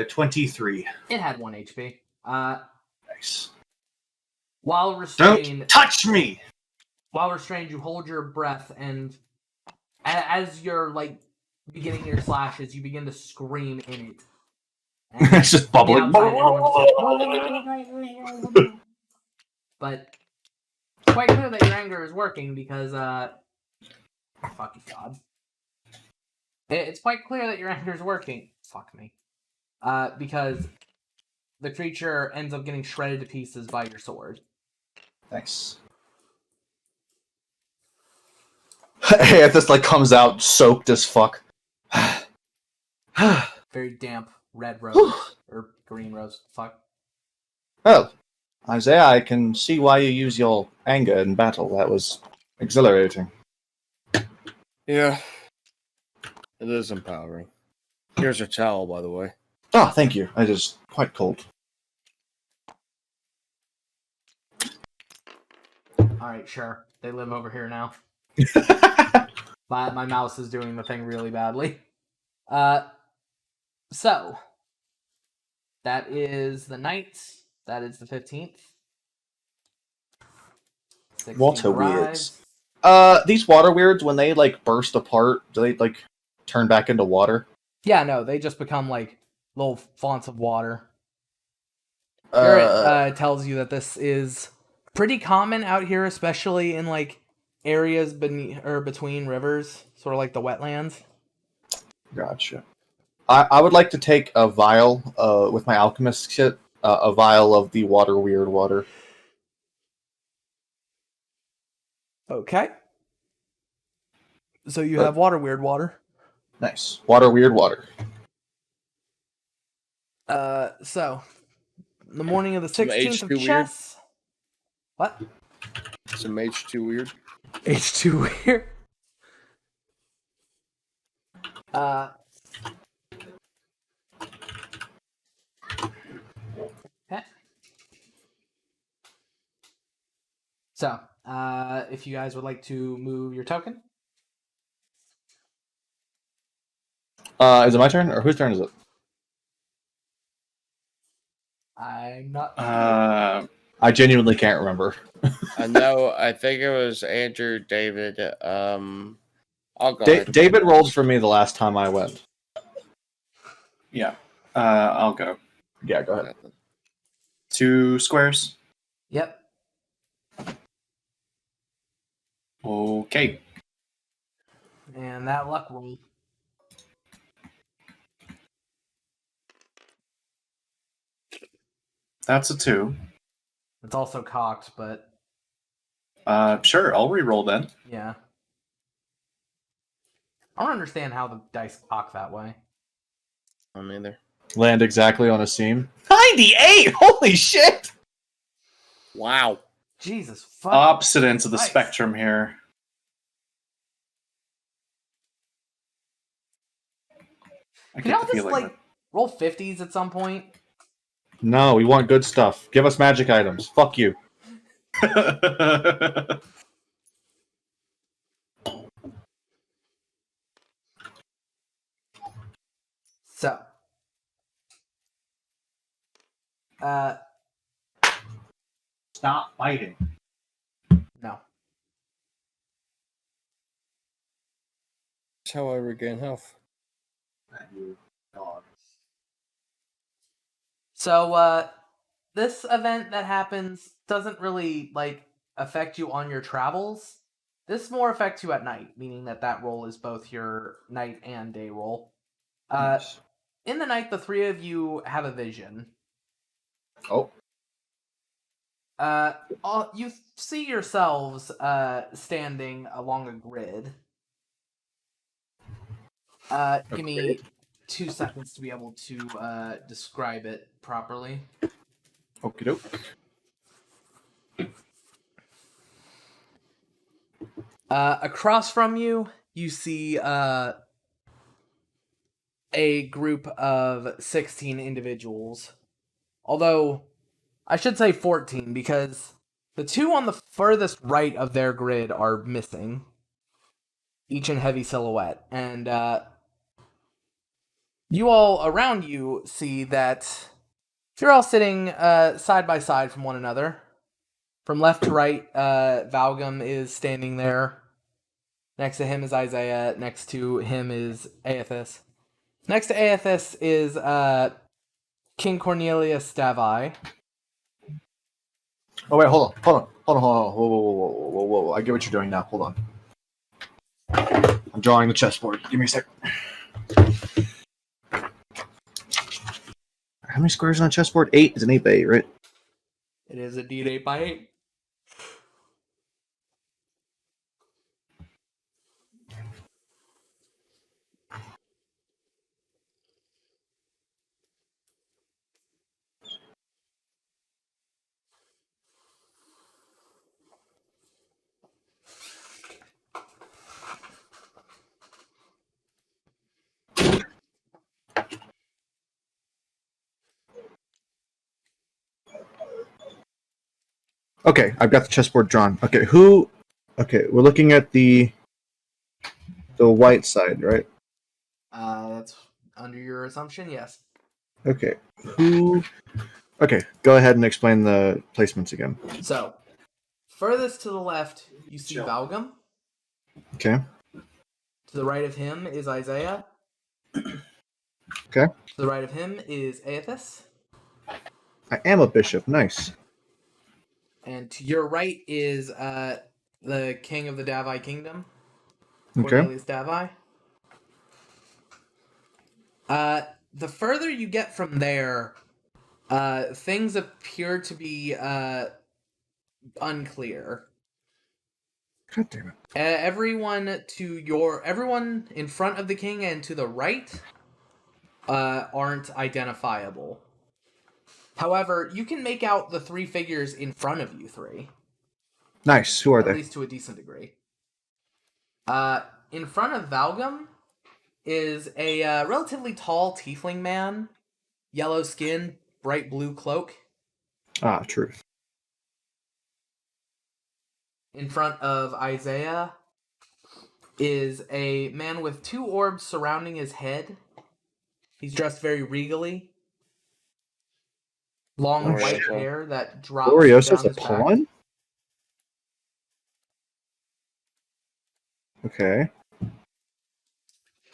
23. It had 1 HP. Nice. While restrained, Don't touch me. you hold your breath, and as you're like beginning your slashes, you begin to scream in it. And It's just bubbling. the outside, everyone's just- but it's quite clear that your anger is working because fuck God. It's quite clear that your anger is working. Fuck me. Because the creature ends up getting shredded to pieces by your sword. Nice. Hey, this like comes out soaked as fuck. Very damp red rose or green rose. Fuck. Well, Isaiah, I can see why you use your anger in battle. That was exhilarating. Yeah. It is empowering. Here's your towel, by the way. Oh, thank you. I just quite cold. Alright, sure. They live over here now. My mouse is doing the thing really badly. So that is the night. That is the 15th. 16 Water arrives. weirds. These water weirds, when they like burst apart, do they like turn back into water? Yeah, no, they just become like little fonts of water. Garrett tells you that this is pretty common out here, especially in like areas between rivers, sort of like the wetlands. Gotcha. I would like to take a vial with my alchemist kit, a vial of the water weird water. Okay. So you have water weird water. Nice. Water weird water. So the morning of the Some 16th of H2 weird? chess. What? Some H2 weird. H2 weird. Okay. So, if you guys would like to move your token. Is it my turn or whose turn is it? I'm not. I genuinely can't remember. No, I think it was Andrew, David. I'll go ahead. David rolled for me the last time I went. Yeah. I'll go. Yeah, go ahead. 2 squares. Yep. Okay. And that luck roll. That's a 2. It's also cocked, but Sure, I'll re-roll then. yeah. I don't understand how the dice cock that way. I'm either. Land exactly on a seam. 98! Holy shit! Wow. Jesus fuck. Opposite ends of the Nice. spectrum here. I Can get y'all the just feeling like roll 50s at some point? No, we want good stuff. Give us magic items. Fuck you. that... So, Stop fighting. no. That's how I regain health. So, this event that happens doesn't really like affect you on your travels. This more affects you at night, meaning that roll is both your night and day roll. Nice. In the night, the three of you have a vision. Oh. You see yourselves standing along a grid. Give me 2 seconds to be able to describe it properly. Okie doke. Across from you, you see a group of 16 individuals. Although, I should say 14, because the two on the furthest right of their grid are missing. Each in heavy silhouette. And you all around you see that you're all sitting side by side from one another. From left to right, Valgum is standing there. Next to him is Isaiah. Next to him is Aethys. Next to Aethys is King Cornelius Davi. Oh wait, hold on. Whoa. I get what you're doing now. Hold on. I'm drawing the chessboard. Give me a sec. How many squares on a chessboard? 8 is an 8 by 8, right? It is indeed 8 by 8. Okay, I've got the chessboard drawn. Okay, who? Okay, we're looking at the white side, right? That's under your assumption, yes. Okay. Who? Okay, go ahead and explain the placements again. So, furthest to the left, you see Valgum. Okay. To the right of him is Isaiah. Okay. To the right of him is Aethys. I am a bishop. Nice. And to your right is the king of the Davi kingdom, Okay. Cornelius Davi. The further you get from there, things appear to be unclear. God damn it. Everyone in front of the king and to the right aren't identifiable. However, you can make out the three figures in front of you three. Nice. Who are At they? least to a decent degree. In front of Valgum is a relatively tall tiefling man, yellow skin, bright blue cloak. Ah, truth. In front of Isaiah is a man with two orbs surrounding his head. He's dressed very regally. Long Oh, white shit. hair that drops Gloriosa's down a his back. pawn? Okay.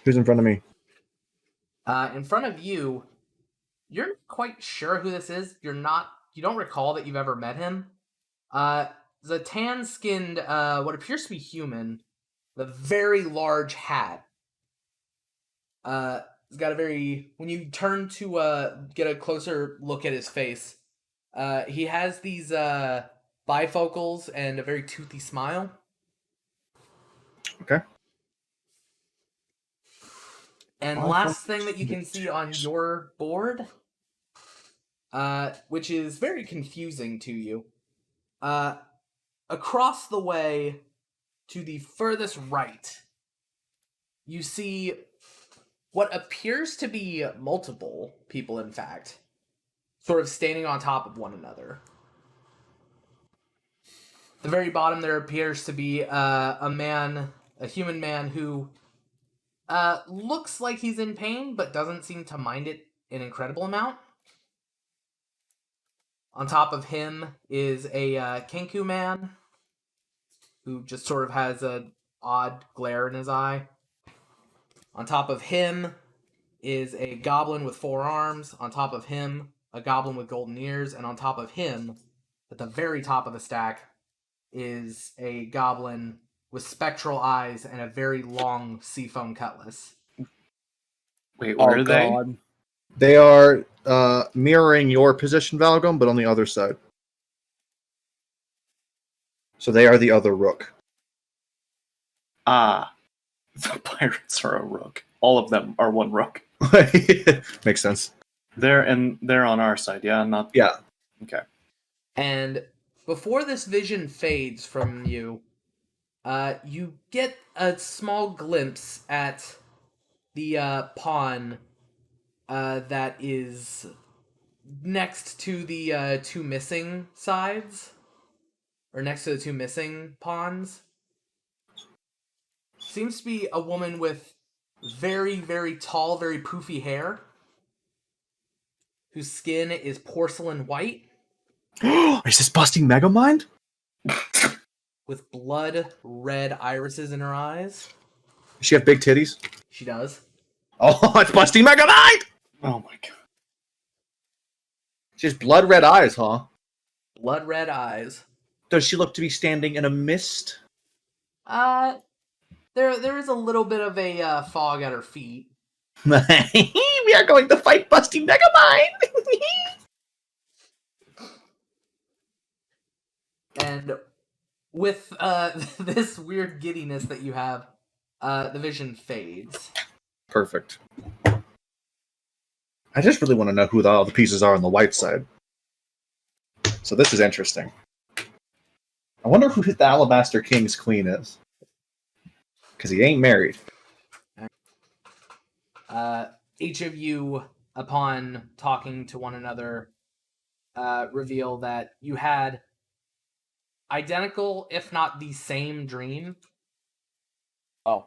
Who's in front of me? In front of you, you're not quite sure who this is. You don't recall that you've ever met him. The tan-skinned, what appears to be human, with a very large hat. He's got a very, when you turn to get a closer look at his face, he has these bifocals and a very toothy smile. Okay. And last thing that you can see on your board, which is very confusing to you, across the way to the furthest right, you see what appears to be multiple people, in fact, sort of standing on top of one another. At the very bottom, there appears to be a human man who looks like he's in pain, but doesn't seem to mind it an incredible amount. On top of him is a Kenku man who just sort of has an odd glare in his eye. On top of him is a goblin with 4 arms. On top of him, a goblin with golden ears. And on top of him, at the very top of the stack, is a goblin with spectral eyes and a very long seafoam cutlass. Wait, where are they? God. They are mirroring your position, Valgum, but on the other side. So they are the other rook. Ah, the pirates are a rook. All of them are one rook. Makes sense. They're on our side, yeah, not Yeah. okay. And before this vision fades from you, you get a small glimpse at the pawn that is next to the 2 missing sides, or next to the 2 missing pawns. Seems to be a woman with very, very tall, very poofy hair, whose skin is porcelain white, Is this busting Megamind? with blood red irises in her eyes. Does she have big titties? She does. Oh, it's busting Megamind! Oh my god. She has blood red eyes, huh? Blood red eyes. Does she look to be standing in a mist? There is a little bit of a fog at her feet. We are going to fight busting Megamind! And with this weird giddiness that you have, the vision fades. Perfect. I just really want to know who all the pieces are on the white side. So this is interesting. I wonder who the Alabaster King's queen is. Because he ain't married. Each of you, upon talking to one another, reveal that you had identical, if not the same dream. Oh.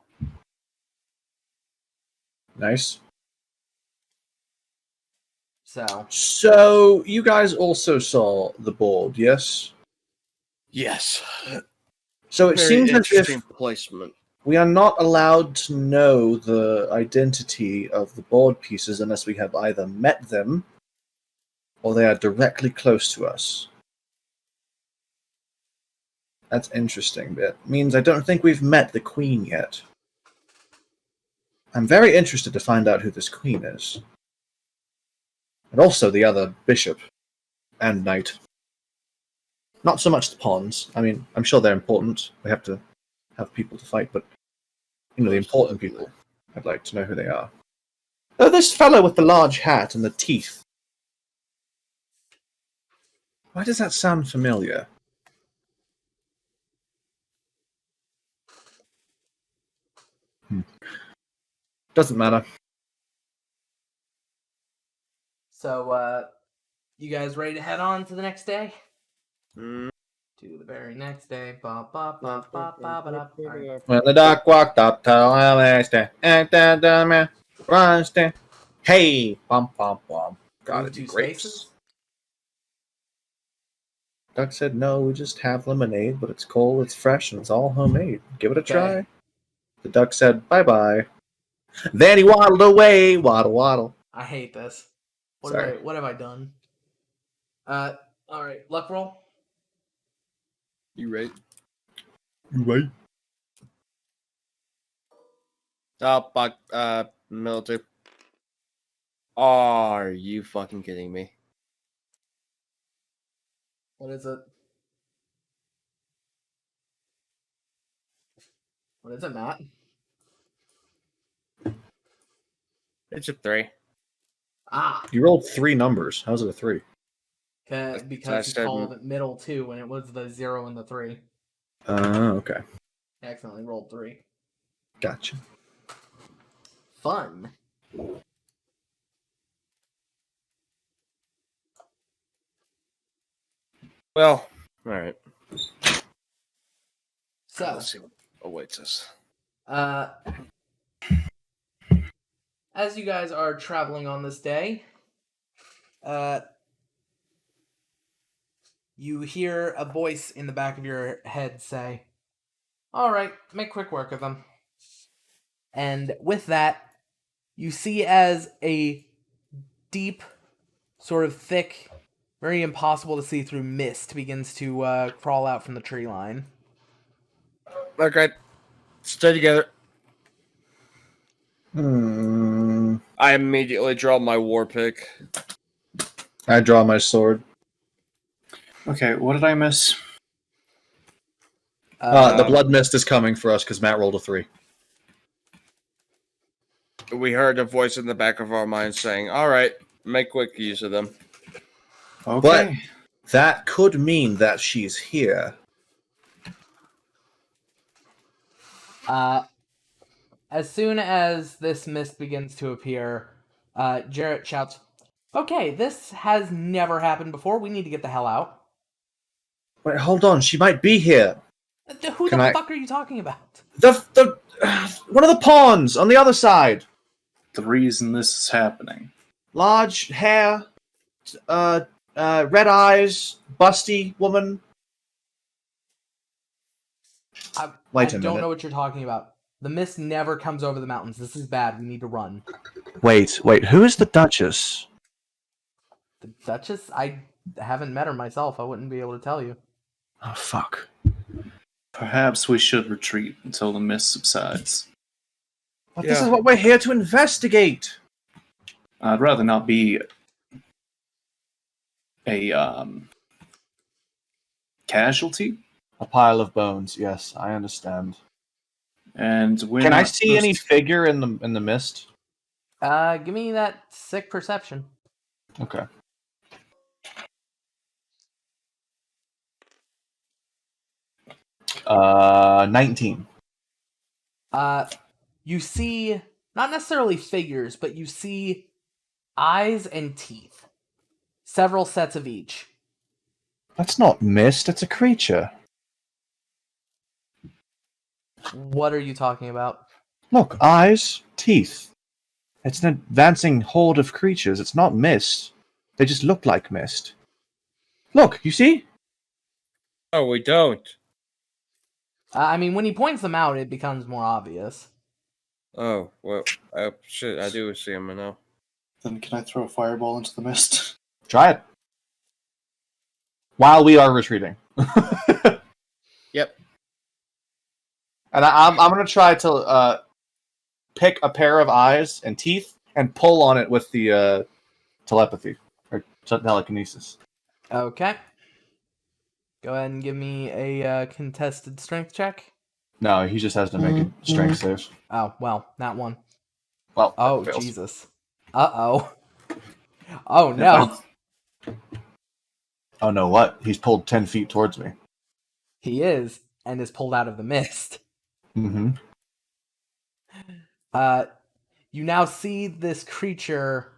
Nice. So you guys also saw the board, yes? Yes. So it Very seems as interesting if placement. we are not allowed to know the identity of the board pieces unless we have either met them or they are directly close to us. That's interesting. It means I don't think we've met the queen yet. I'm very interested to find out who this queen is. And also the other bishop and knight. Not so much the pawns. I mean, I'm sure they're important. We have to have people to fight, but the important people, I'd like to know who they are. Oh, this fellow with the large hat and the teeth. Why does that sound familiar? Doesn't matter. So, you guys ready to head on to the next day? Mm. To the very next day. Ba ba ba ba ba ba da. Alright. When the duck walked up to hey, bum bum bum. Gotta Move be two grapes. spaces. Duck said, "No, we just have lemonade, but it's cold, it's fresh, and it's all homemade. Give it a try." Okay. The duck said, "Bye bye." Then he waddled away. Waddle waddle. I hate this. Sorry. What have I done? Alright, luck roll. You right? Right. Military. Are you fucking kidding me? What is it? What is it, Matt? It's a 3. Ah, You rolled 3 numbers. How's it a 3? because he said- called it middle 2 and it was the 0 and the 3. Okay. I accidentally rolled 3. Gotcha. Fun. Well, all right. So, Let's see what awaits us. as you guys are traveling on this day, you hear a voice in the back of your head say, "All right, make quick work of them." And with that, you see as a deep, sort of thick, very impossible to see through mist begins to crawl out from the tree line. Okay, stay together. I immediately draw my war pick. I draw my sword. Okay, what did I miss? The blood mist is coming for us because Matt rolled a 3. We heard a voice in the back of our minds saying, "All right, make quick use of them." Okay. That could mean that she's here. As soon as this mist begins to appear, Jarrett shouts, "Okay, this has never happened before. We need to get the hell out." Wait, hold on. She might be here. Who Can the I- fuck are you talking about? The one of the pawns on the other side. The reason this is happening. Large hair, red eyes, busty woman. Wait a I don't minute. know what you're talking about. The mist never comes over the mountains. This is bad. We need to run. Wait. Who is the Duchess? The Duchess? I haven't met her myself. I wouldn't be able to tell you. Oh, fuck. Perhaps we should retreat until the mist subsides. But this is what we're here to investigate. I'd rather not be a casualty. A pile of bones. Yes, I understand. And we're Can I not see any supposed figure in the mist? Give me that sick perception. Okay. Uh, 19. You see not necessarily figures, but you see eyes and teeth. Several sets of each. That's not mist. It's a creature. What are you talking about? Look, eyes, teeth. It's an advancing horde of creatures. It's not mist. They just look like mist. Look, you see? Oh, we don't. I mean, when he points them out, it becomes more obvious. Oh, well, shit, I do see him now. Then can I throw a fireball into the mist? Try it. While we are retreating. Yep. And I'm going to try to pick a pair of eyes and teeth and pull on it with the telepathy or telekinesis. Okay. Go ahead and give me a contested strength check. No, he just has to make a strength save. Oh, well, that one. Well, Oh, fails. Jesus. Uh-oh. Oh, no. Oh no, what? He's pulled 10 feet towards me. He is, and is pulled out of the mist. Mm-hmm. You now see this creature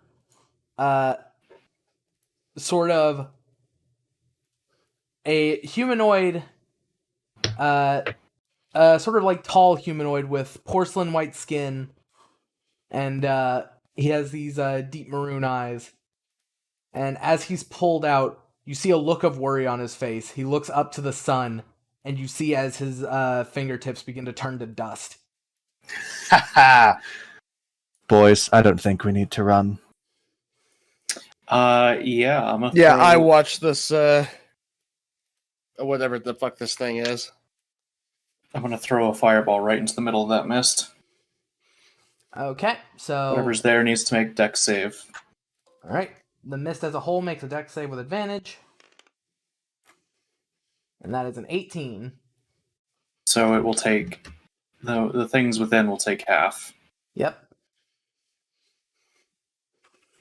sort of a humanoid, sort of like tall humanoid with porcelain white skin, and he has these deep maroon eyes. And as he's pulled out, you see a look of worry on his face. He looks up to the sun, and you see as his fingertips begin to turn to dust. Ha Boys, I don't think we need to run. Yeah, I'm a Yeah, I watched this, whatever the fuck this thing is. I'm gonna throw a fireball right into the middle of that mist. Okay, so... Whatever's there needs to make dex save. Alright, the mist as a whole makes a dex save with advantage. And that is an 18. So it will take... The things within will take half Yep.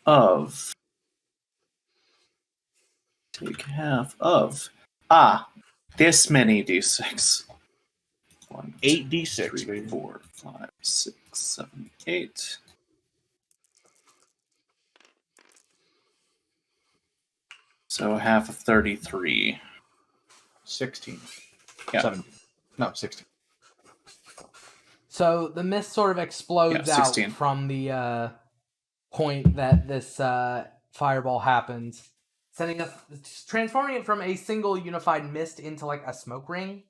of... Take half of... this many d6. 1, 8 2, d6, 3, baby. 4, 5, 6, 7, 8. So half of 33. 16. Yeah. 17. No, 16. So the mist sort of explodes Yeah, out 16. from the point that this fireball happens, transforming it from a single unified mist into like a smoke ring.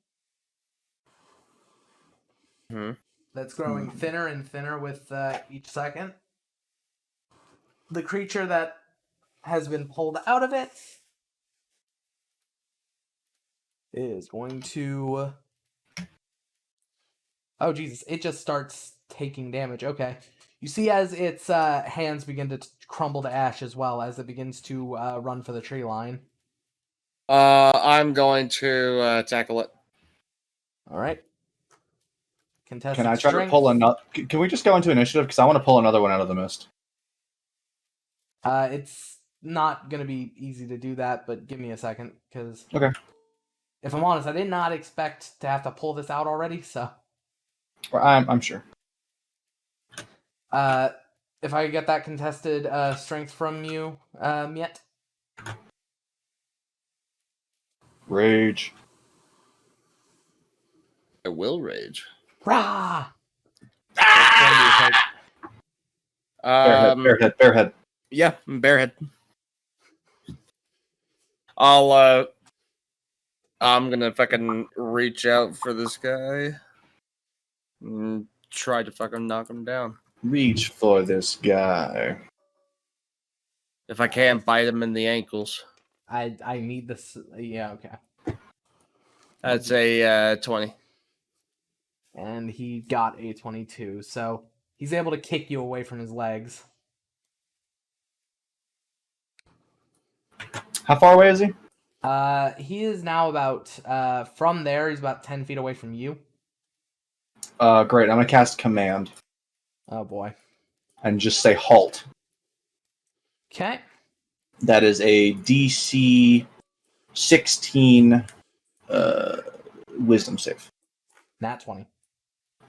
Hmm. That's growing thinner and thinner with each second. The creature that has been pulled out of it is going to... Oh, Jesus. It just starts taking damage. Okay. You see as its hands begin to crumble to ash as well as it begins to run for the tree line. I'm going to tackle it. All right. Contested Can I try strength. to pull another? Can we just go into initiative? Because I want to pull another one out of the mist. It's not going to be easy to do that, but give me a second, because... Okay. If I'm honest, I did not expect to have to pull this out already, so... Well, I'm sure. If I get that contested strength from you yet. Rage. I will rage. Rah! Barehead. Yeah, barehead. I'm gonna fucking reach out for this guy and try to fucking knock him down. Reach for this guy. If I can't bite him in the ankles. I need this. Yeah, okay. That's a 20. And he got a 22, so he's able to kick you away from his legs. How far away is he? He is now about, from there, he's about 10 feet away from you. Great. I'm gonna cast command Oh, boy. and just say halt. Okay. That is a DC 16 wisdom save. Nat 20.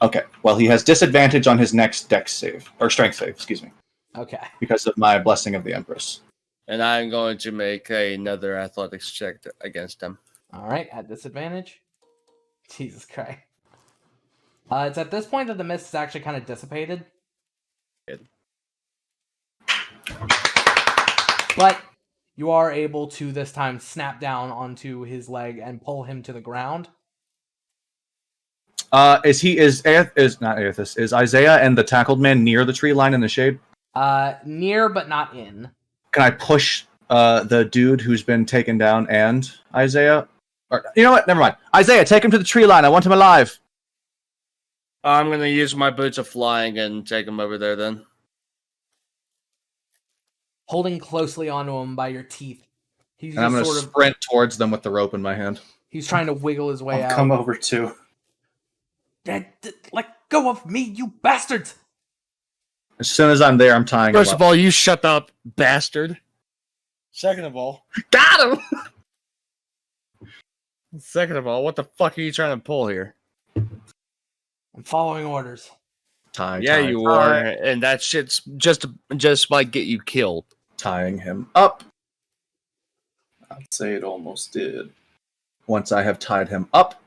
Okay. Well, he has disadvantage on his next dex save or strength save, excuse me, Okay. because of my blessing of the Empress. And I'm going to make another athletics check against him. All right, at disadvantage. Jesus Christ. It's at this point that the mist is actually kind of dissipated. Good. But You are able to this time snap down onto his leg and pull him to the ground. Is Isaiah and the tackled man near the tree line in the shade? Near but not in. Can I push the dude who's been taken down and Isaiah? Or, you know what? Never mind. Isaiah, take him to the tree line. I want him alive. I'm gonna use my boots of flying and take him over there then. Holding closely onto him by your teeth. He's And I'm just going to sort of sprint towards them with the rope in my hand. he's trying to wiggle his way I'll out. come over too. Let go of me, you bastards! As soon as I'm there, I'm tying First him of up. all, you shut up, bastard. Second of all, Got him! what the fuck are you trying to pull here? I'm following orders. Tie, Yeah, tie, you tie. are, and that shit's just might get you killed. Tying him up. I'd say it almost did. Once I have tied him up.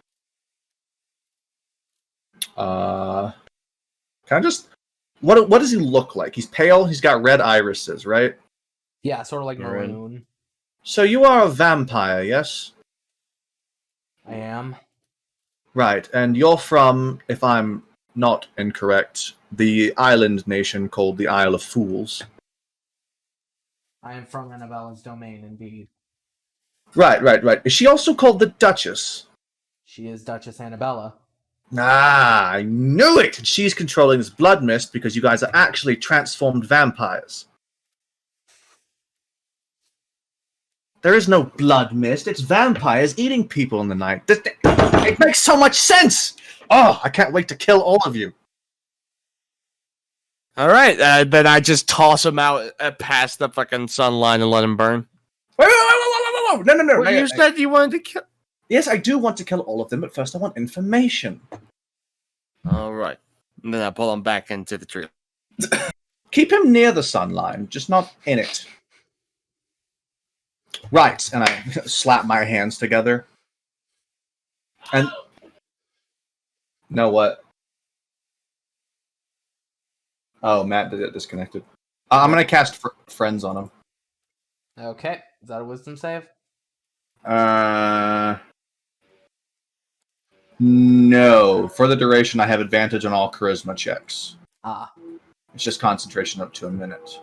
Can I just... What does he look like? He's pale, he's got red irises, right? Yeah, sort of like You're in. maroon. So you are a vampire, yes? I am. Right, and you're from, if I'm not incorrect, the island nation called the Isle of Fools. I am from Annabella's domain, indeed. Right. Is she also called the Duchess? She is Duchess Annabella. Ah, I knew it! She's controlling this blood mist because you guys are actually transformed vampires. There is no blood mist, it's vampires eating people in the night. It makes so much sense! Oh, I can't wait to kill all of you. All right, then I just toss him out past the fucking sun line and let him burn. Wait! No. Well, you said you wanted to kill. Yes, I do want to kill all of them, but first I want information. All right, and then I pull him back into the tree. Keep him near the sun line, just not in it. Right, and I slap my hands together. And... No, what? Oh, Matt did it disconnected. I'm going to cast Friends on him. Okay, is that a wisdom save? No. For the duration, I have advantage on all charisma checks. Ah. It's just concentration up to a minute.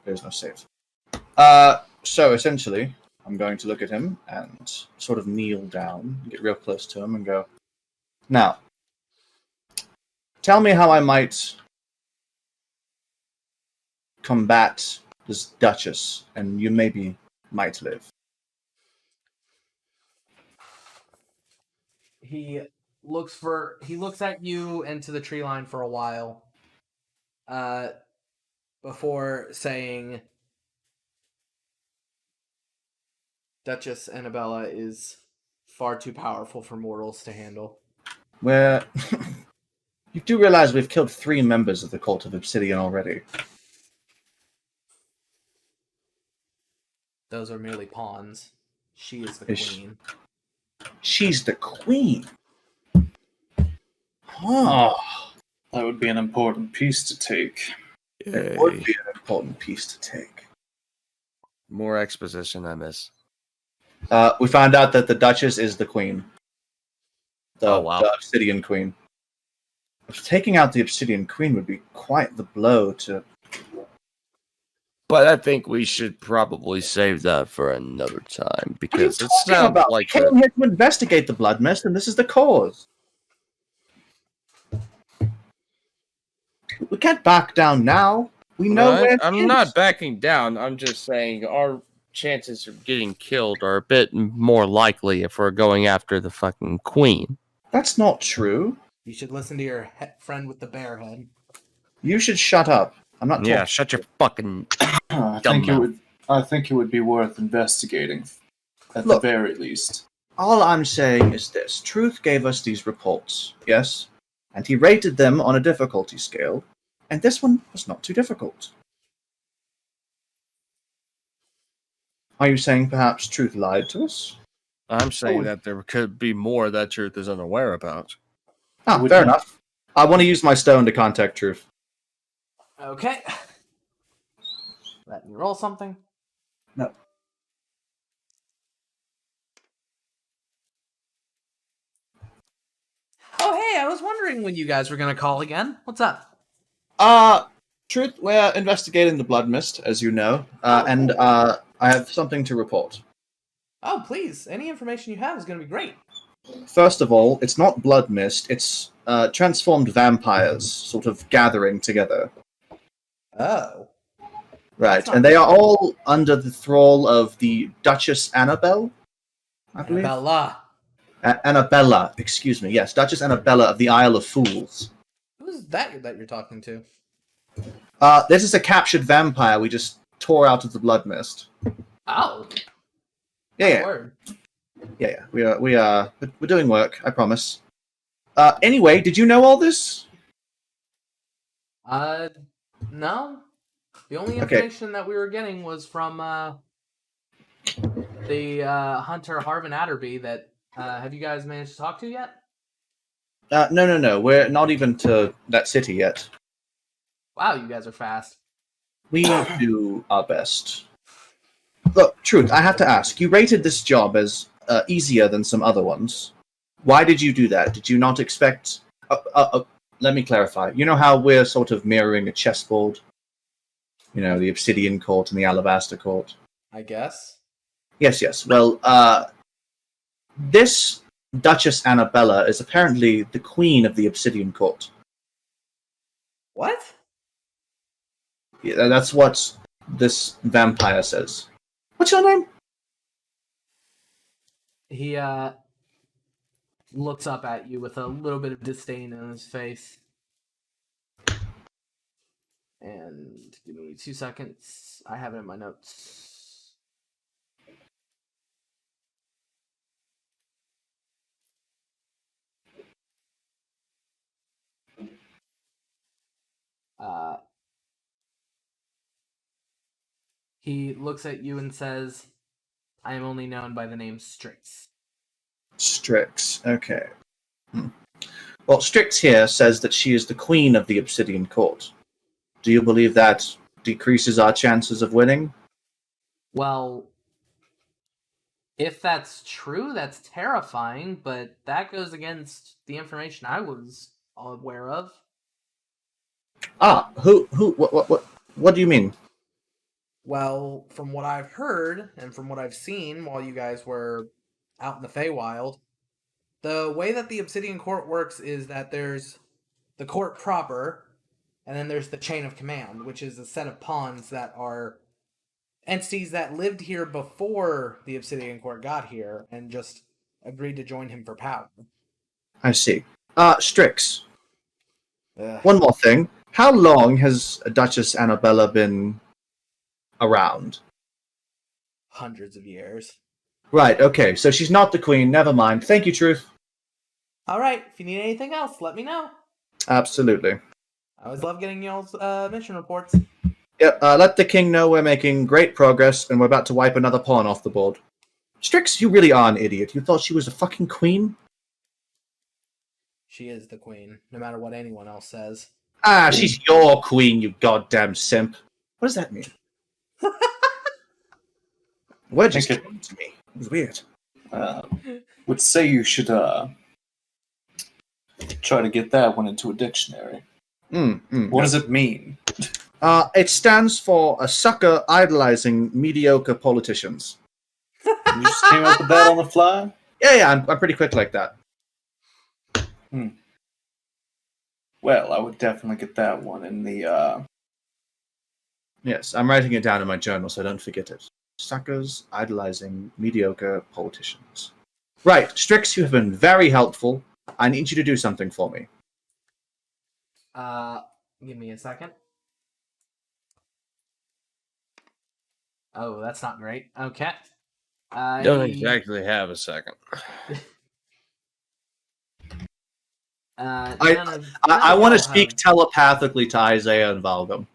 There's no save. So essentially, I'm going to look at him and sort of kneel down, get real close to him, and go, now, tell me how I might combat this Duchess, and you maybe might live. He looks at you and to the tree line for a while. Before saying Duchess Annabella is far too powerful for mortals to handle. Well, you do realize we've killed 3 members of the Cult of Obsidian already. Those are merely pawns. She is the queen. She's the queen. Oh, That would be an important piece to take. it would be an important piece to take. More exposition, I miss. We found out that the Duchess is the queen. Oh, wow. The Obsidian Queen. Taking out the Obsidian Queen would be quite the blow to... But I think we should probably save that for another time because it talking sounds about? like We came here to investigate the blood mist, and this is the cause. We can't back down now. We know where it I'm is. not backing down. I'm just saying our chances of getting killed are a bit more likely if we're going after the fucking queen. That's not true. You should listen to your friend with the bear head. You should shut up. I'm not Yeah, talking. shut your fucking... I Dumb think it would be worth investigating, at Look. the very least. All I'm saying is this. Truth gave us these reports, yes? And he rated them on a difficulty scale, and this one was not too difficult. Are you saying perhaps Truth lied to us? I'm saying that there could be more that Truth is unaware about. Ah, Would fair you- enough. I want to use my stone to contact Truth. Okay. Let me roll something. No. Oh, hey, I was wondering when you guys were gonna call again. What's up? Truth, we're investigating the blood mist, as you know, and I have something to report. Oh, please. Any information you have is gonna be great. First of all, it's not blood mist, it's transformed vampires sort of gathering together. Oh. Right, That's not and they good. are all under the thrall of the Duchess Annabelle, I believe. Annabella. Annabella, excuse me. Yes, Duchess Annabella of the Isle of Fools. Who's that you're talking to? This is a captured vampire we just tore out of the blood mist. Oh. Yeah. Word. Yeah. We're doing work, I promise. Anyway, did you know all this? No. The only Okay. information that we were getting was from the hunter Harvin Atterby that have you guys managed to talk to yet? No. We're not even to that city yet. Wow, you guys are fast. We do our best. Look, Truth, I have to ask. You rated this job as easier than some other ones. Why did you do that? Did you not expect... let me clarify. You know how we're sort of mirroring a chessboard? You know, the Obsidian Court and the Alabaster Court? I guess. Yes. Well, this Duchess Annabella is apparently the queen of the Obsidian Court. What? Yeah, that's what this vampire says. What's your name? He looks up at you with a little bit of disdain in his face. And give me 2 seconds. I have it in my notes. He looks at you and says, I am only known by the name Strix. Strix. Okay. Well, Strix here says that she is the queen of the Obsidian Court. Do you believe that decreases our chances of winning? Well, if that's true, that's terrifying, but that goes against the information I was aware of. What do you mean? Well, from what I've heard and from what I've seen while you guys were out in the Feywild, the way that the Obsidian Court works is that there's the court proper, and then there's the chain of command, which is a set of pawns that are entities that lived here before the Obsidian Court got here and just agreed to join him for power. I see. Strix. Ugh. One more thing. How long has Duchess Annabella been around? Hundreds of years. Right, okay, so she's not the queen. Never mind. Thank you, Truth. All right, if you need anything else, let me know. Absolutely. I always love getting y'all's mission reports. Yeah, let the king know we're making great progress and we're about to wipe another pawn off the board. Strix, you really are an idiot. You thought she was a fucking queen? She is the queen, no matter what anyone else says. Ah, she's your queen, you goddamn simp. What does that mean? Word just Think came to me. It was weird. Would say you should try to get that one into a dictionary. What does it mean? It stands for a sucker idolizing mediocre politicians. You just came up with that on the fly? Yeah, I'm pretty quick like that. Well, I would definitely get that one in the Yes, I'm writing it down in my journal so I don't forget it. Suckers idolizing mediocre politicians. Right, Strix, you have been very helpful. I need you to do something for me. Give me a second. Oh, that's not great. Okay. Don't exactly have a second. I want to speak telepathically to Isaiah and Valgum.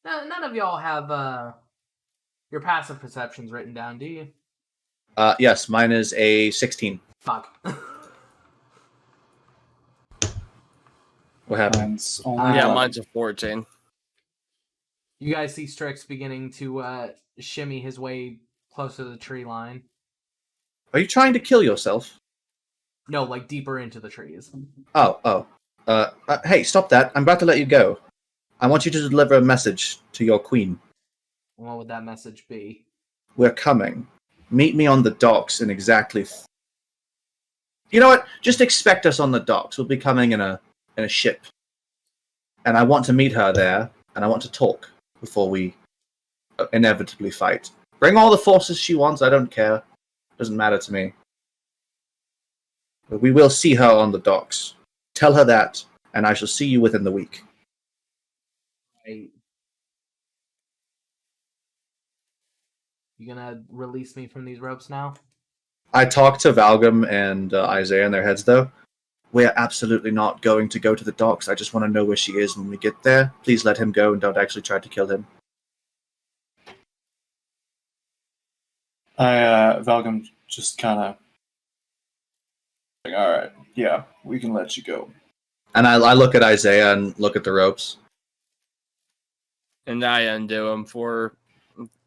None of y'all have your passive perceptions written down, do you? Yes, mine is a 16. Fuck. What happened? mine's only Yeah, 11. mine's a 14. You guys see Strix beginning to shimmy his way closer to the tree line. Are you trying to kill yourself? No, like deeper into the trees. Oh. Hey, stop that. I'm about to let you go. I want you to deliver a message to your queen. What would that message be? We're coming. Meet me on the docks in exactly... You know what? Just expect us on the docks. We'll be coming in a ship. And I want to meet her there, and I want to talk before we inevitably fight. Bring all the forces she wants, I don't care. Doesn't matter to me. But we will see her on the docks. Tell her that, and I shall see you within the week. Right. You gonna release me from these ropes now? I talked to Valgum and Isaiah in their heads, though. We're absolutely not going to go to the docks. I just want to know where she is when we get there. Please let him go and don't actually try to kill him. Valgum just kind of like, all right, yeah, we can let you go. And I look at Isaiah and look at the ropes. And I undo him for,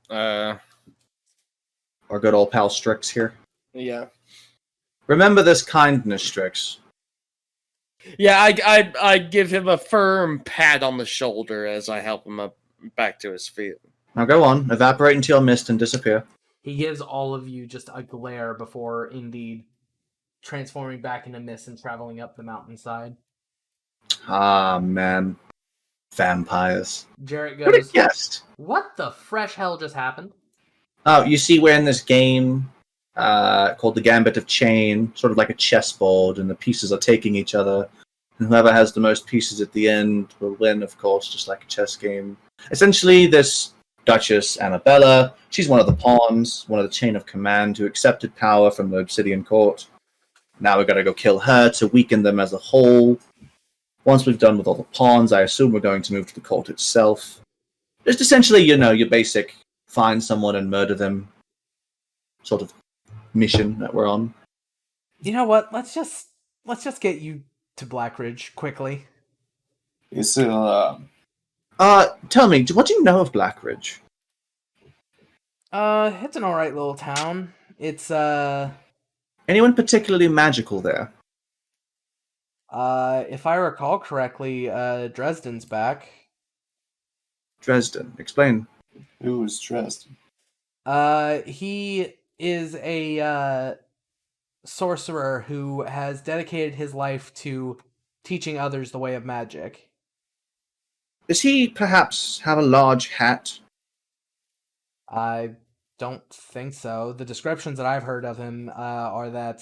Our good old pal Strix here. yeah. Remember this kindness, Strix. Yeah, I give him a firm pat on the shoulder as I help him up back to his feet. Now go on, evaporate into your mist and disappear. He gives all of you just a glare before indeed transforming back into mist and traveling up the mountainside. Ah, man. Vampires. Jarrett Who'd have goes, guessed? "What the fresh hell just happened?" Oh, you see, we're in this game called the Gambit of Chain, sort of like a chessboard, and the pieces are taking each other. And whoever has the most pieces at the end will win, of course, just like a chess game. Essentially, this Duchess Annabella, she's one of the pawns, one of the chain of command who accepted power from the Obsidian Court. Now we've got to go kill her to weaken them as a whole. Once we've done with all the pawns, I assume we're going to move to the court itself. Just essentially, your basic find someone and murder them sort of mission that we're on. You know what? Let's just get you to Blackridge quickly. It's still, Tell me, what do you know of Blackridge? It's an alright little town. It's Anyone particularly magical there? if I recall correctly, Dresden's back. Dresden. Explain. who was dressed? He is a sorcerer who has dedicated his life to teaching others the way of magic. Does he perhaps have a large hat? I don't think so. The descriptions that I've heard of him are that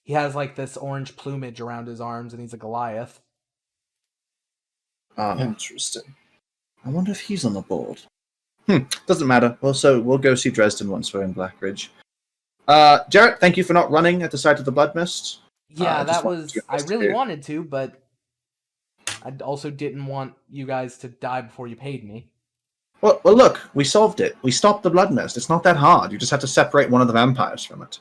he has like this orange plumage around his arms and he's a Goliath. Interesting. I wonder if he's on the board. Doesn't matter. Well, so we'll go see Dresden once we're in Blackridge. Jarrett, thank you for not running at the sight of the blood mist. Yeah, just that wanted was... to I really investigate. wanted to, but I also didn't want you guys to die before you paid me. Well, look, we solved it. We stopped the blood mist. It's not that hard. You just have to separate one of the vampires from it.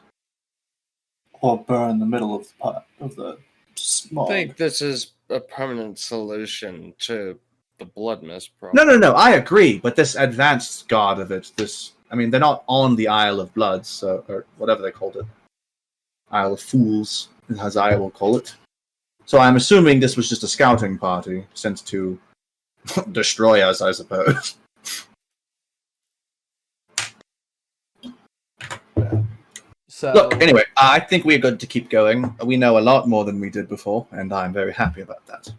Or burn the middle of the pot of the I smog. think this is a permanent solution to the blood mist problem. No, I agree, but this advanced god of it, they're not on the Isle of Bloods, so, or whatever they called it. Isle of Fools, as I will call it. So I'm assuming this was just a scouting party sent to destroy us, I suppose. So Look, anyway, I think we're good to keep going. We know a lot more than we did before, and I'm very happy about that.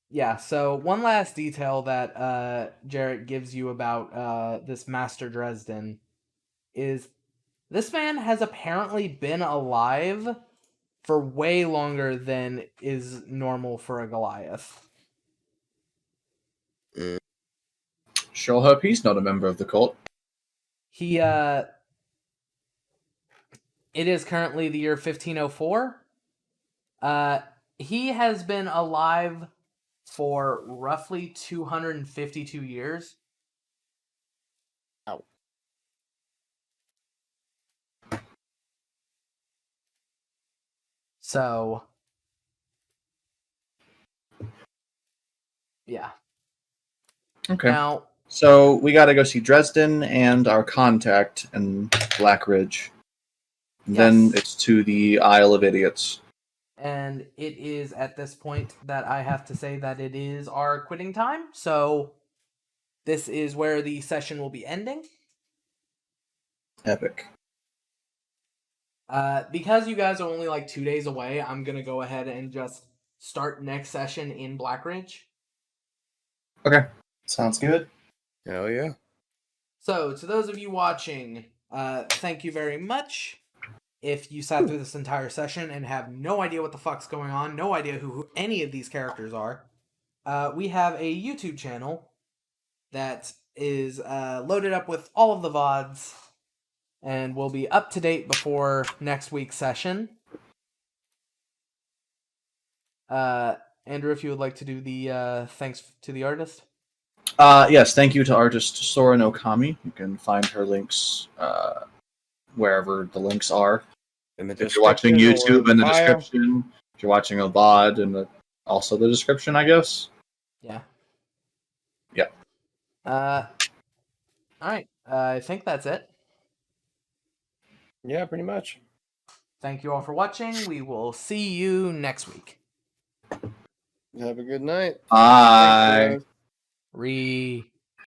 yeah, so one last detail that Jarrett gives you about this Master Dresden is this man has apparently been alive for way longer than is normal for a Goliath. Sure hope he's not a member of the court. He it is currently the year 1504. He has been alive for roughly 252 years. Ow. So, yeah. Okay. Now, So we got to go see Dresden and our contact in Blackridge. Then Yes. it's to the Isle of Idiots. And it is at this point that I have to say that it is our quitting time. So this is where the session will be ending. Epic. Because you guys are only like 2 days away, I'm gonna go ahead and just start next session in Blackridge. Okay. Sounds good. Hell yeah. So, to those of you watching, thank you very much. If you sat through this entire session and have no idea what the fuck's going on, no idea who any of these characters are, we have a YouTube channel that is loaded up with all of the VODs and will be up to date before next week's session. Andrew, if you would like to do the thanks to the artist. Yes, thank you to artist Sora Okami. You can find her links wherever the links are. If you're watching YouTube, in the description. If you're watching a VOD, also the description, I guess. Yeah. Yeah. All right. I think that's it. Yeah, pretty much. Thank you all for watching. We will see you next week. Have a good night. Bye. Thanks, guys.